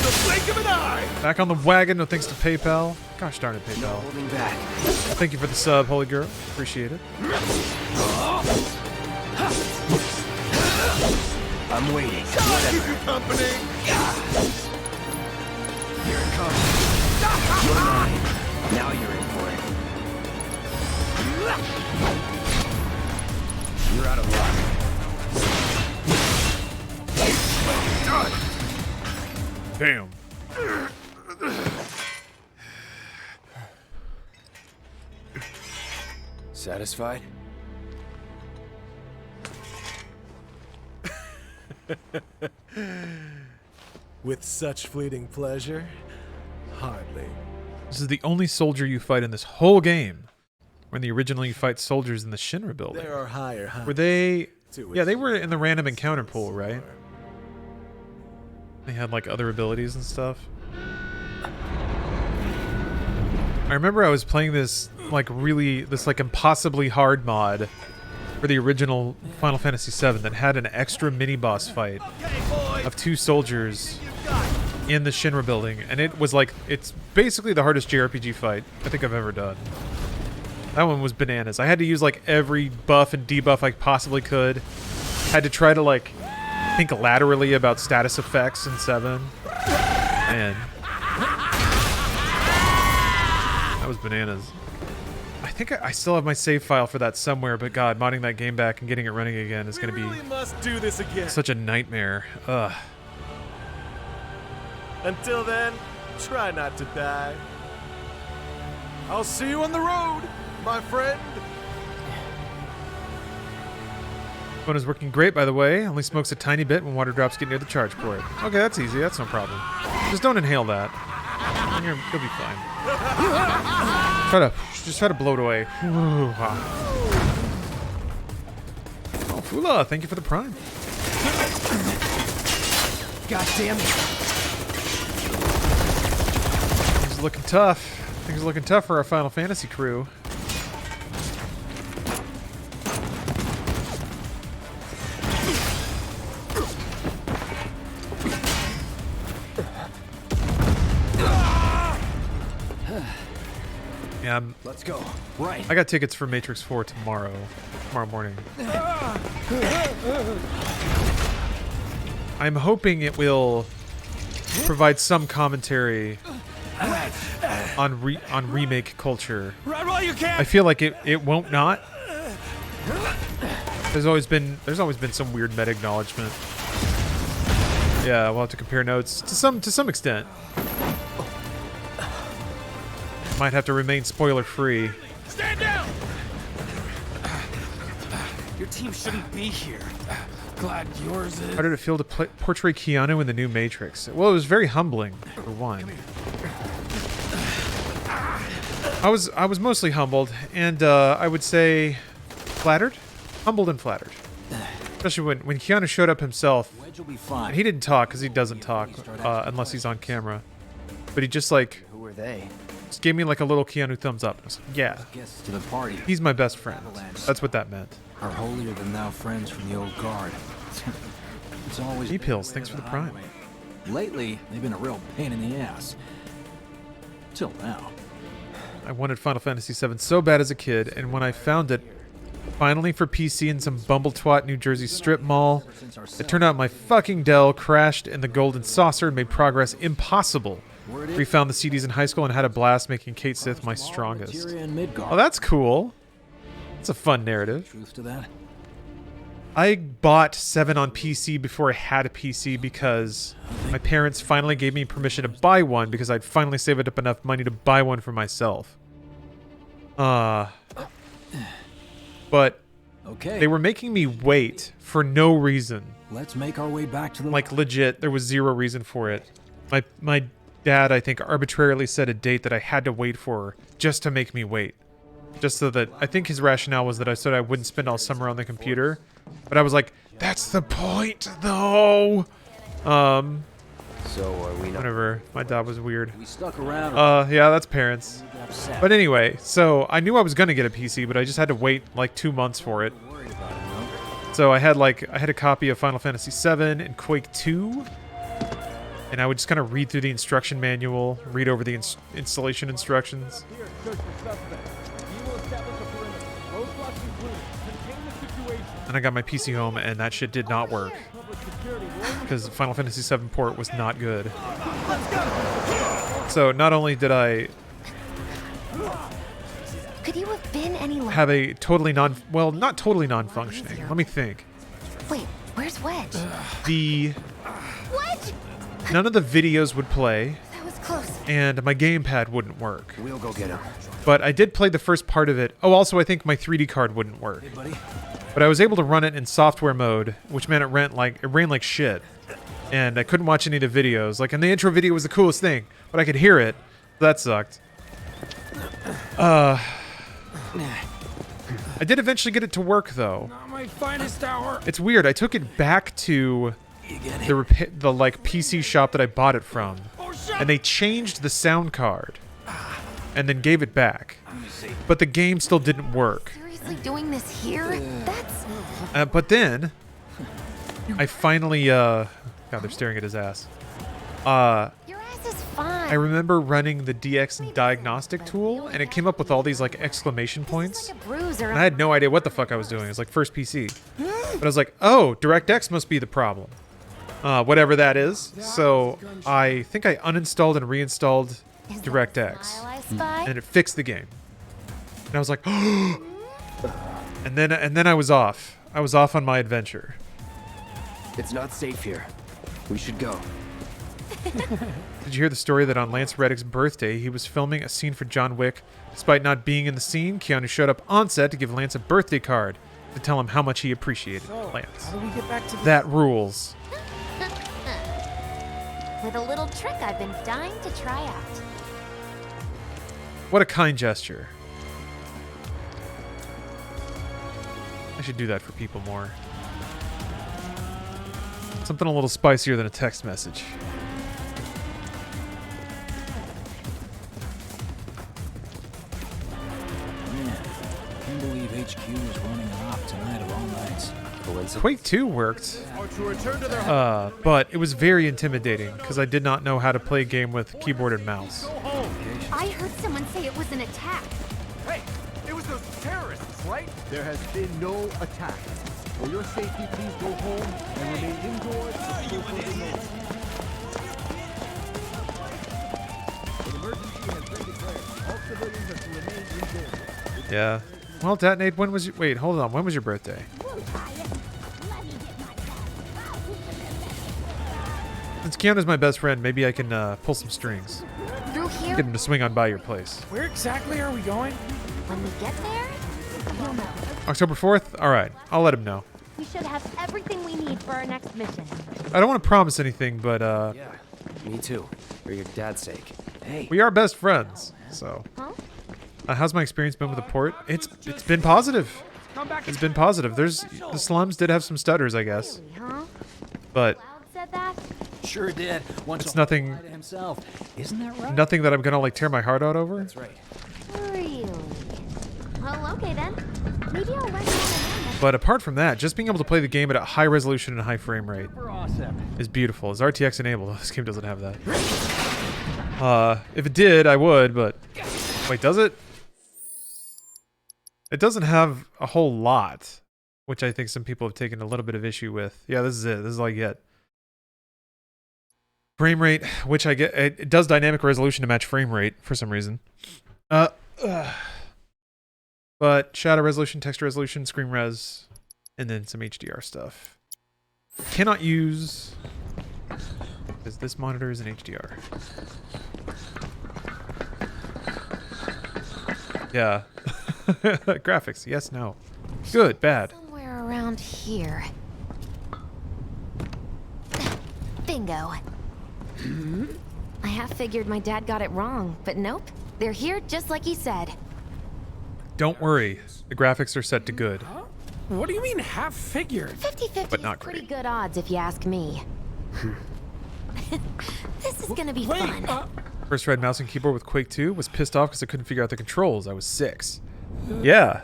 the blink of an eye. Back on the wagon. No thanks to PayPal. Gosh darn it, PayPal. Holding back. Thank you for the sub, Holy Girl. Appreciate it. I'm waiting. I'll keep you company. Here it comes. You're mine. Now you're in for it. You're out of luck. Damn. Satisfied? With such fleeting pleasure? Hardly. This is the only soldier you fight in this whole game. When the originally you fight soldiers in the Shinra building. There are higher heights. Were they... to Yeah, they were in the random encounter pool, right? They had like other abilities and stuff. I remember I was playing this like impossibly hard mod for the original Final Fantasy VII that had an extra mini-boss fight of 2 soldiers in the Shinra building, and it was like, it's basically the hardest JRPG fight I think I've ever done. That one was bananas. I had to use like every buff and debuff I possibly could. Had to try to like think laterally about status effects in 7. And that was bananas. I think I still have my save file for that somewhere, but God, modding that game back and getting it running again is going to be must do this again. such a nightmare. Ugh. Until then, try not to die. I'll see you on the road, my friend. Phone is working great, by the way. Only smokes a tiny bit when water drops get near the charge port. Okay, that's easy. That's no problem. Just don't inhale that. And you'll be fine. Just try to blow it away. Oh Fula, thank you for the prime. God damn it. Things are looking tough. Things are looking tough for our Final Fantasy crew. Yeah, let's go. Right. I got tickets for Matrix 4 tomorrow morning. I'm hoping it will provide some commentary on remake culture. Run while you can. I feel like it won't not. There's always been some weird meta acknowledgement. Yeah, we'll have to compare notes to some extent. Might have to remain spoiler free. Stand down. Your team shouldn't be here. Glad yours is. How did it feel to portray Keanu in the new Matrix? Well, it was very humbling, for one. I was mostly humbled, and I would say flattered, humbled and flattered. Especially when Keanu showed up himself. And he didn't talk because he doesn't talk unless he's on camera. But he just like. Who were they? Just gave me like a little Keanu thumbs up. I was like, yeah, To the party. he's my best friend. That's what that meant. Our holier than thou friends from the old guard. It's always E-pills, thanks for the prime. Lately, they've been a real pain in the ass. Till now. I wanted Final Fantasy VII so bad as a kid, and when I found it, finally for PC in some bumbletwat New Jersey strip mall, it turned out my fucking Dell crashed in the golden saucer and made progress impossible. Refound the CDs in high school and had a blast making Kate Sith my strongest. Oh, that's cool. That's a fun narrative. Truth to that. I bought 7 on PC before I had a PC because my parents finally gave me permission to buy one because I'd finally saved up enough money to buy one for myself. But they were making me wait for no reason. Let's make our way back to the like legit, there was zero reason for it. My dad, I think, arbitrarily set a date that I had to wait for just to make me wait. Just so that I think his rationale was that I said I wouldn't spend all summer on the computer. But I was like, that's the point though. So are we not? Whatever. My dad was weird. We stuck around. Yeah, that's parents. But anyway, so I knew I was gonna get a PC, but I just had to wait like 2 months for it. So I had a copy of Final Fantasy VII and Quake 2. And I would just kind of read through the instruction manual, read over the installation instructions. And I got my PC home, and that shit did not work. Because Final Fantasy VII port was not good. So not only did I Could you have been any longer? have a totally not totally non-functioning. Let me think. Wait, where's Wedge? Wedge! None of the videos would play. That was close. And my gamepad wouldn't work. We'll go get him. But I did play the first part of it. Oh, also I think my 3D card wouldn't work. Hey, buddy. But I was able to run it in software mode, which meant it ran like shit. And I couldn't watch any of the videos. Like, and the intro video was the coolest thing, but I could hear it. That sucked. I did eventually get it to work though. Not my finest hour. It's weird. I took it back to the like PC shop that I bought it from, and they changed the sound card, and then gave it back. But the game still didn't work. Seriously doing this here? That's... But then, I finally, God, they're staring at his ass. Your ass is fine. I remember running the DX diagnostic tool, and it came up with all these like exclamation points. Like a bruiser. And I had no idea what the fuck I was doing. It was like first PC. But I was like, oh, DirectX must be the problem. Whatever that is. So I think I uninstalled and reinstalled DirectX. And it fixed the game. And I was like, and then I was off. I was off on my adventure. It's not safe here. We should go. Did you hear the story that on Lance Reddick's birthday, he was filming a scene for John Wick? Despite not being in the scene, Keanu showed up on set to give Lance a birthday card to tell him how much he appreciated Lance. How do we get back to That rules. With a little trick I've been dying to try out. What a kind gesture. I should do that for people more. Something a little spicier than a text message. Man, can't believe HQ is running an op tonight of all nights. Quake 2 worked, but it was very intimidating because I did not know how to play a game with keyboard and mouse. I heard someone say it was an attack. Hey, it was those terrorists, right? There has been no attack. For your safety, please go home and remain indoors until further notice. An emergency has been declared. All civilians are to remain indoors. Yeah. Well, Detonate, when was your... Wait, hold on. When was your birthday? Since Keanu's my best friend, maybe I can pull some strings. Through here? Get him to swing on by your place. Where exactly are we going? When we get there, you'll know. October 4th? Alright, I'll let him know. We should have everything we need for our next mission. I don't want to promise anything, but Yeah, me too. For your dad's sake. Hey. we are best friends, so... Huh? How's my experience been with the port? It's been positive. It's been positive. The slums did have some stutters, I guess. Huh? But Said that? Sure did. Once it's a whole nothing... guy to himself. Isn't that right? Nothing that I'm gonna, like, tear my heart out over. That's right. Really? Well, okay then. Maybe I'll let you know. But apart from that, just being able to play the game at a high resolution and high frame rate is beautiful. It's RTX enabled. This game doesn't have that. If it did, I would, but... Wait, does it? It doesn't have a whole lot, which I think some people have taken a little bit of issue with. Yeah, this is it. This is all you get. Frame rate, which I get... It does dynamic resolution to match frame rate for some reason. But shadow resolution, texture resolution, screen res, and then some HDR stuff. Cannot use... Because this monitor is an HDR. Yeah. Graphics, yes, no. Good, bad. Somewhere around here. Bingo. I half figured my dad got it wrong, but nope. They're here just like he said. Don't worry. The graphics are set to good. What do you mean half figured? 50-50 But not is pretty great. good odds if you ask me. This is gonna be fun. First read mouse and keyboard with Quake 2. Was pissed off because I couldn't figure out the controls. I was 6. Yeah.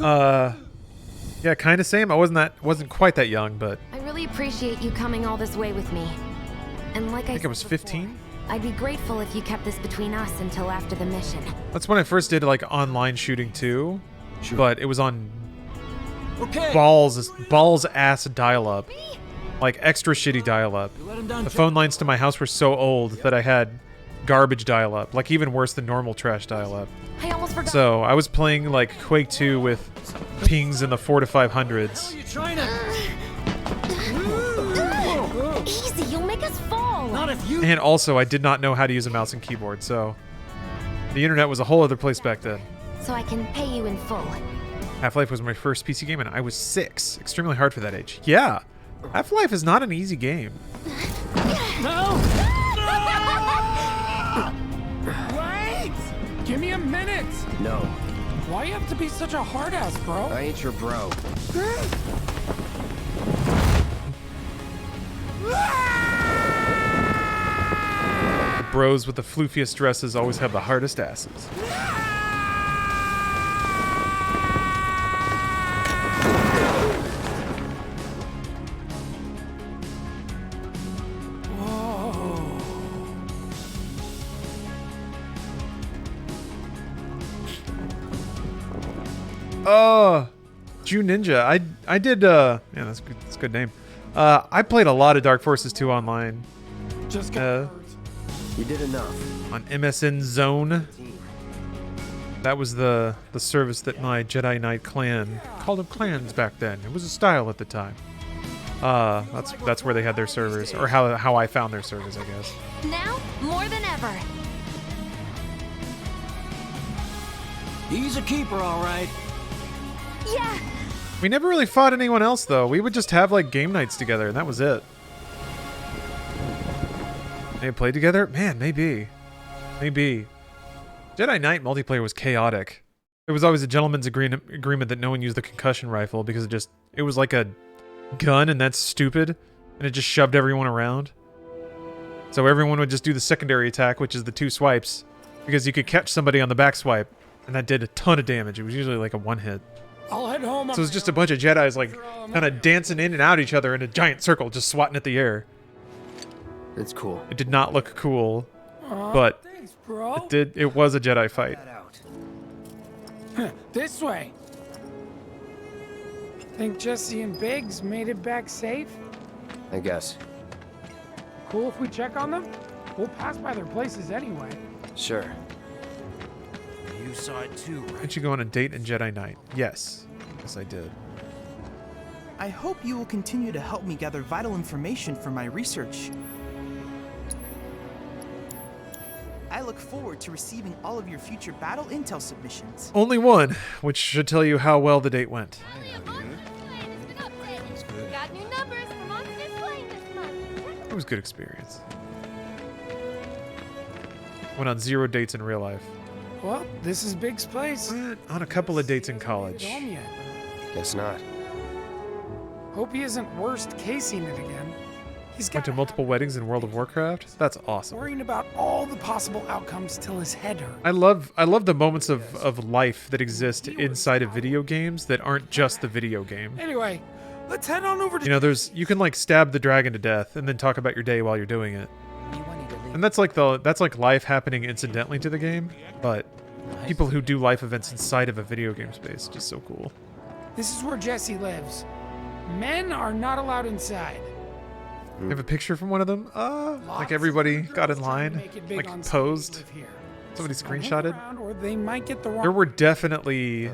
Yeah, kind of same. I wasn't quite that young, but I really appreciate you coming all this way with me. And like I think I was 15. I'd be grateful if you kept this between us until after the mission. That's when I first did like online shooting too, but it was on Okay. balls ass dial-up, like extra shitty dial-up. The phone lines to my house were so old that I had garbage dial-up, like even worse than normal trash dial-up. I almost forgot. So I was playing like Quake 2 with pings in the 400 to 500s. You trying to? Easy, you'll make us fall. Not if you. And also, I did not know how to use a mouse and keyboard, so the internet was a whole other place back then. So I can pay you in full. Half-Life was my first PC game, and I was 6. Extremely hard for that age. Yeah, Half-Life is not an easy game. No. Wait! Give me a minute! No. Why you have to be such a hard ass, bro? I ain't your bro. The bros with the floofiest dresses always have the hardest asses. June Ninja. I did yeah, that's good. That's a good name. I played a lot of Dark Forces 2 online. Just you did enough. On MSN Zone. That was the service that my Jedi Knight clan called them clans back then. It was a style at the time. That's where they had their servers, or how I found their servers, I guess. Now, more than ever. He's a keeper, all right. Yeah. We never really fought anyone else though. We would just have like game nights together, and that was it. They played together? Man, maybe. Maybe. Jedi Knight multiplayer was chaotic. There was always a gentleman's agreement that no one used the concussion rifle because it was like a gun, and that's stupid. and it just shoved everyone around. So everyone would just do the secondary attack, which is the 2 swipes, because you could catch somebody on the back swipe, and that did a ton of damage. It was usually like a 1-hit. I'll head home. So it was just a bunch of Jedis like kind of dancing in and out each other in a giant circle, just swatting at the air. It's cool. It did not look cool, but thanks, bro. it did. It was a Jedi fight. This way. Think Jesse and Biggs made it back safe? I guess. Cool if we check on them? We'll pass by their places anyway. Sure. You saw it too, right? Did you go on a date in Jedi Knight? Yes. Yes, I did. I hope you will continue to help me gather vital information for my research. I look forward to receiving all of your future battle intel submissions. Only one, which should tell you how well the date went. Got new numbers for Monsters playing this month. It was a good experience. Went on 0 dates in real life. Well, this is Big's place. Went on a couple of dates in college. Home yet. Guess not. Hope he isn't worst casing it again. He's got Went to multiple weddings in World of Warcraft. That's awesome. worrying about all the possible outcomes till his head hurts. I love the moments of life that exist inside of video games that aren't just the video game. Anyway, let's head on over to... You know, you can like stab the dragon to death and then talk about your day while you're doing it. And that's like life happening incidentally to the game, but people who do life events inside of a video game space, just so cool. This is where Jesse lives. Men are not allowed inside. I have a picture from one of them. Like everybody got in line, like posed. Somebody screenshotted. Or they might get the wrong... There were definitely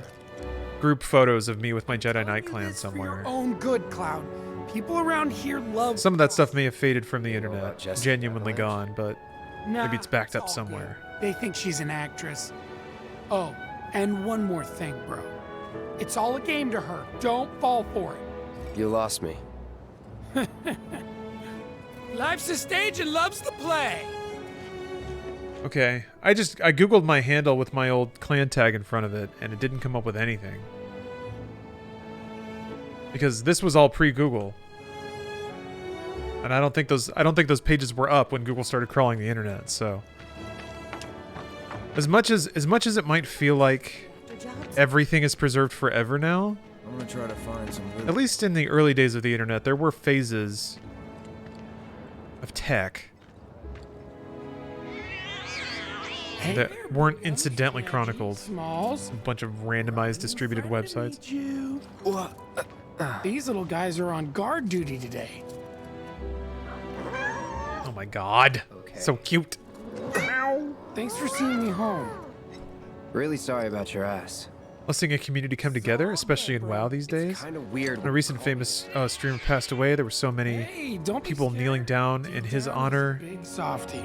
group photos of me with my Jedi Knight clan somewhere. Own good, Cloud. People around here love... Some of that stuff may have faded from the internet, genuinely gone, but Nah, maybe it's backed up all somewhere. good. They think she's an actress. Oh, and one more thing, bro. It's all a game to her. Don't fall for it. You lost me. Life's a stage and love's the play. Okay, I googled my handle with my old clan tag in front of it, and it didn't come up with anything. Because this was all pre-Google. And I don't think those pages were up when Google started crawling the internet, so as much as it might feel like everything is preserved forever now, I'm gonna try to find some at least in the early days of the internet, there were phases of tech that weren't incidentally chronicled. Smalls. A bunch of randomized distributed websites. These little guys are on guard duty today. Oh my god. So cute. Thanks for seeing me home. Really sorry about your ass. Love seeing a community come together, especially in WoW these days. Kind of weird. When a recent famous streamer passed away, there were so many people kneeling down in his honor. Big softy.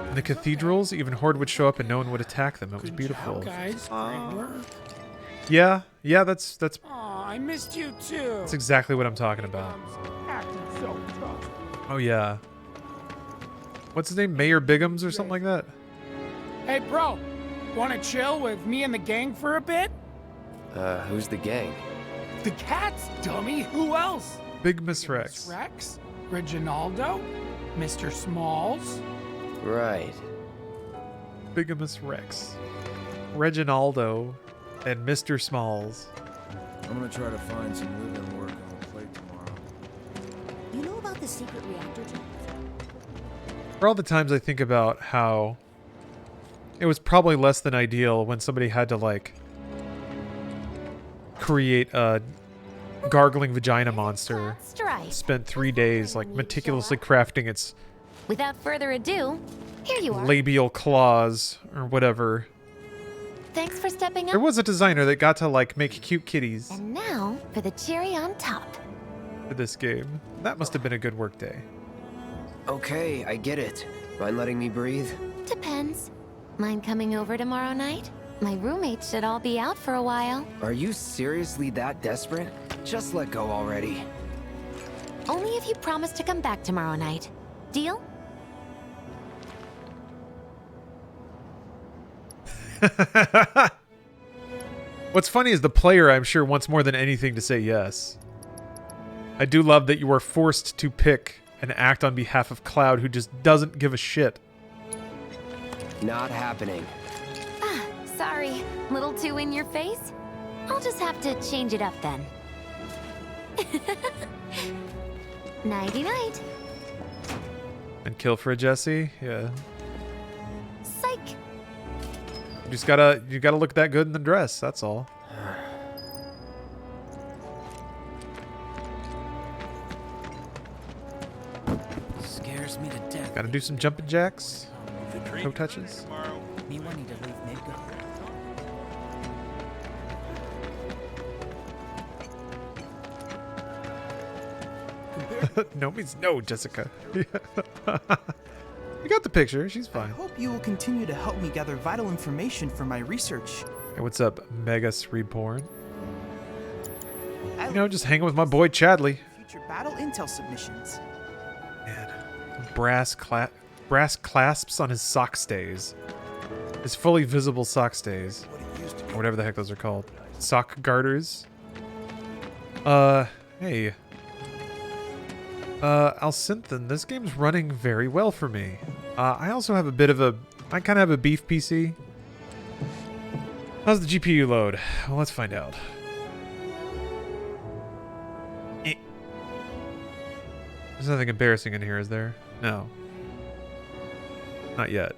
In the cathedrals, even Horde would show up and no one would attack them. It was beautiful. Guys, great work. Yeah, that's Aw, I missed you too. that's exactly what I'm talking about. Acting so tough. Oh yeah. What's his name? Mayor Biggums or something like that? Hey, bro, wanna chill with me and the gang for a bit? Who's the gang? The cats, dummy. Who else? Big Miss Rex. Rex, Reginaldo, Mr. Smalls. Right. Bigamous Rex. Reginaldo and Mr. Smalls. I'm gonna try to find some living work on the plate tomorrow. You know about the secret reactor jobs? For all the times I think about how it was probably less than ideal when somebody had to like create a gargling vagina monster. Spent 3 days like meticulously crafting its Without further ado, here you are. labial claws or whatever. Thanks for stepping up. There was a designer that got to like make cute kitties And now for the cherry on top. for this game. That must have been a good work day. Okay, I get it. Mind letting me breathe? Depends. Mind coming over tomorrow night? My roommates should all be out for a while. Are you seriously that desperate? Just let go already. Only if you promise to come back tomorrow night. Deal? What's funny is the player, I'm sure, wants more than anything to say yes. I do love that you are forced to pick and act on behalf of Cloud, who just doesn't give a shit. Not happening. Ah, sorry. Little too in your face? I'll just have to change it up then. Nighty-night. And kill for a Jesse? Yeah. Psych. You gotta look that good in the dress, that's all. Scares me to death. Gotta do some jumping jacks. No touches. Me wanting to leave Midgar. No means no, Jessica. You got the picture. She's fine. I hope you will continue to help me gather vital information for my research. Hey, what's up, Megas Reborn? You know, just hanging with my boy Chadley. Future battle intel submissions. Man, brass clasps on his sock stays. His fully visible sock stays, or whatever the heck those are called. Sock garters. Hey. Alcinthan, this game's running very well for me. I also have a bit of I kind of have a beef PC. How's the GPU load? Well, let's find out. There's nothing embarrassing in here, is there? No. Not yet.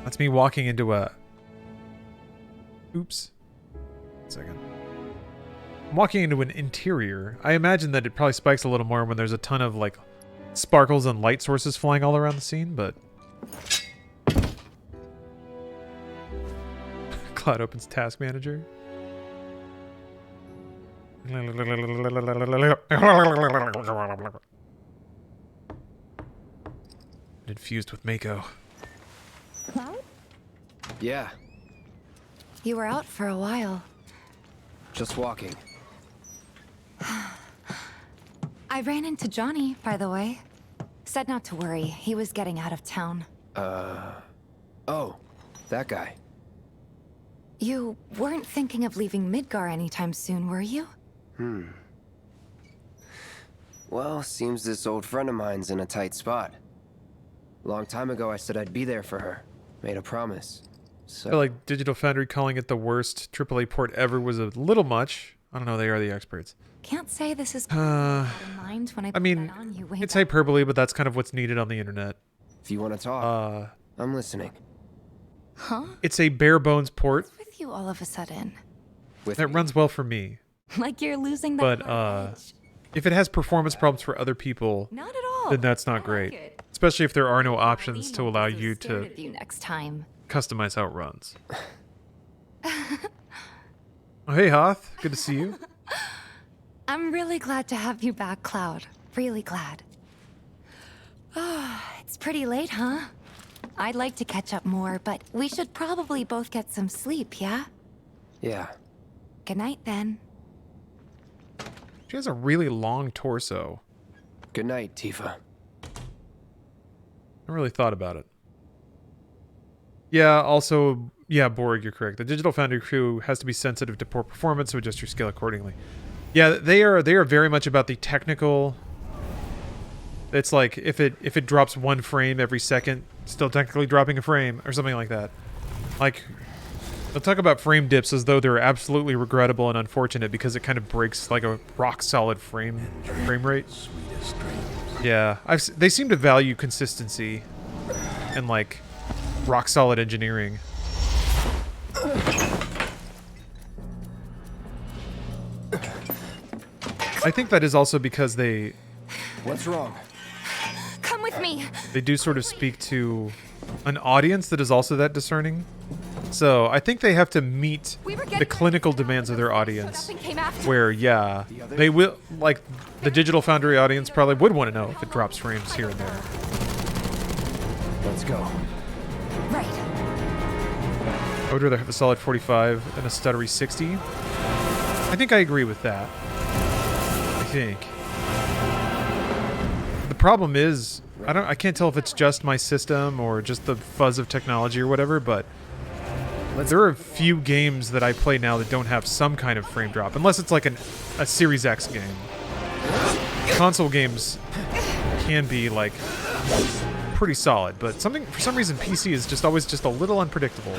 That's me walking into a... Oops. 1 second. I'm walking into an interior. I imagine that it probably spikes a little more when there's a ton of, like, sparkles and light sources flying all around the scene, but... Cloud opens Task Manager. Infused with Mako. Cloud? Yeah, You were out for a while. just walking. I ran into Johnny, by the way. Said not to worry. He was getting out of town. Oh, that guy. You weren't thinking of leaving Midgar anytime soon, were you? Well, seems this old friend of mine's in a tight spot. Long time ago, I said I'd be there for her. Made a promise. So... I feel like Digital Foundry calling it the worst AAA port ever was a little much. I don't know, they are the experts. Can't say this is in mind when I mean, put that on you way it's back. hyperbole, but that's kind of what's needed on the internet. If you want to talk, I'm listening. Huh? It's a bare bones port With you all of a sudden. that runs well for me. Like you're losing that But if it has performance problems for other people, Not at all. then that's not great. Especially if there are no options to allow you to Of you next time. customize how it runs. Oh, hey, Hoth. Good to see you. I'm really glad to have you back, Cloud. Really glad. It's pretty late, huh? I'd like to catch up more, but we should probably both get some sleep, yeah? Yeah. Good night, then. She has a really long torso. Good night, Tifa. I really thought about it. Yeah, also, yeah, Borg, you're correct. The Digital Foundry crew has to be sensitive to poor performance, so adjust your scale accordingly. Yeah, they are very much about the technical. It's like if it drops 1 frame every second, still technically dropping a frame or something like that. Like, they'll talk about frame dips as though they're absolutely regrettable and unfortunate because it kind of breaks like a rock solid frame rate. Yeah, they seem to value consistency and like rock solid engineering. I think that is also because they... What's wrong? Come with me. They do sort of speak to an audience that is also that discerning. So I think they have to meet the clinical demands of their audience. Where, yeah, they will, like, the Digital Foundry audience probably would want to know if it drops frames here and there. Let's go. Right. I would rather have a solid 45 than a stuttery 60. I think I agree with that. I think. The problem is, I can't tell if it's just my system or just the fuzz of technology or whatever, but There are a few games that I play now that don't have some kind of frame drop, unless it's like a Series X game. Console games can be like pretty solid, but for some reason PC is just always just a little unpredictable.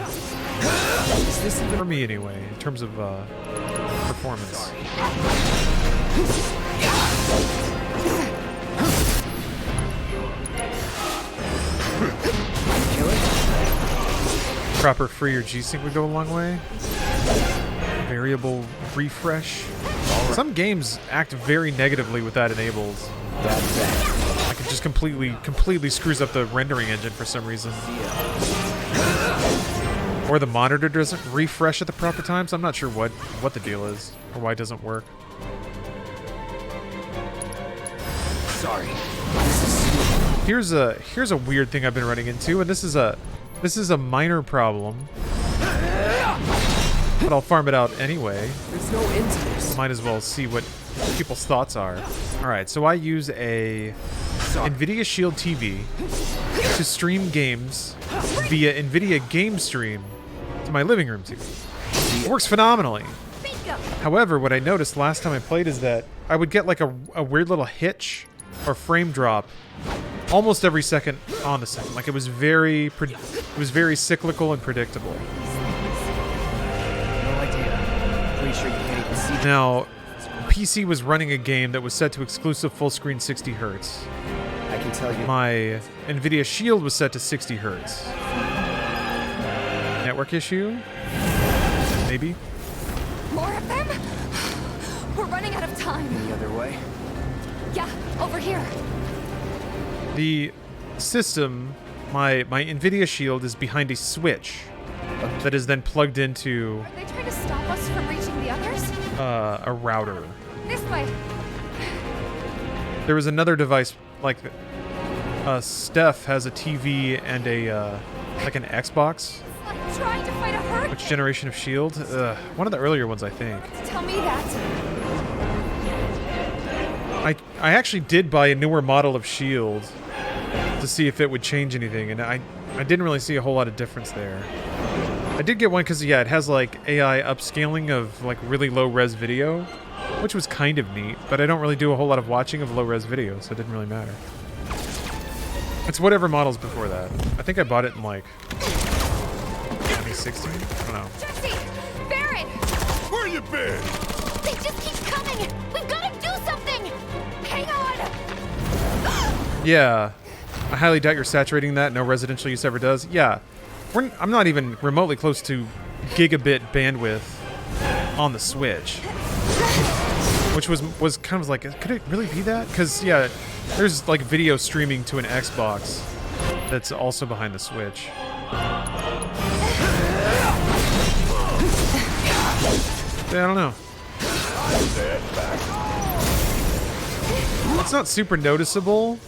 For me anyway, in terms of performance. Proper free or G-Sync would go a long way. Variable refresh. Some games act very negatively with that enabled. Like it just completely screws up the rendering engine for some reason. Or the monitor doesn't refresh at the proper times. I'm not sure what the deal is or why it doesn't work. Sorry. Here's a weird thing I've been running into, and this is a minor problem. But I'll farm it out anyway. There's no end to this. Might as well see what people's thoughts are. Alright, so I use a NVIDIA Shield TV to stream games via NVIDIA Game Stream to my living room TV. It works phenomenally. However, what I noticed last time I played is that I would get like a weird little hitch or frame drop almost every second on the second. Like it was very cyclical and predictable. No idea. Pretty sure you can't even see. Now, PC was running a game that was set to exclusive full screen 60 Hz. I can tell you. My NVIDIA Shield was set to 60 Hz. Network issue? Maybe? More of them? We're running out of time. Any other way? Yeah, over here. The system, my NVIDIA Shield is behind a switch that is then plugged into Are they trying to stop us from reaching the others? a router. This way. There was another device, like Steph has a TV and a like an Xbox. Like trying to fight a hurricane. Which generation of Shield? One of the earlier ones, I think. Tell me that. I actually did buy a newer model of Shield to see if it would change anything, and I didn't really see a whole lot of difference there. I did get one because, yeah, it has like AI upscaling of like really low-res video, which was kind of neat, but I don't really do a whole lot of watching of low-res video, so it didn't really matter. It's whatever models before that. I think I bought it in like 2016? I don't know. Jesse! Barrett! Where you been? They just keep coming! We've got to do something! Hang on! Yeah. I highly doubt you're saturating that. No residential use ever does. Yeah. I'm not even remotely close to gigabit bandwidth on the Switch. Which was kind of like, could it really be that? Because, yeah, there's like video streaming to an Xbox that's also behind the Switch. Yeah, I don't know. It's not super noticeable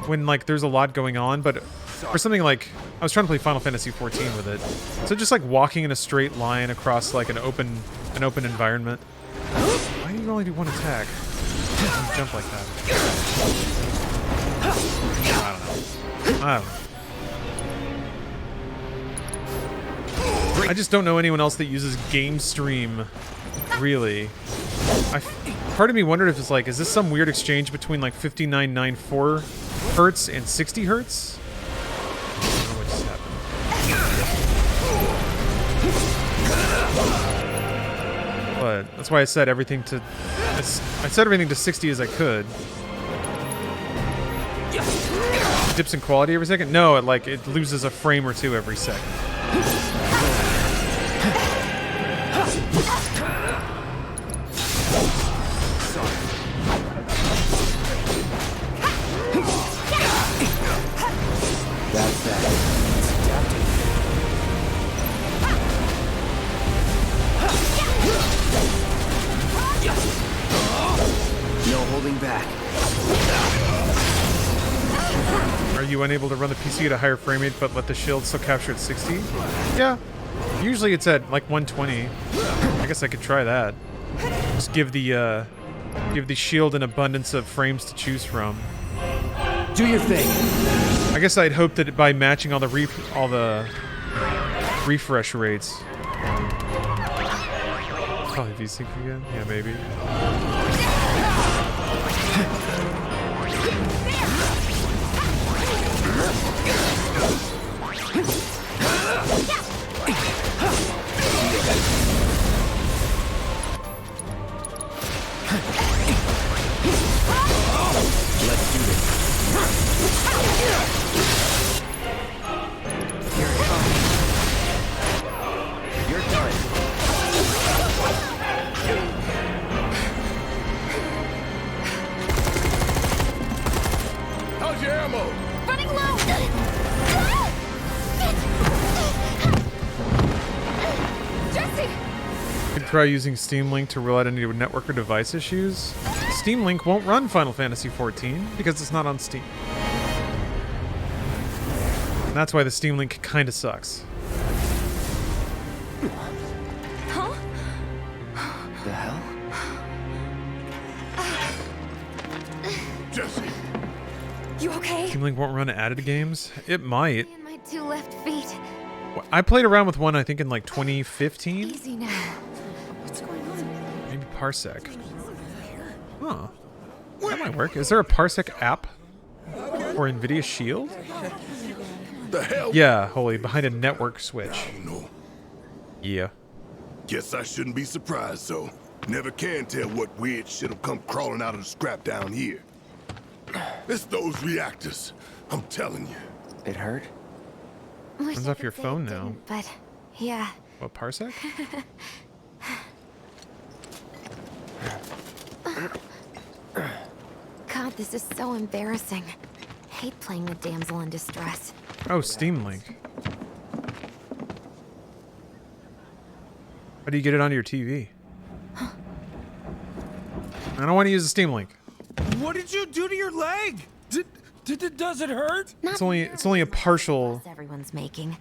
when like there's a lot going on, but for something like I was trying to play Final Fantasy XIV with it, so just like walking in a straight line across like an open environment. Why do you only do one attack? You jump like that. I don't know. I just don't know anyone else that uses Game Stream, really. Part of me wondered if it's like, is this some weird exchange between like 5994 Hertz and 60 Hertz? I don't know what just happened. But that's why I set everything to 60 as I could. It dips in quality every second? No, it loses a frame or two every second. That's that. It's adapting. No holding back. Are you unable to run the PC at a higher frame rate but let the shield still capture at 60? Yeah. Usually it's at like 120. I guess I could try that. Just give the shield an abundance of frames to choose from. Do your thing. I guess I'd hope that by matching all the refresh rates. Probably VSync again? Yeah, maybe. Let's do this. Here it comes. Your time. How's your ammo? Running low! Jesse! You could try using Steam Link to rule out any network or device issues. Steam Link won't run Final Fantasy XIV because it's not on Steam. And that's why the Steam Link kind of sucks. Huh? The hell? Jesse! You okay? Steam Link won't run added games? It might. And my 2 left feet. I played around with one, I think, in like 2015. Easy now. What's going on? Maybe Parsec. Huh. That might work. Is there a Parsec app? For NVIDIA Shield? The hell? Yeah, holy, behind a network switch. No. Yeah. Guess I shouldn't be surprised, so. Never can tell what weird shit'll come crawling out of the scrap down here. It's those reactors. I'm telling you. It hurt? Wish Turns I off could your say it phone now. didn't, but yeah. What, Parsec? God, this is so embarrassing. Hate playing the damsel in distress. Oh, Steam Link. How do you get it onto your TV? I don't want to use the Steam Link. What did you do to your leg? Does it hurt? It's only a partial. Everyone's making.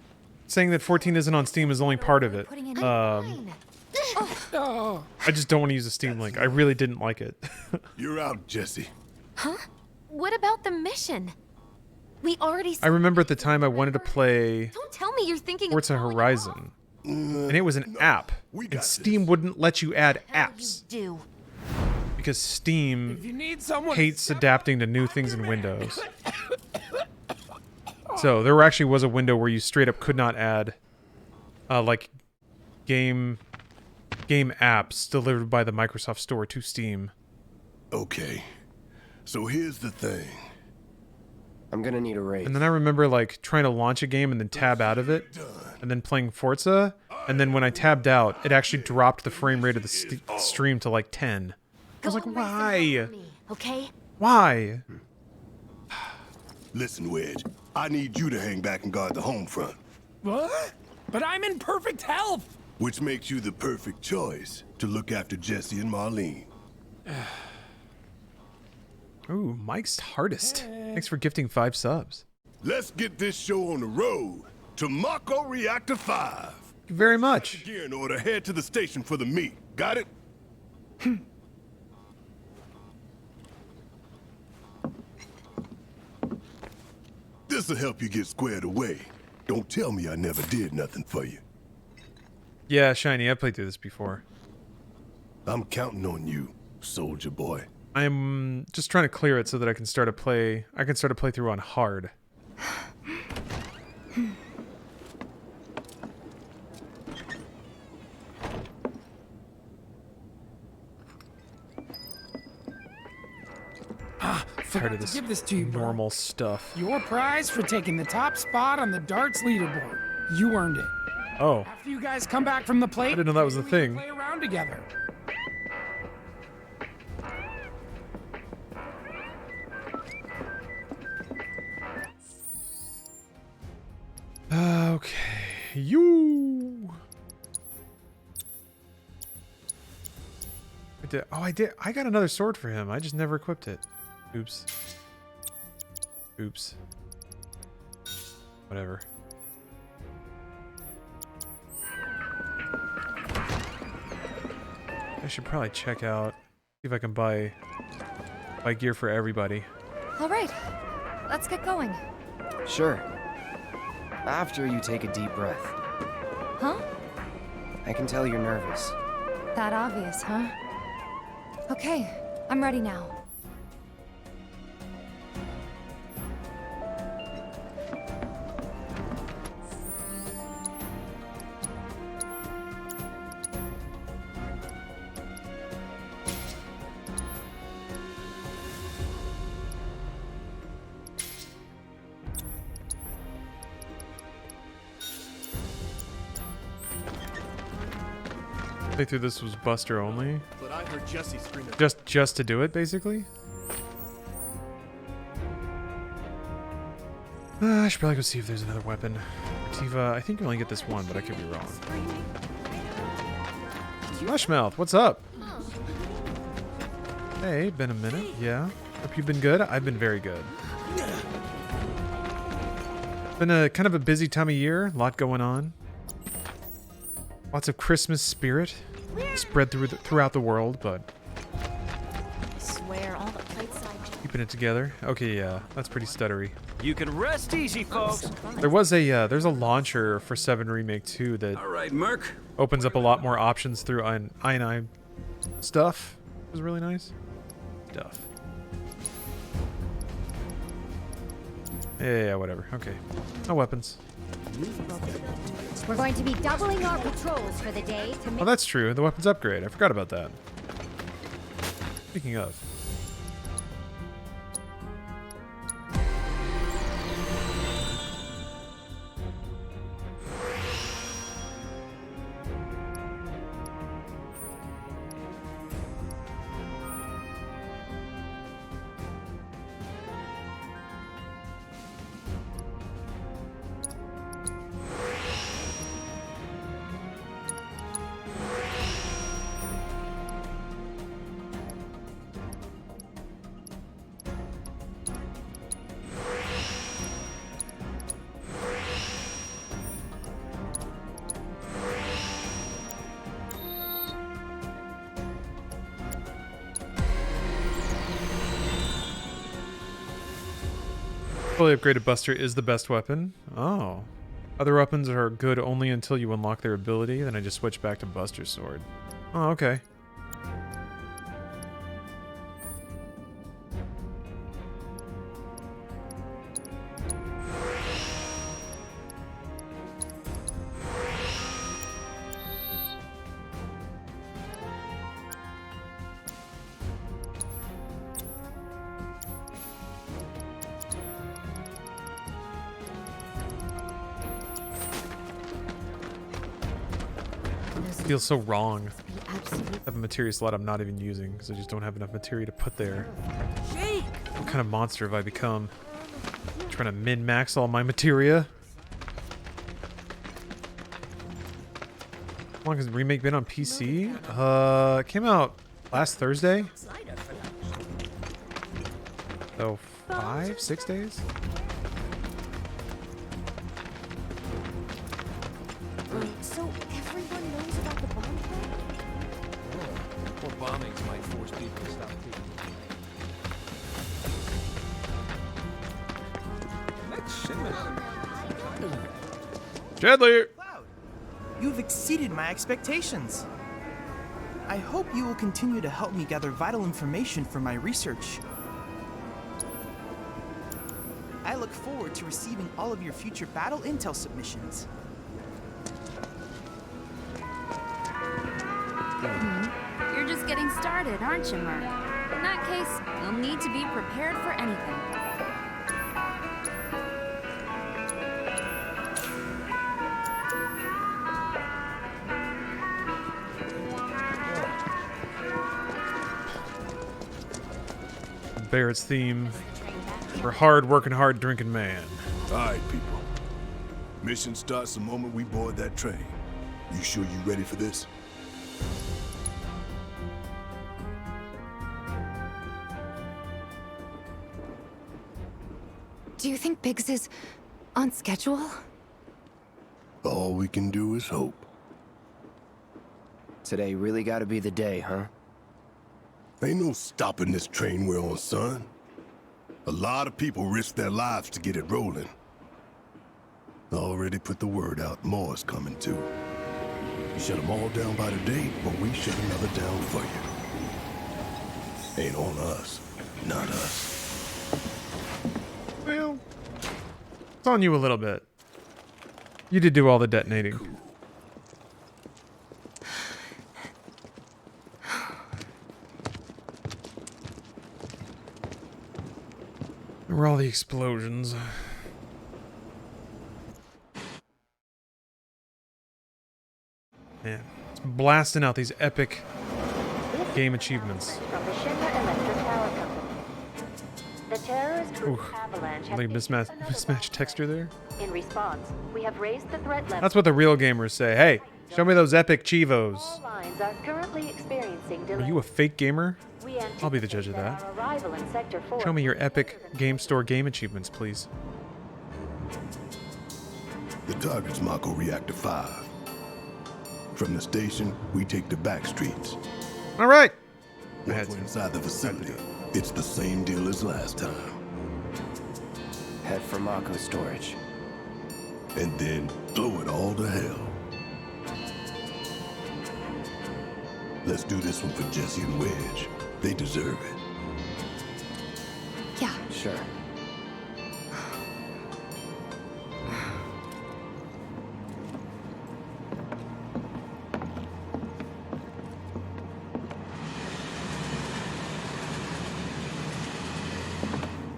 Saying that 14 isn't on Steam is only part of it. I just don't want to use the Steam Link. I really didn't like it. You're out, Jesse. Huh? What about the mission? We already. I remember at the time I wanted to play Don't tell me you're thinking. Forza Horizon, and it was an app, and Steam wouldn't let you add apps Do. because Steam If you need someone hates adapting to new things in Windows. So there actually was a window where you straight up could not add, like, game apps delivered by the Microsoft Store to Steam. Okay, so here's the thing. I'm gonna need a raise. And then I remember like trying to launch a game and then tab out of it, and then playing Forza, and then when I tabbed out, it actually dropped the frame rate of the stream to like 10. I was like, why? Okay. Why? Listen, Wedge, I need you to hang back and guard the home front. What? But I'm in perfect health! Which makes you the perfect choice to look after Jesse and Marlene. Ooh, Mike's hardest. Thanks for gifting 5 subs. Let's get this show on the road to Mako Reactor 5. Thank you very much. Gear in order, head to the station for the meet. Got it? This'll help you get squared away. Don't tell me I never did nothing for you. Yeah, Shiny, I played through this before. I'm counting on you, soldier boy. I'm just trying to clear it so that I can start a playthrough on hard. Tired of this give this to you, bro. normal stuff. Your prize for taking the top spot on the darts leaderboard. You earned it. Oh, After you guys come back from the plate, I didn't know that was a we can thing. play around together. Okay, you. I did. I got another sword for him. I just never equipped it. Oops. Oops. Whatever. I should probably check out, see if I can buy gear for everybody. All right, let's get going. Sure. After you take a deep breath. I can tell you're nervous. That obvious, huh? Okay, I'm ready now. Playthrough this was Buster only. But I heard Jesse scream at Just to do it, basically. I should probably go see if there's another weapon. Tifa, I think you only get this one, but I could be wrong. Fleshmouth, what's up? Hey, been a minute. Yeah. Hope you've been good. I've been very good. Been a kind of a busy time of year. A lot going on. Lots of Christmas spirit spread throughout the world, but I swear all the tight side. keeping it together. Okay, yeah, that's pretty stuttery. You can rest easy, folks. There was a there's a launcher for 7 Remake 2 that Merc. opens up a lot more options through I stuff. It was really nice. Stuff. Yeah, whatever. Okay. No weapons. We're going to be doubling our patrols for the day to make. Oh, that's true. The weapons upgrade. I forgot about that. Speaking of. Fully upgraded Buster is the best weapon. Oh. Other weapons are good only until you unlock their ability, then I just switch back to Buster's sword. Oh, okay. Feels so wrong. I have a materia slot I'm not even using because I just don't have enough materia to put there. What kind of monster have I become? Trying to min-max all my materia? How long has Remake been on PC? It came out last Thursday. So 5-6 days? So everyone knows about the bomb threat? Or bombings might force people to stop thinking. Deadly! Cloud, you've exceeded my expectations. I hope you will continue to help me gather vital information for my research. I look forward to receiving all of your future battle intel submissions. You're just getting started, aren't you, Merc? In that case, you'll need to be prepared for anything. Barrett's theme for hard working, hard drinking man. All right, people. Mission starts the moment we board that train. You sure you ready for this? Do you think Biggs is on schedule? All we can do is hope. Today really gotta be the day, huh? Ain't no stopping this train we're on, son. A lot of people risk their lives to get it rolling. Already put the word out, more is coming too. shut them all down by the date, or we shut another down for you. Ain't on us. Not us. Well, it's on you a little bit. You did do all the detonating. Cool. There were all the explosions. Man, it's blasting out these epic game achievements. From the Shinra Electric Power Company. The terrorist group Avalanche has mismatched texture there. In response, we have raised the threat level. That's what the real gamers say. Hey, show me those epic chivos. All lines are currently experiencing delays. Are you a fake gamer? I'll be the judge of that. Show me your epic game store game achievements, please. The target's Mako Reactor 5. From the station, we take the back streets. All right. Once we're inside the facility, it's the same deal as last time. Head for Mako storage. And then blow it all to hell. Let's do this one for Jesse and Wedge. They deserve it. Yeah. Sure.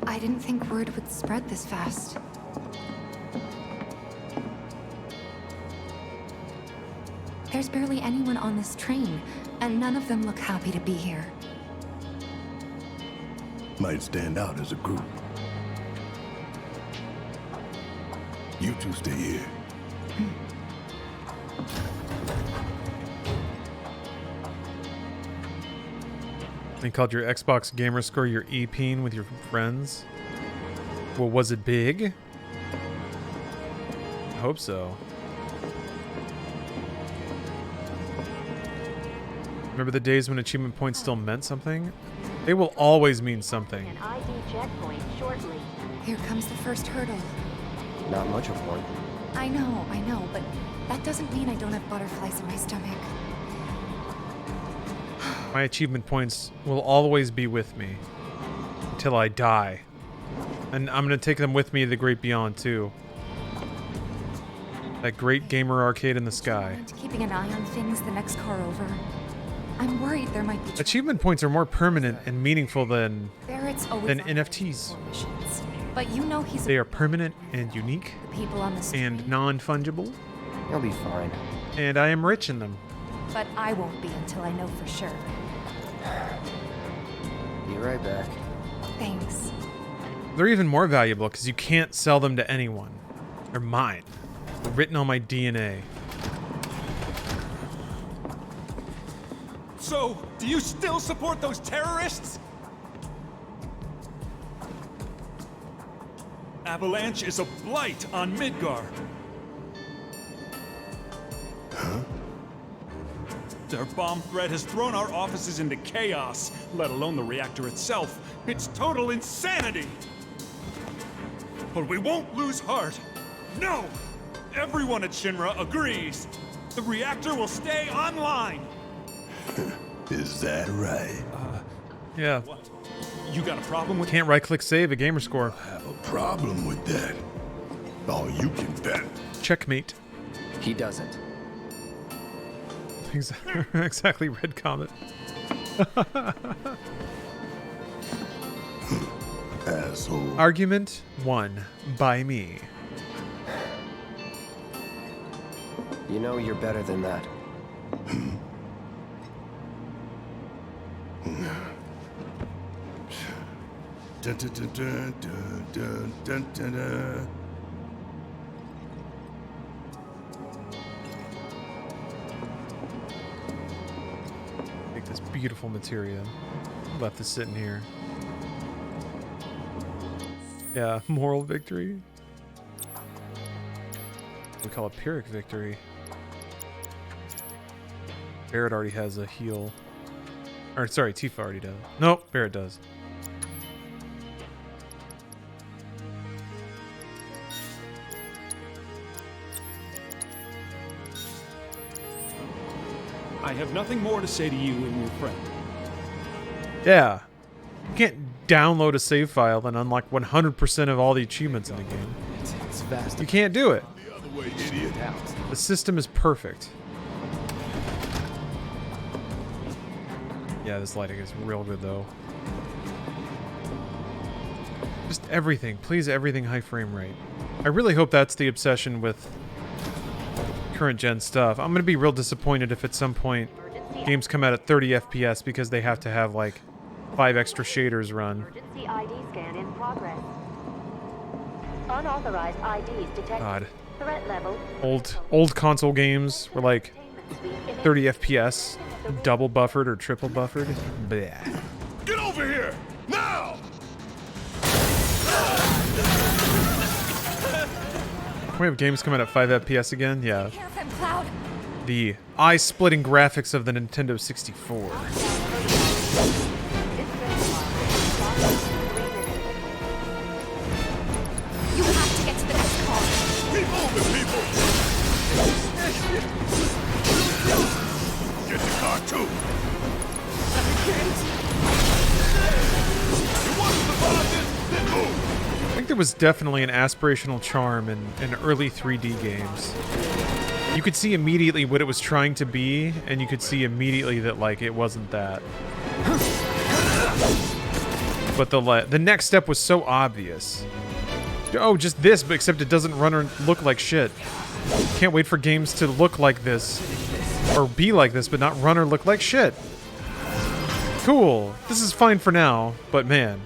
I didn't think word would spread this fast. There's barely anyone on this train, and none of them look happy to be here. Might stand out as a group. You two stay here. They called your Xbox gamer score your E-peen with your friends. Well, was it big? I hope so. Remember the days when achievement points still meant something? They will always mean something. An ID checkpoint shortly. Here comes the first hurdle. Not much of one. I know, but that doesn't mean I don't have butterflies in my stomach. My achievement points will always be with me until I die. And I'm going to take them with me to the great beyond, too. That great gamer arcade in the sky. Keeping an eye on things the next car over. I'm worried there might be... Achievement points are more permanent and meaningful than NFTs. But you know he's... They are permanent and unique people on the and non-fungible. You'll be fine. And I am rich in them. But I won't be until I know for sure. Be right back. Thanks. They're even more valuable because you can't sell them to anyone. They're mine. They're written on my DNA. So, do you still support those terrorists? Avalanche is a blight on Midgar. Huh? Their bomb threat has thrown our offices into chaos, let alone the reactor itself. It's total insanity! But we won't lose heart. No! Everyone at Shinra agrees. The reactor will stay online. Is that right? Yeah. What? You got a problem with... Can't right-click save a gamer score. I have a problem with that. Oh, you can bet. Checkmate. He doesn't. Exactly, Red Comet. Asshole. Argument 1 by me. You know you're better than that. Dun, dun, dun, dun, dun, dun, dun, dun. Take this beautiful materia. Left this sitting here. Yeah, moral victory. We call it Pyrrhic victory. Barrett already has a heal. Or sorry, Tifa already does. Nope, Barrett does. I have nothing more to say to you and your friend. Yeah. You can't download a save file and unlock 100% of all the achievements in the game. It's vast. You can't do it. The system is perfect. Yeah, this lighting is real good though. Just everything. Please, everything high frame rate. I really hope that's the obsession with current gen stuff. I'm gonna be real disappointed if at some point games come out at 30 FPS because they have to have like 5 extra shaders run. Emergency ID scan in progress. Unauthorized IDs detected. God. Threat level. Old console games were like 30 FPS, double buffered or triple buffered. Bleh. Get over here! Now! Can we have games come out at 5 FPS again? Yeah. Careful, Cloud. The eye-splitting graphics of the Nintendo 64. You have to get to the next call. Keep moving, people! Get the car, too! You want to survive this? Then move! I think there was definitely an aspirational charm in early 3D games. You could see immediately what it was trying to be, and you could see immediately that like it wasn't that. But the next step was so obvious. Oh, just this, but except it doesn't run or look like shit. Can't wait for games to look like this, or be like this, but not run or look like shit. Cool. This is fine for now, but man,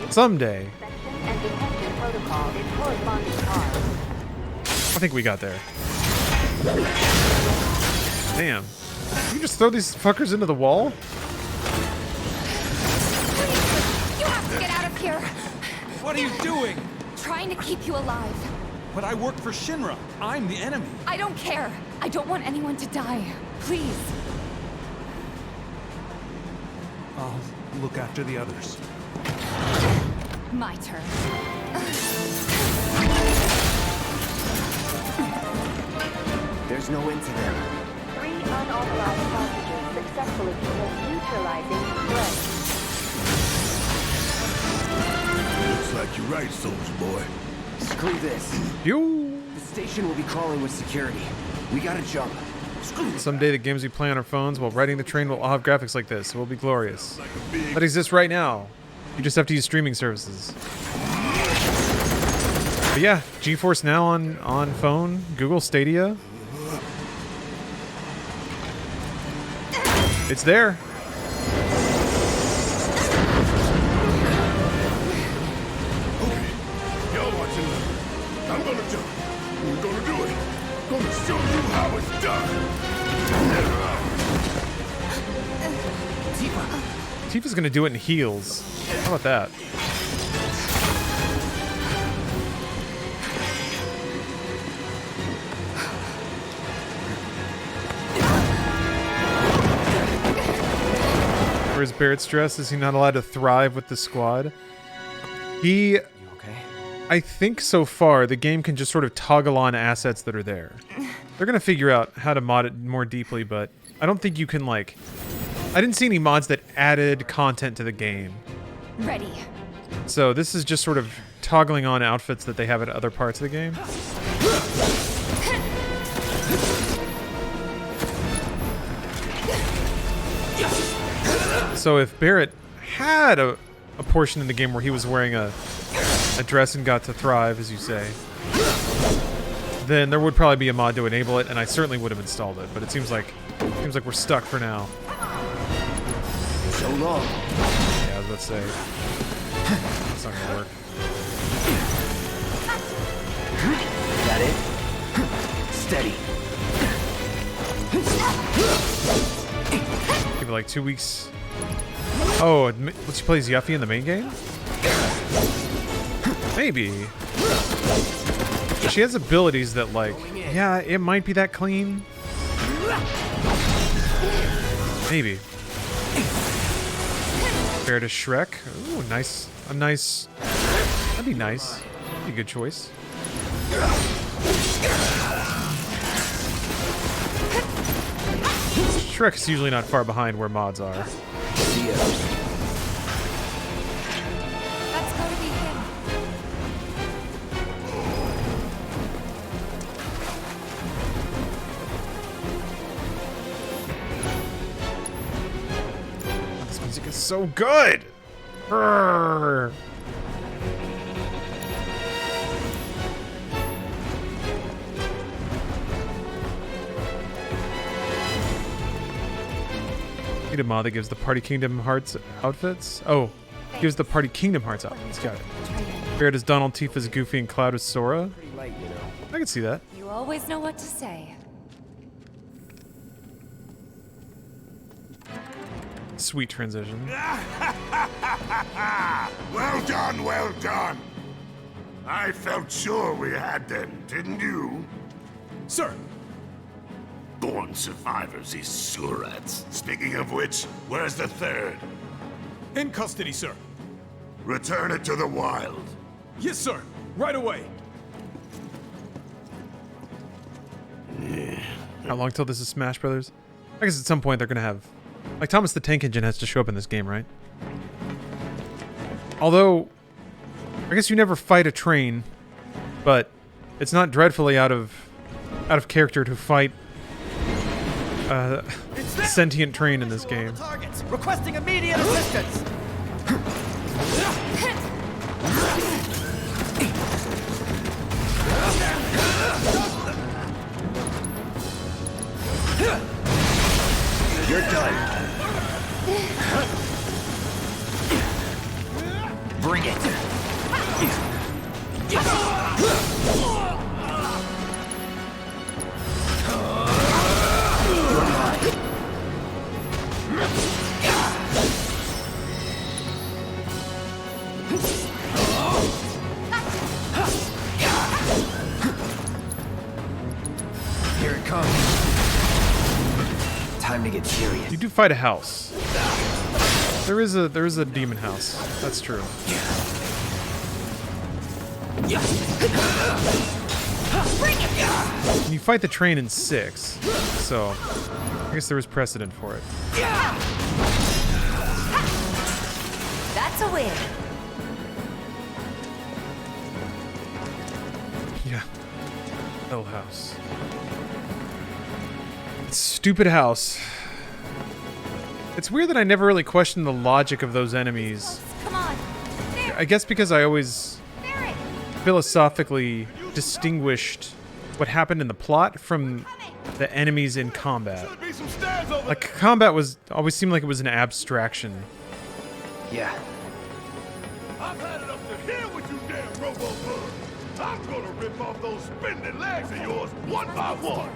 someday. I think we got there. Damn. You just throw these fuckers into the wall? You have to get out of here. What are you doing? Trying to keep you alive. But I work for Shinra. I'm the enemy. I don't care. I don't want anyone to die. Please. I'll look after the others. My turn. There's no end to them. 3 unauthorized hostages successfully began neutralizing threat. Looks like you're right, soldier boy. Screw this. You. The station will be crawling with security. We gotta jump. Someday the games we play on our phones while riding the train will all have graphics like this. It will be glorious. That exists right now. You just have to use streaming services. But yeah, GeForce Now on phone, Google Stadia. It's there. Y'all watching me. I'm gonna jump. We're gonna do it. Gonna show you how it's done. Tifa's gonna do it in heels. How about that? Where's Barrett's dress? Is he not allowed to thrive with the squad? He... You okay? I think so far the game can just sort of toggle on assets that are there. They're gonna figure out how to mod it more deeply, but I don't think you can like... I didn't see any mods that added content to the game. Ready. So this is just sort of toggling on outfits that they have at other parts of the game. So if Barrett had a portion in the game where he was wearing a dress and got to thrive, as you say, then there would probably be a mod to enable it, and I certainly would have installed it. But it seems like we're stuck for now. So long. Yeah, I was about to say it's not gonna work. That it? Steady. Give it like 2 weeks. Oh, she plays Yuffie in the main game? Maybe. She has abilities that, like, yeah, it might be that clean. Maybe. Fair to Shrek. Ooh, nice. A nice. That'd be nice. That'd be a good choice. Shrek's usually not far behind where mods are. That's gotta be him. This music is so good! Brrr. Need a mod that gives the Party Kingdom Hearts outfits? Oh, gives the Party Kingdom Hearts outfits. Got it. Barrett is Donald, Tifa's Goofy, and Cloud is Sora. I can see that. You always know what to say. Sweet transition. Well done, well done. I felt sure we had them, didn't you? Sir! Born survivors, these surats. Speaking of which, where's the third? In custody, sir. Return it to the wild. Yes, sir. Right away. How long till this is Smash Brothers? I guess at some point they're gonna have... Like, Thomas the Tank Engine has to show up in this game, right? Although, I guess you never fight a train, but it's not dreadfully out of character to fight a sentient train in this game. Targets requesting immediate assistance. You're done. Bring it. Here it comes. Time to get serious. You do fight a house. There is a demon house. That's true. And you fight the train in 6, so I guess there was precedent for it. That's a win. Yeah. Hell house. Stupid house. It's weird that I never really questioned the logic of those enemies. Come on. There. I guess because I always philosophically distinguished what happened in the plot from the enemies in combat. Like, combat was always seemed like it was an abstraction. Yeah. I've had it up to here with you damn robo-bird. I'm gonna rip off those spindly legs of yours one by one.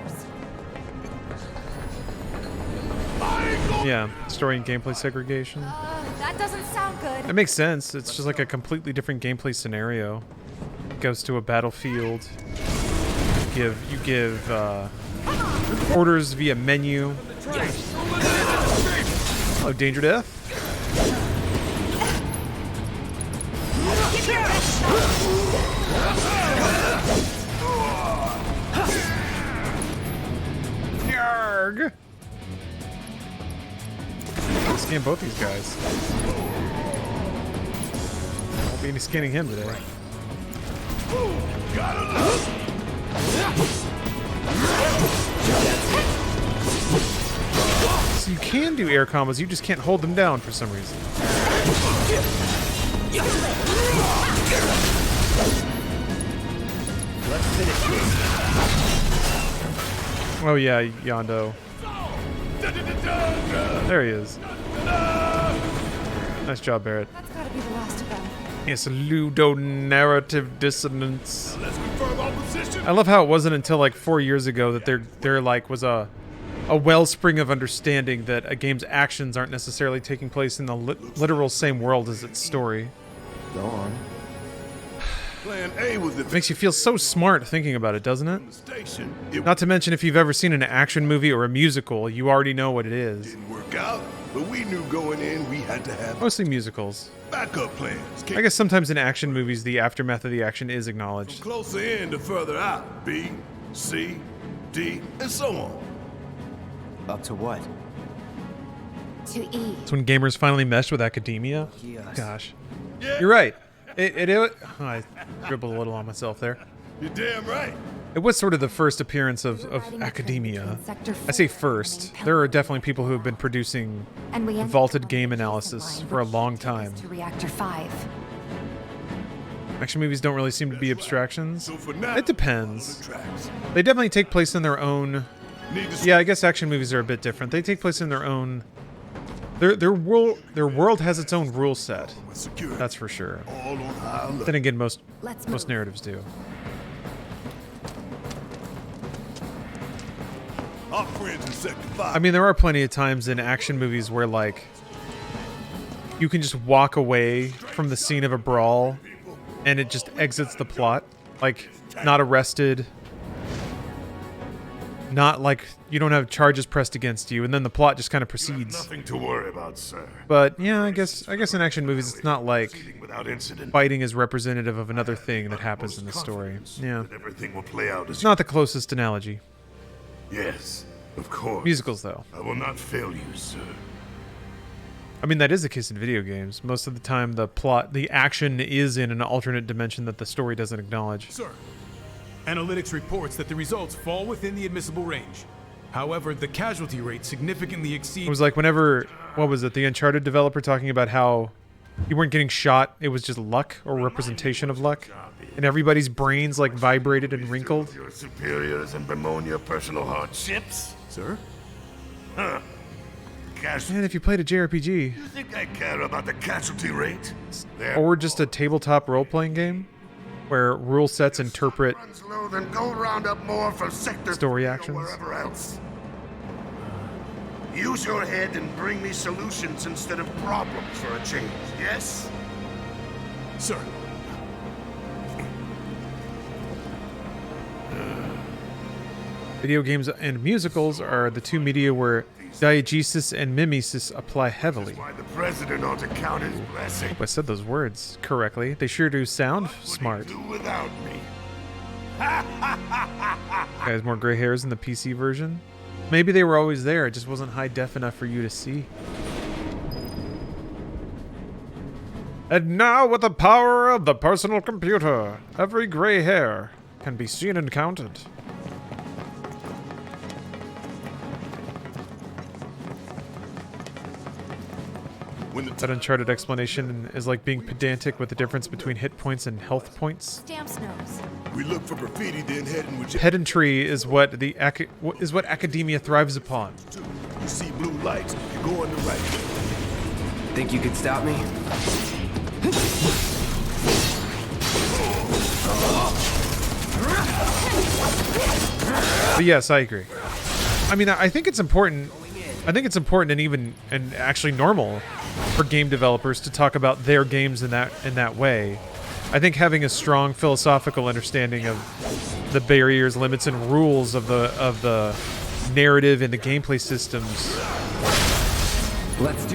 Yeah, story and gameplay segregation. That doesn't sound good. It makes sense. It's just like a completely different gameplay scenario. Goes to a battlefield. You give orders via menu. Oh, danger death. Yarg. Scan both these guys. Won't be any scanning him today. So you can do air combos, you just can't hold them down for some reason. Let's finish this. Oh yeah, Yondo. There he is. Nice job, Barrett. That's gotta be the last of them. Yes, Ludo-narrative dissonance. Let's confirm our position. I love how it wasn't until like 4 years ago that there like was a wellspring of understanding that a game's actions aren't necessarily taking place in the literal same world as its story. Go on. Plan A was the Makes you feel so smart thinking about it, doesn't it? station. Not to mention if you've ever seen an action movie or a musical, you already know what it is. Didn't work out, but we knew going in we had to have Mostly musicals. backup plans. I guess sometimes in action movies, the aftermath of the action is acknowledged. Closer in to further out. B, C, D, and so on. Up to what? To eat. It's when gamers finally meshed with academia. Yes. Gosh. You're right. I dribbled a little on myself there. You're damn right. It was sort of the first appearance of academia. I say first. There are definitely people who have been producing vaulted game analysis for a long time. To Reactor 5. Action movies don't really seem to be abstractions. It depends. They definitely take place in their own... Yeah, I guess action movies are a bit different. They take place in their own... Their world has its own rule set. That's for sure. Then again, most narratives do. Our friends in Sector 5. I mean, there are plenty of times in action movies where, like, you can just walk away from the scene of a brawl and it just exits the plot. Like, not arrested. Not like you don't have charges pressed against you, and then the plot just kind of proceeds. Nothing to worry about, sir. But yeah, I guess in action movies it's not like fighting is representative of another thing that happens in the story. Yeah. Everything will play out as It's not the closest analogy. Yes, of course. Musicals, though. I will not fail you, sir. I mean, that is the case in video games. Most of the time, the action is in an alternate dimension that the story doesn't acknowledge. Sir, analytics reports that the results fall within the admissible range. However, the casualty rate significantly exceeds... It was like whenever, what was it, the Uncharted developer talking about how you weren't getting shot, it was just luck or representation of luck. And everybody's brains like vibrated and wrinkled. Your superiors and bemoan your personal hardships, sir? Huh. Man, if you played a JRPG... You think I care about the casualty rate? Or just a tabletop role-playing game? Where rule sets interpret Then go round up more from Sector story 3 or actions. wherever else. Use your head and bring me solutions instead of problems for a change, yes? Sir. Video games and musicals are the two media where diegesis and mimesis apply heavily. Why the president ought to count his blessing. I hope I said those words correctly. They sure do sound smart. Do without me. Guys, more gray hairs in the PC version? Maybe they were always there, it just wasn't high def enough for you to see. And now, with the power of the personal computer, every gray hair can be seen and counted. That Uncharted explanation is like being pedantic with the difference between hit points and health points. Stamps nose. We look for graffiti, then head in which Pedantry is what academia thrives upon. you see blue lights, you go on the right. Think you could stop me? But yes, I agree. I mean, I think it's important. I think it's important and actually normal for game developers to talk about their games in that way. I think having a strong philosophical understanding of the barriers, limits, and rules of the narrative and the gameplay systems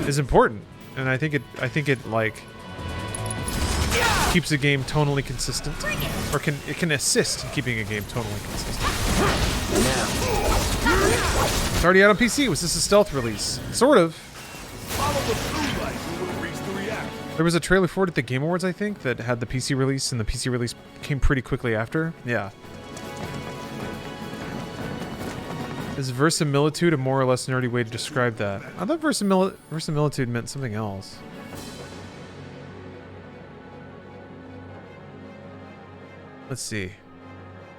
is important, and I think it like keeps a game tonally consistent, or it can assist in keeping a game tonally consistent. It's already out on PC. Was this a stealth release? Sort of. There was a trailer for it at the Game Awards, I think, that had the PC release, and the PC release came pretty quickly after. Yeah. Is verisimilitude a more or less nerdy way to describe that? I thought verisimilitude meant something else. Let's see.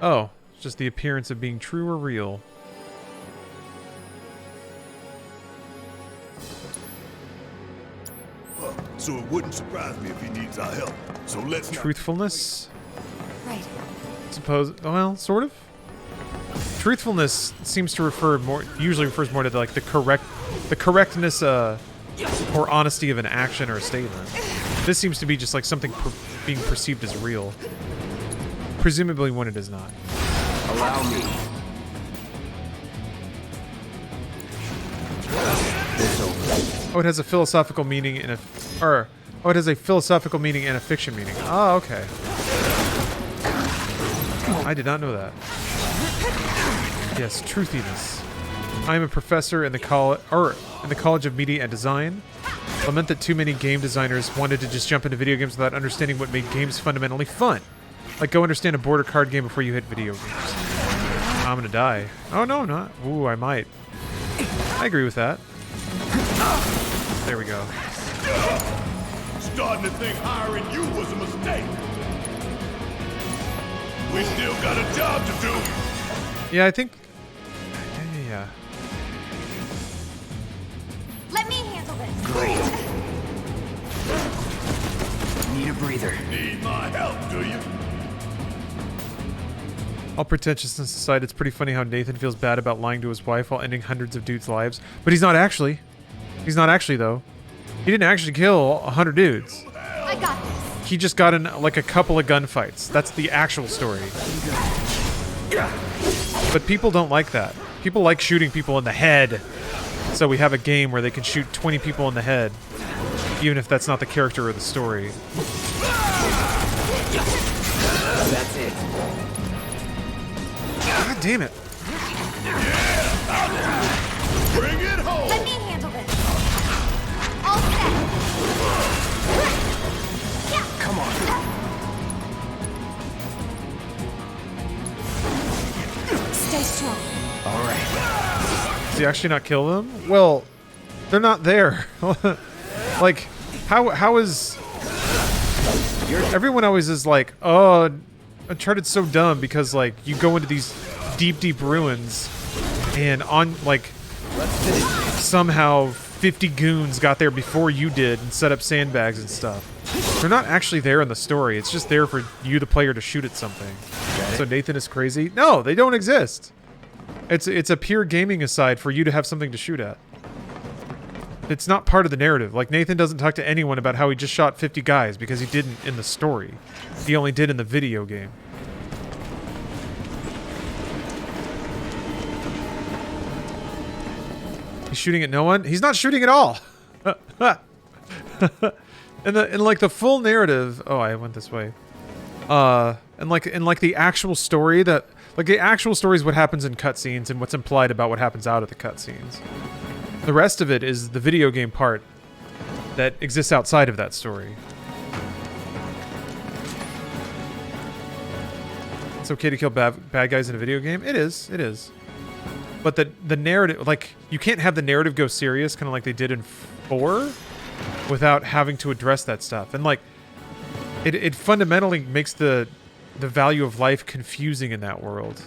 Oh, it's just the appearance of being true or real. So it wouldn't surprise me if he needs our help. So let's Truthfulness? Right. Suppose, well, sort of. Truthfulness seems to usually refers more to like the correctness or honesty of an action or a statement. This seems to be just like something being perceived as real. Presumably when it is not. Allow me. Oh, it has a philosophical meaning in it has a philosophical meaning and a fiction meaning. Oh, okay. I did not know that. Yes, truthiness. I am a professor in the College of Media and Design. Lament that too many game designers wanted to just jump into video games without understanding what made games fundamentally fun. Like, go understand a board or card game before you hit video games. I'm gonna die. Oh, no, I'm not. Ooh, I might. I agree with that. There we go. Starting to think hiring you was a mistake. We still got a job to do. Yeah, I think... Yeah. Let me handle this. Great. Need a breather. Need my help, do you? All pretentiousness aside, it's pretty funny how Nathan feels bad about lying to his wife while ending hundreds of dudes' lives. But he's not actually. He's not actually, though. He didn't actually kill 100 dudes. I got this. He just got in, like, a couple of gunfights. That's the actual story. But people don't like that. People like shooting people in the head. So we have a game where they can shoot 20 people in the head, even if that's not the character or the story. That's it. God damn it. Bring it home. Let me handle this. All set. Come on. Stay strong. All right. Does he actually not kill them? Well, they're not there. Like, how is... Everyone always is like, oh, Uncharted's so dumb because, like, you go into these deep, deep ruins and on, like, somehow 50 goons got there before you did and set up sandbags and stuff. They're not actually there in the story. It's just there for you, the player, to shoot at something. So Nathan is crazy? No, they don't exist. It's a pure gaming aside for you to have something to shoot at. It's not part of the narrative. Like, Nathan doesn't talk to anyone about how he just shot 50 guys because he didn't in the story. He only did in the video game. He's shooting at no one? He's not shooting at all! in like the full narrative... Oh, I went this way. And like the actual story that... Like, the actual story is what happens in cutscenes and what's implied about what happens out of the cutscenes. The rest of it is the video game part that exists outside of that story. It's okay to kill bad guys in a video game? It is. It is. But the narrative... Like, you can't have the narrative go serious, kind of like they did in 4, without having to address that stuff. And, like, it fundamentally makes the value of life confusing in that world.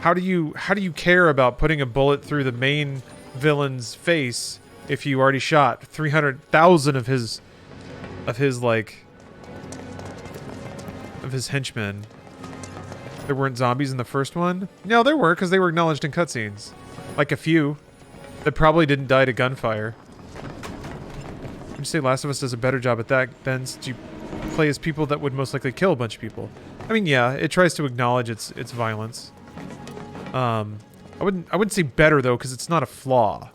How do you care about putting a bullet through the main villain's face if you already shot 300,000 of his henchmen? There weren't zombies in the first one? No, there were, because they were acknowledged in cutscenes. Like a few that probably didn't die to gunfire. Would you say Last of Us does a better job at that then, since you play as people that would most likely kill a bunch of people? I mean, yeah, it tries to acknowledge its violence. I wouldn't say better though, because it's not a flaw.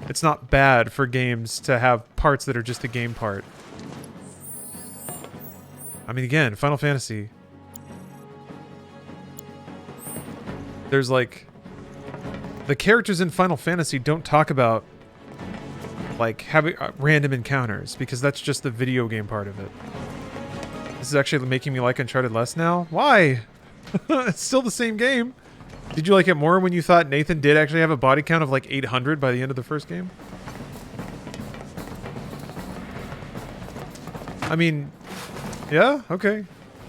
It's not bad for games to have parts that are just the game part. I mean, again, Final Fantasy. There's like... The characters in Final Fantasy don't talk about like having random encounters, because that's just the video game part of it. This is actually making me like Uncharted less now. Why? It's still the same game. Did you like it more when you thought Nathan did actually have a body count of like 800 by the end of the first game? I mean, yeah, okay.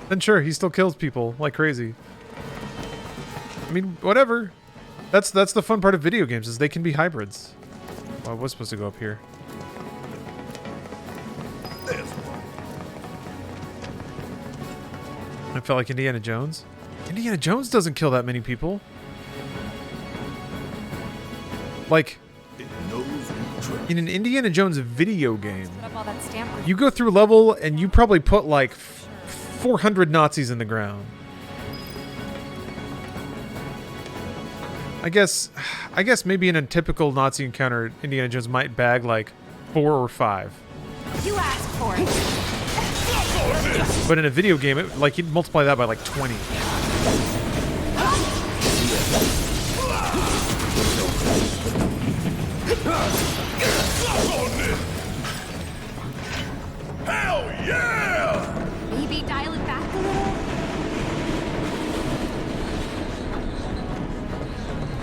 Then sure, he still kills people like crazy. I mean, whatever. That's the fun part of video games, is they can be hybrids. Oh, I was supposed to go up here. I felt like Indiana Jones. Indiana Jones doesn't kill that many people. Like, in an Indiana Jones video game, you go through a level and you probably put like 400 Nazis in the ground. I guess maybe in a typical Nazi encounter, Indiana Jones might bag like 4 or 5. You asked for it. But in a video game, like, you'd multiply that by like 20.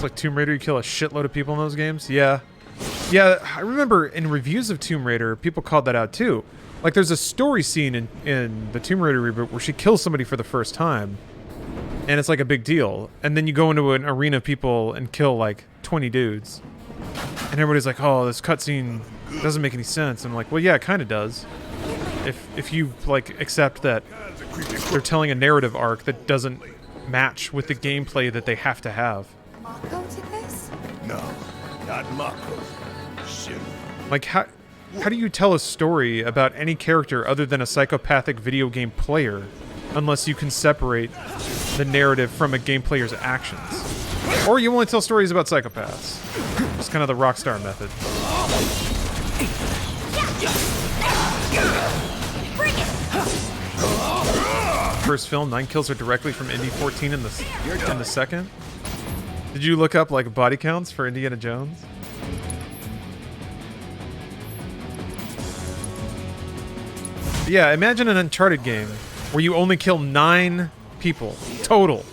like Tomb Raider, you kill a shitload of people in those games. Yeah. Yeah, I remember in reviews of Tomb Raider, people called that out too. Like, there's a story scene in the Tomb Raider reboot where she kills somebody for the first time, and it's like a big deal. And then you go into an arena of people and kill like 20 dudes, and everybody's like, "Oh, this cutscene doesn't make any sense." I'm like, "Well, yeah, it kind of does. If you like accept that they're telling a narrative arc that doesn't match with the gameplay that they have to have." Mako did this? No, not Mako. Shit. Like, how do you tell a story about any character other than a psychopathic video game player unless you can separate the narrative from a game player's actions? Or you only tell stories about psychopaths. It's kind of the Rockstar method. First film, 9 kills are directly from Indy 14 in the second. Did you look up like body counts for Indiana Jones? Yeah, imagine an Uncharted game where you only kill 9 people total.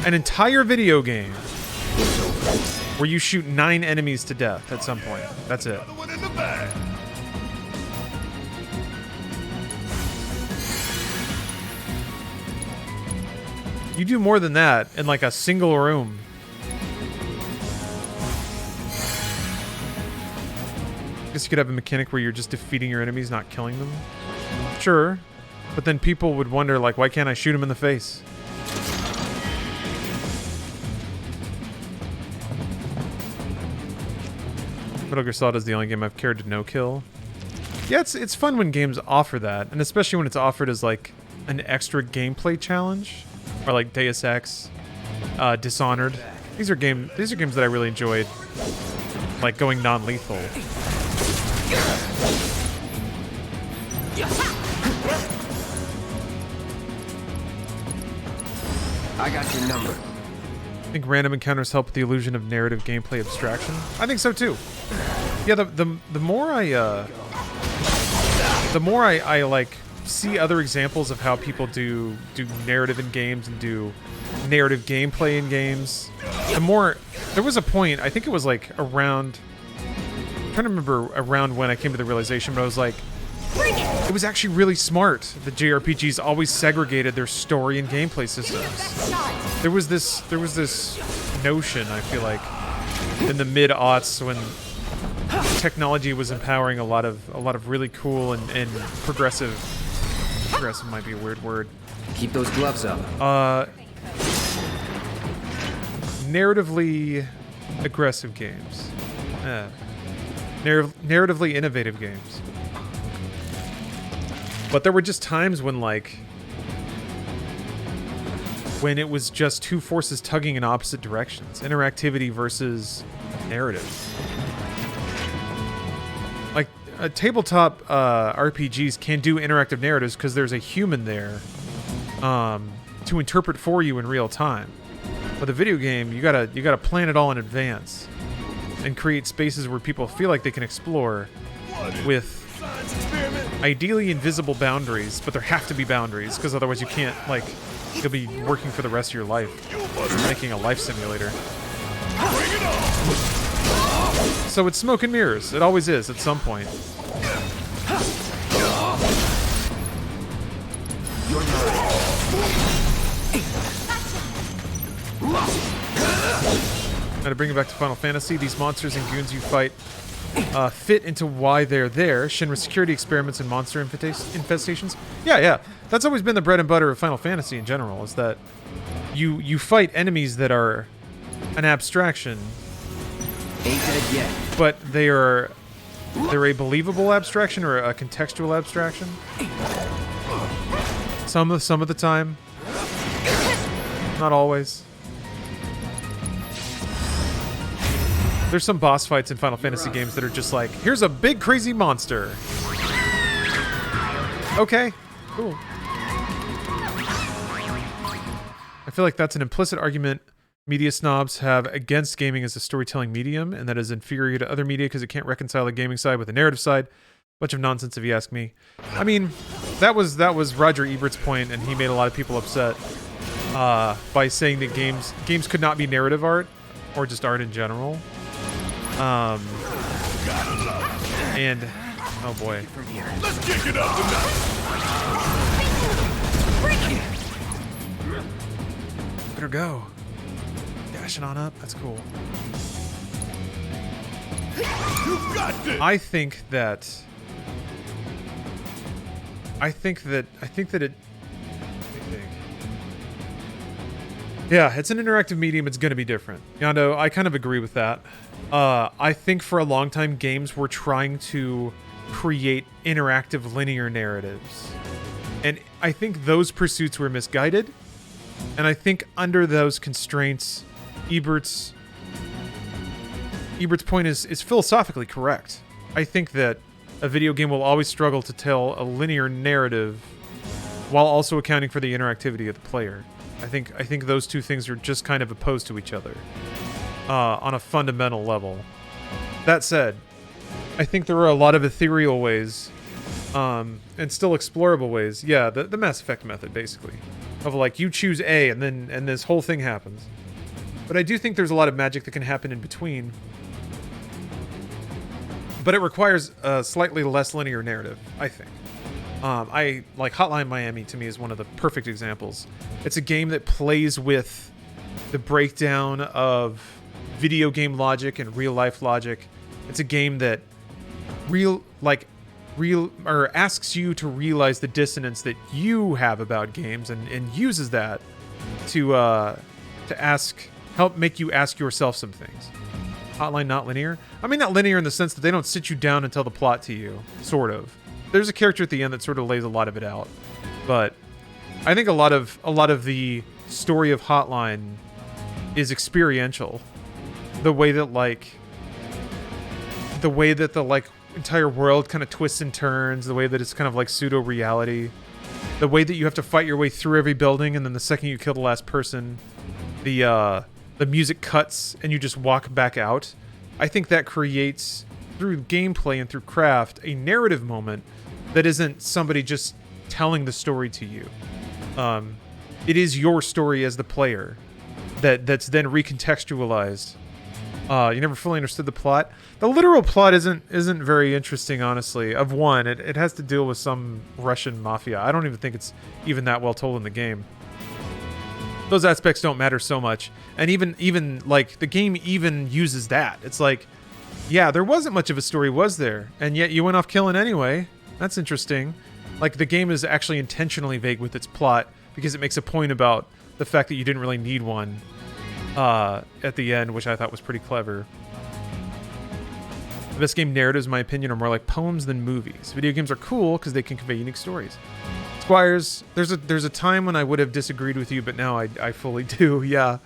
An entire video game where you shoot 9 enemies to death at some point. That's it. You do more than that in like a single room. I guess you could have a mechanic where you're just defeating your enemies, not killing them. Sure, but then people would wonder, like, why can't I shoot him in the face? Metal Gear Solid is the only game I've cared to no-kill. Yeah, it's fun when games offer that, and especially when it's offered as, like, an extra gameplay challenge. Or, like, Deus Ex, Dishonored. These are games that I really enjoyed, like, going non-lethal. I got your number. I think random encounters help with the illusion of narrative gameplay abstraction. I think so too. Yeah, the more I like see other examples of how people do narrative in games and do narrative gameplay in games, the more there was a point, I think it was like around, I'm trying to remember around when I came to the realization, but I was like, it was actually really smart that JRPGs always segregated their story and gameplay systems. There was this notion, I feel like, in the mid-aughts when technology was empowering a lot of really cool and progressive might be a weird word. Keep those gloves up. Narratively aggressive games. Narratively innovative games. But there were just times when, like, when it was just two forces tugging in opposite directions. Interactivity versus narrative. Like, tabletop RPGs can do interactive narratives because there's a human there to interpret for you in real time. But the video game, you gotta plan it all in advance and create spaces where people feel like they can explore with ideally invisible boundaries, but there have to be boundaries because otherwise you can't, like, you'll be working for the rest of your life, making a life simulator. So it's smoke and mirrors. It always is at some point. Now to bring it back to Final Fantasy, these monsters and goons you fight fit into why they're there. Shinra security experiments and monster infestations. Yeah. That's always been the bread and butter of Final Fantasy in general, is that you fight enemies that are an abstraction. Ain't dead yet. But they're a believable abstraction or a contextual abstraction. Some of the time. Not always. There's some boss fights in Final Fantasy games that are just like, here's a big crazy monster. Okay, cool. I feel like that's an implicit argument media snobs have against gaming as a storytelling medium, and that is inferior to other media because it can't reconcile the gaming side with the narrative side. Bunch of nonsense if you ask me. I mean, that was Roger Ebert's point, and he made a lot of people upset by saying that games could not be narrative art. or just art in general. And oh boy, Let's kick it up tonight. better go. Dashing on up. That's cool. You got this. I think that it. Yeah, it's an interactive medium. It's going to be different. Yondo, I kind of agree with that. I think for a long time, games were trying to create interactive linear narratives. And I think those pursuits were misguided. And I think under those constraints, Ebert's point is philosophically correct. I think that a video game will always struggle to tell a linear narrative while also accounting for the interactivity of the player. I think those two things are just kind of opposed to each other on a fundamental level. That said, I think there are a lot of ethereal ways and still explorable ways. Yeah, the Mass Effect method, basically. Of like, you choose A and this whole thing happens. But I do think there's a lot of magic that can happen in between. But it requires a slightly less linear narrative, I think. I like Hotline Miami to me is one of the perfect examples. It's a game that plays with the breakdown of video game logic and real life logic. It's a game that asks you to realize the dissonance that you have about games and uses that to help make you ask yourself some things. Hotline not linear? I mean, not linear in the sense that they don't sit you down and tell the plot to you, sort of. There's a character at the end that sort of lays a lot of it out, but I think a lot of the story of Hotline is experiential. The way that the entire world kind of twists and turns, the way that it's kind of like pseudo reality, the way that you have to fight your way through every building, and then the second you kill the last person, the music cuts and you just walk back out. I think that creates, through gameplay and through craft, a narrative moment that isn't somebody just telling the story to you. It is your story as the player that's then recontextualized. You never fully understood the plot. The literal plot isn't very interesting, honestly. Of one, it has to deal with some Russian mafia. I don't even think it's even that well told in the game. Those aspects don't matter so much. And even like the game even uses that. It's like, yeah, there wasn't much of a story, was there? And yet you went off killing anyway. That's interesting. Like, the game is actually intentionally vague with its plot because it makes a point about the fact that you didn't really need one at the end, which I thought was pretty clever. The best game narratives, in my opinion, are more like poems than movies. Video games are cool because they can convey unique stories. Squires, there's a time when I would have disagreed with you, but now I fully do. Yeah.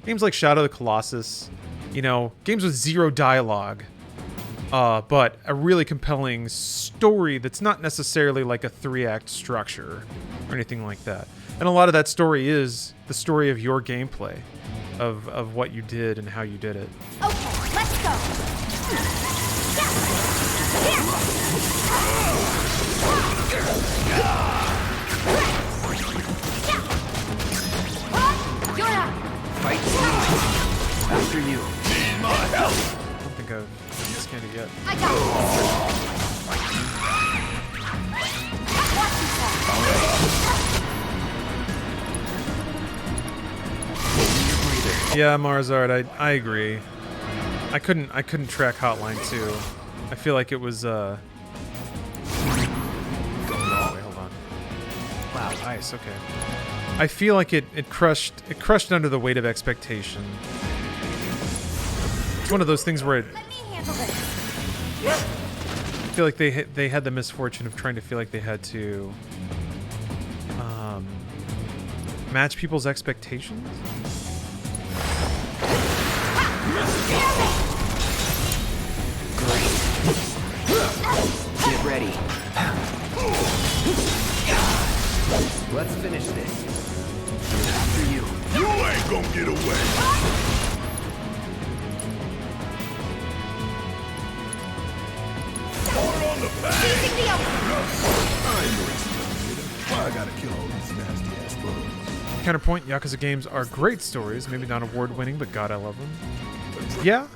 Games like Shadow of the Colossus, games with zero dialogue, but a really compelling story that's not necessarily like a 3-act structure or anything like that. And a lot of that story is the story of your gameplay, of what you did and how you did it. Okay, let's go. You're up. Fight after you. Need my help. I don't think I've scanned it yet. I got this. Yeah, Marzard, I agree. I couldn't track Hotline 2. I feel like it was wait, hold on. Wow, nice, okay. I feel like it crushed under the weight of expectation. It's one of those things where I feel like they had the misfortune of trying to feel like they had to match people's expectations. Get ready. Let's finish this. After you. You ain't gonna get away. Hold on the path. I ain't no exterminator. Why I gotta kill all these nasty ass bugs? Counterpoint, Yakuza games are great stories. Maybe not award-winning, but God, I love them. Yeah.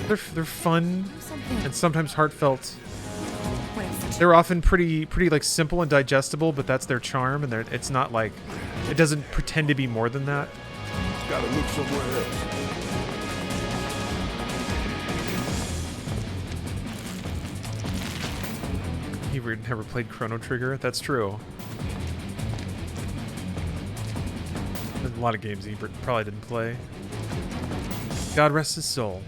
They're fun and sometimes heartfelt. They're often pretty like simple and digestible, but that's their charm, and it's not like it doesn't pretend to be more than that. Gotta look somewhere else. You never played Chrono Trigger? That's true. There's a lot of games he probably didn't play. God rest his soul.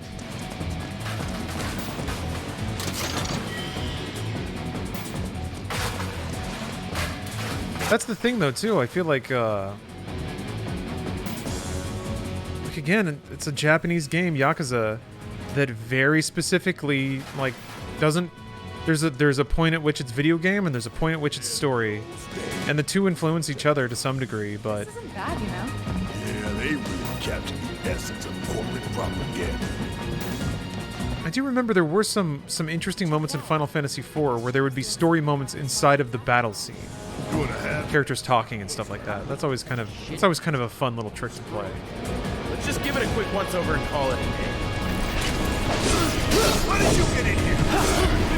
That's the thing, though, too. I feel like again, it's a Japanese game, Yakuza, that very specifically, like, doesn't... There's a point at which it's video game, and there's a point at which it's story. And the two influence each other to some degree, but... This isn't bad, you know? Yeah, they really captured the essence of corporate propaganda. I do remember there were some interesting moments in Final Fantasy IV where there would be story moments inside of the battle scene. Characters talking and stuff like that. That's always kind of a fun little trick to play. Let's just give it a quick once-over and call it a day. Why did you get in here?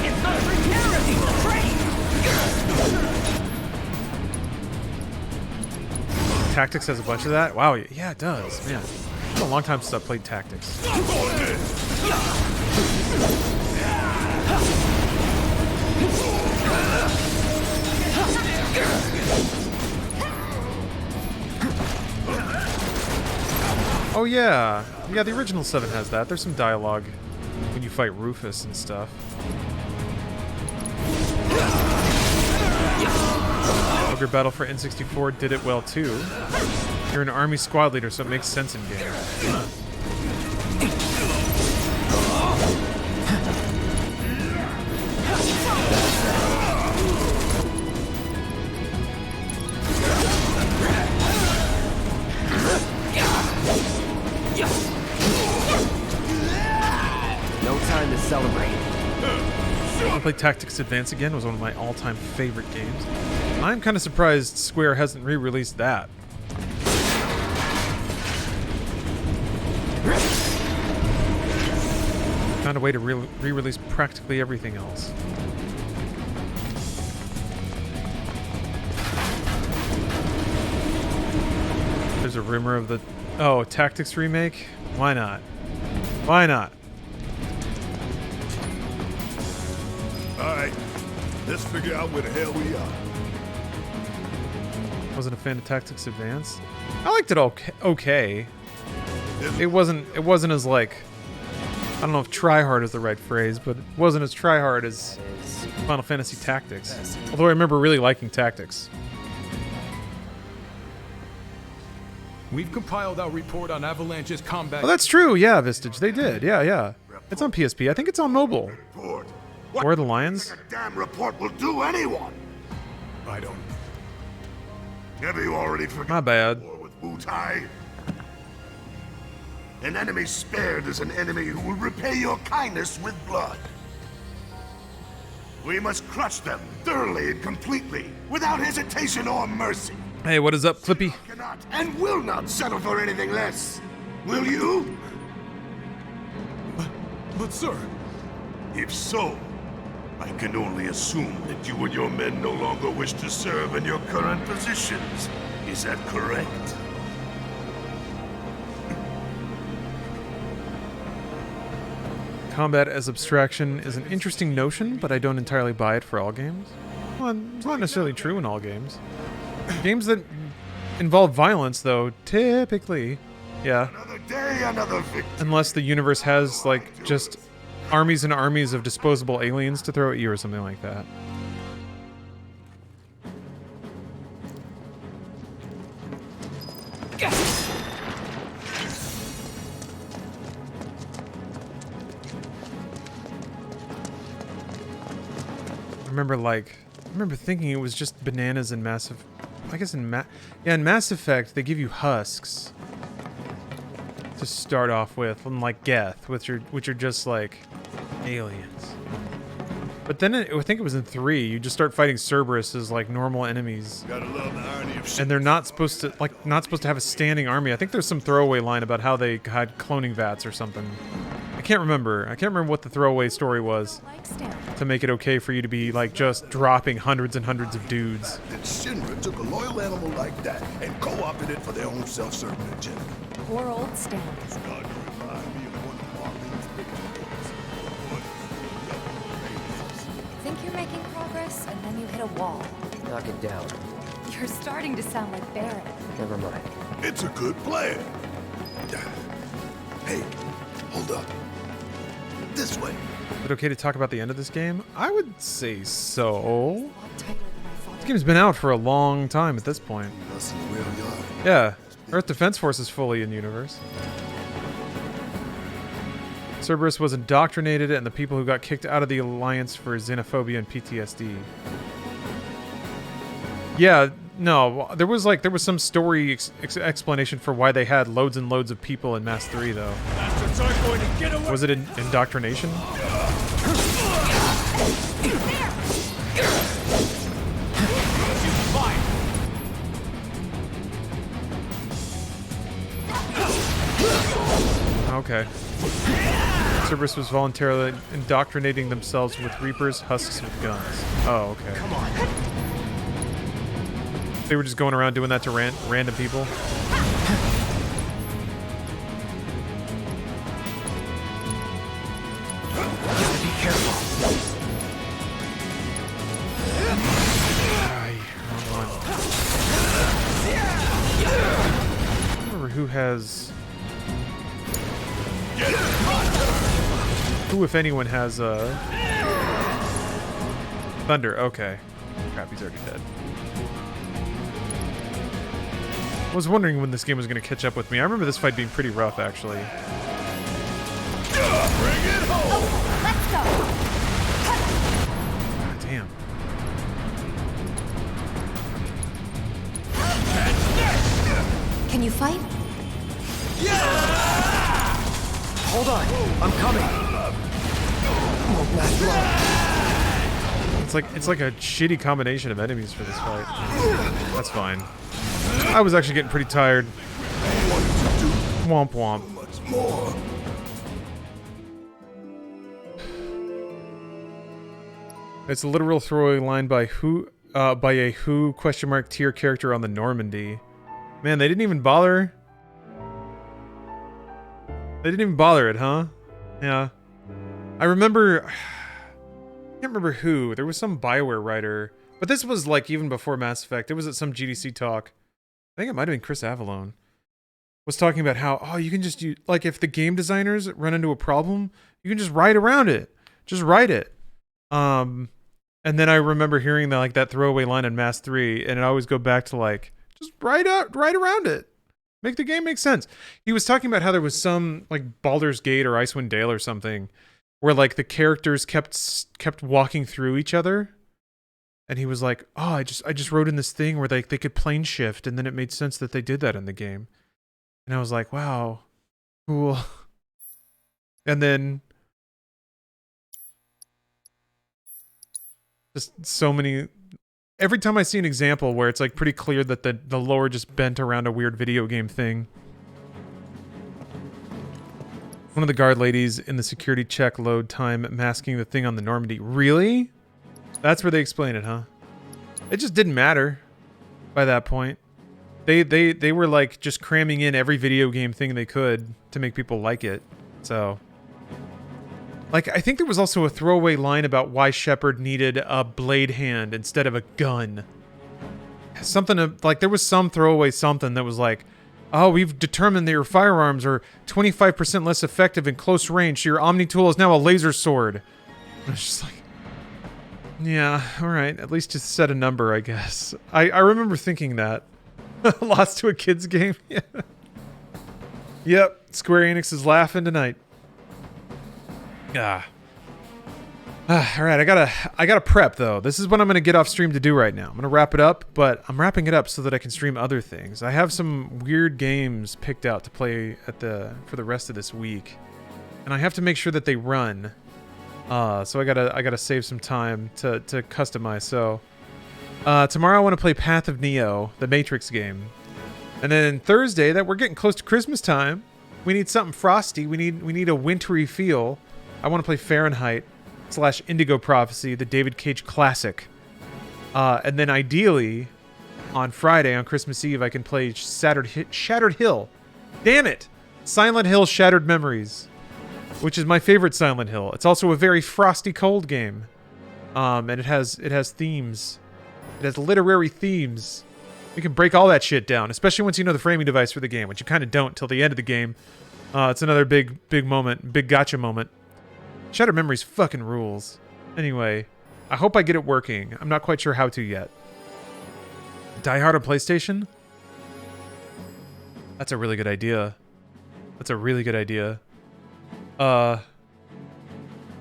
It's not free terrorism! Tactics has a bunch of that? Wow, yeah, it does. Man, it's been a long time since I played Tactics. Oh yeah. Yeah, the original 7 has that. There's some dialogue when you fight Rufus and stuff. Ogre Battle for N64 did it well too. You're an army squad leader, so it makes sense in game. No time to celebrate. I played Tactics Advance again. It was one of my all-time favorite games. I'm kind of surprised Square hasn't re-released that. Found a way to re-release practically everything else. There's a rumor of the... Oh, Tactics remake? Why not? Why not? Alright, let's figure out where the hell we are. Wasn't a fan of Tactics Advance. I liked it okay. It wasn't as like... I don't know if try-hard is the right phrase, but it wasn't as try-hard as Final Fantasy Tactics. Although I remember really liking Tactics. We've compiled our report on Avalanche's combat. Oh, that's true. Yeah, Vistage. They did. Yeah. It's on PSP. I think it's on mobile. Where are the lions? A damn report will do anyone. I don't. Have you already forgotten? My bad. War with Wu-Tai? An enemy spared is an enemy who will repay your kindness with blood. We must crush them thoroughly and completely, without hesitation or mercy. Hey, what is up, Clippy? Cannot and will not settle for anything less. Will you? But sir... If so, I can only assume that you and your men no longer wish to serve in your current positions. Is that correct? Combat as abstraction is an interesting notion, but I don't entirely buy it for all games. Well, it's not necessarily true in all games. Games that involve violence, though, typically, yeah. Another day, another victory. Unless the universe has, like, just armies and armies of disposable aliens to throw at you or something like that. I remember thinking it was just bananas in Massive... I guess in Mass Effect, they give you husks to start off with, unlike Geth, which are just like aliens. But then I think it was in 3. You just start fighting Cerberus as like normal enemies. Gotta love the irony of shit. And they're not supposed to have a standing army. I think there's some throwaway line about how they had cloning vats or something. I can't remember. I can't remember what the throwaway story was to make it okay for you to be like just dropping hundreds and hundreds of dudes. That Shinra took a loyal animal like that and co-opted it for their own self-serving agenda. Poor old Stan. God, you remind me of one of Marlene's pictures. Think you're making progress, and then you hit a wall. Knock it down. You're starting to sound like Barrett. Never mind. It's a good plan. Hey, hold up. This way. Is it okay to talk about the end of this game? I would say so. This game's been out for a long time at this point. Yeah, Earth Defense Force is fully in universe. Cerberus was indoctrinated, and the people who got kicked out of the Alliance for xenophobia and PTSD. Yeah, no, there was some story explanation for why they had loads and loads of people in Mass 3, though. Was it indoctrination? Okay. Cerberus was voluntarily indoctrinating themselves with Reapers, husks with guns. Oh, okay. Come on. They were just going around doing that to random people. Be careful. Wrong one. I don't remember who has... Who, if anyone, has Thunder? Okay. Crap, he's already dead. I was wondering when this game was going to catch up with me. I remember this fight being pretty rough, actually. Bring it home. Let's God go. damn. Can you fight? Yeah! Hold on, I'm coming. Won't last long. It's like a shitty combination of enemies for this fight. That's fine. I was actually getting pretty tired. Womp womp. It's a literal throwaway line by a Who tier character on the Normandy. Man, they didn't even bother. They didn't even bother it, huh? Yeah. I remember... I can't remember who. There was some BioWare writer. But this was like even before Mass Effect. It was at some GDC talk. I think it might have been Chris Avalone. Was talking about how, oh, you can just use... Like, if the game designers run into a problem, you can just write around it. Just write it. And then I remember hearing that throwaway line in Mass 3, and I always go back to like, just write around it. Make the game make sense. He was talking about how there was some like Baldur's Gate or Icewind Dale or something where like the characters kept walking through each other, and he was like, "Oh, I just wrote in this thing where they could plane shift, and then it made sense that they did that in the game." And I was like, "Wow, cool." And then just so many. Every time I see an example where it's like pretty clear that the lore just bent around a weird video game thing. One of the guard ladies in the security check load time masking the thing on the Normandy. Really? That's where they explain it, huh? It just didn't matter by that point. They were like just cramming in every video game thing they could to make people like it. So... Like, I think there was also a throwaway line about why Shepard needed a blade hand instead of a gun. Something like, there was some throwaway something that was like, oh, we've determined that your firearms are 25% less effective in close range, so your Omni tool is now a laser sword. And I was just like, yeah, alright, at least just set a number, I guess. I remember thinking that. Lost to a kid's game? Yeah. Yep, Square Enix is laughing tonight. All right, I gotta prep though. This is what I'm gonna get off stream to do right now. I'm gonna wrap it up, but I'm wrapping it up so that I can stream other things. I have some weird games picked out to play for the rest of this week, and I have to make sure that they run. So I gotta save some time to customize. So tomorrow I want to play Path of Neo, the Matrix game, and then Thursday, that we're getting close to Christmas time, we need something frosty. We need a wintry feel. I want to play Fahrenheit / Indigo Prophecy, the David Cage classic, and then ideally on Friday, on Christmas Eve, I can play Shattered Hill. Damn it! Silent Hill Shattered Memories, which is my favorite Silent Hill. It's also a very frosty cold game. And it has themes. It has literary themes. You can break all that shit down, especially once you know the framing device for the game, which you kind of don't till the end of the game. It's another big moment, big gotcha moment. Shattered Memories fucking rules. Anyway, I hope I get it working. I'm not quite sure how to yet. Die Hard on PlayStation? That's a really good idea. That's a really good idea. Damn,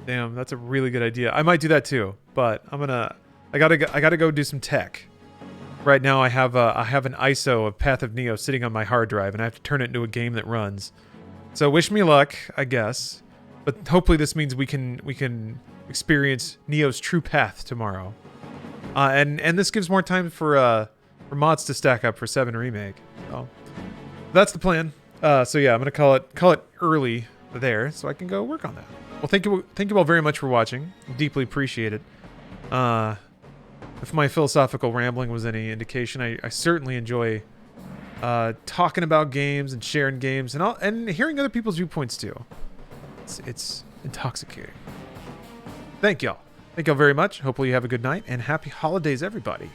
that's a really good idea. I might do that too, but I gotta go do some tech. Right now I have an ISO of Path of Neo sitting on my hard drive, and I have to turn it into a game that runs. So wish me luck, I guess. But hopefully this means we can experience Neo's true path tomorrow. And this gives more time for mods to stack up for 7 Remake. So that's the plan. So yeah, I'm gonna call it early there, so I can go work on that. Well, thank you all very much for watching. Deeply appreciate it. If my philosophical rambling was any indication, I certainly enjoy talking about games and sharing games and hearing other people's viewpoints too. It's intoxicating. Thank y'all very much. Hopefully you have a good night, and happy holidays, everybody.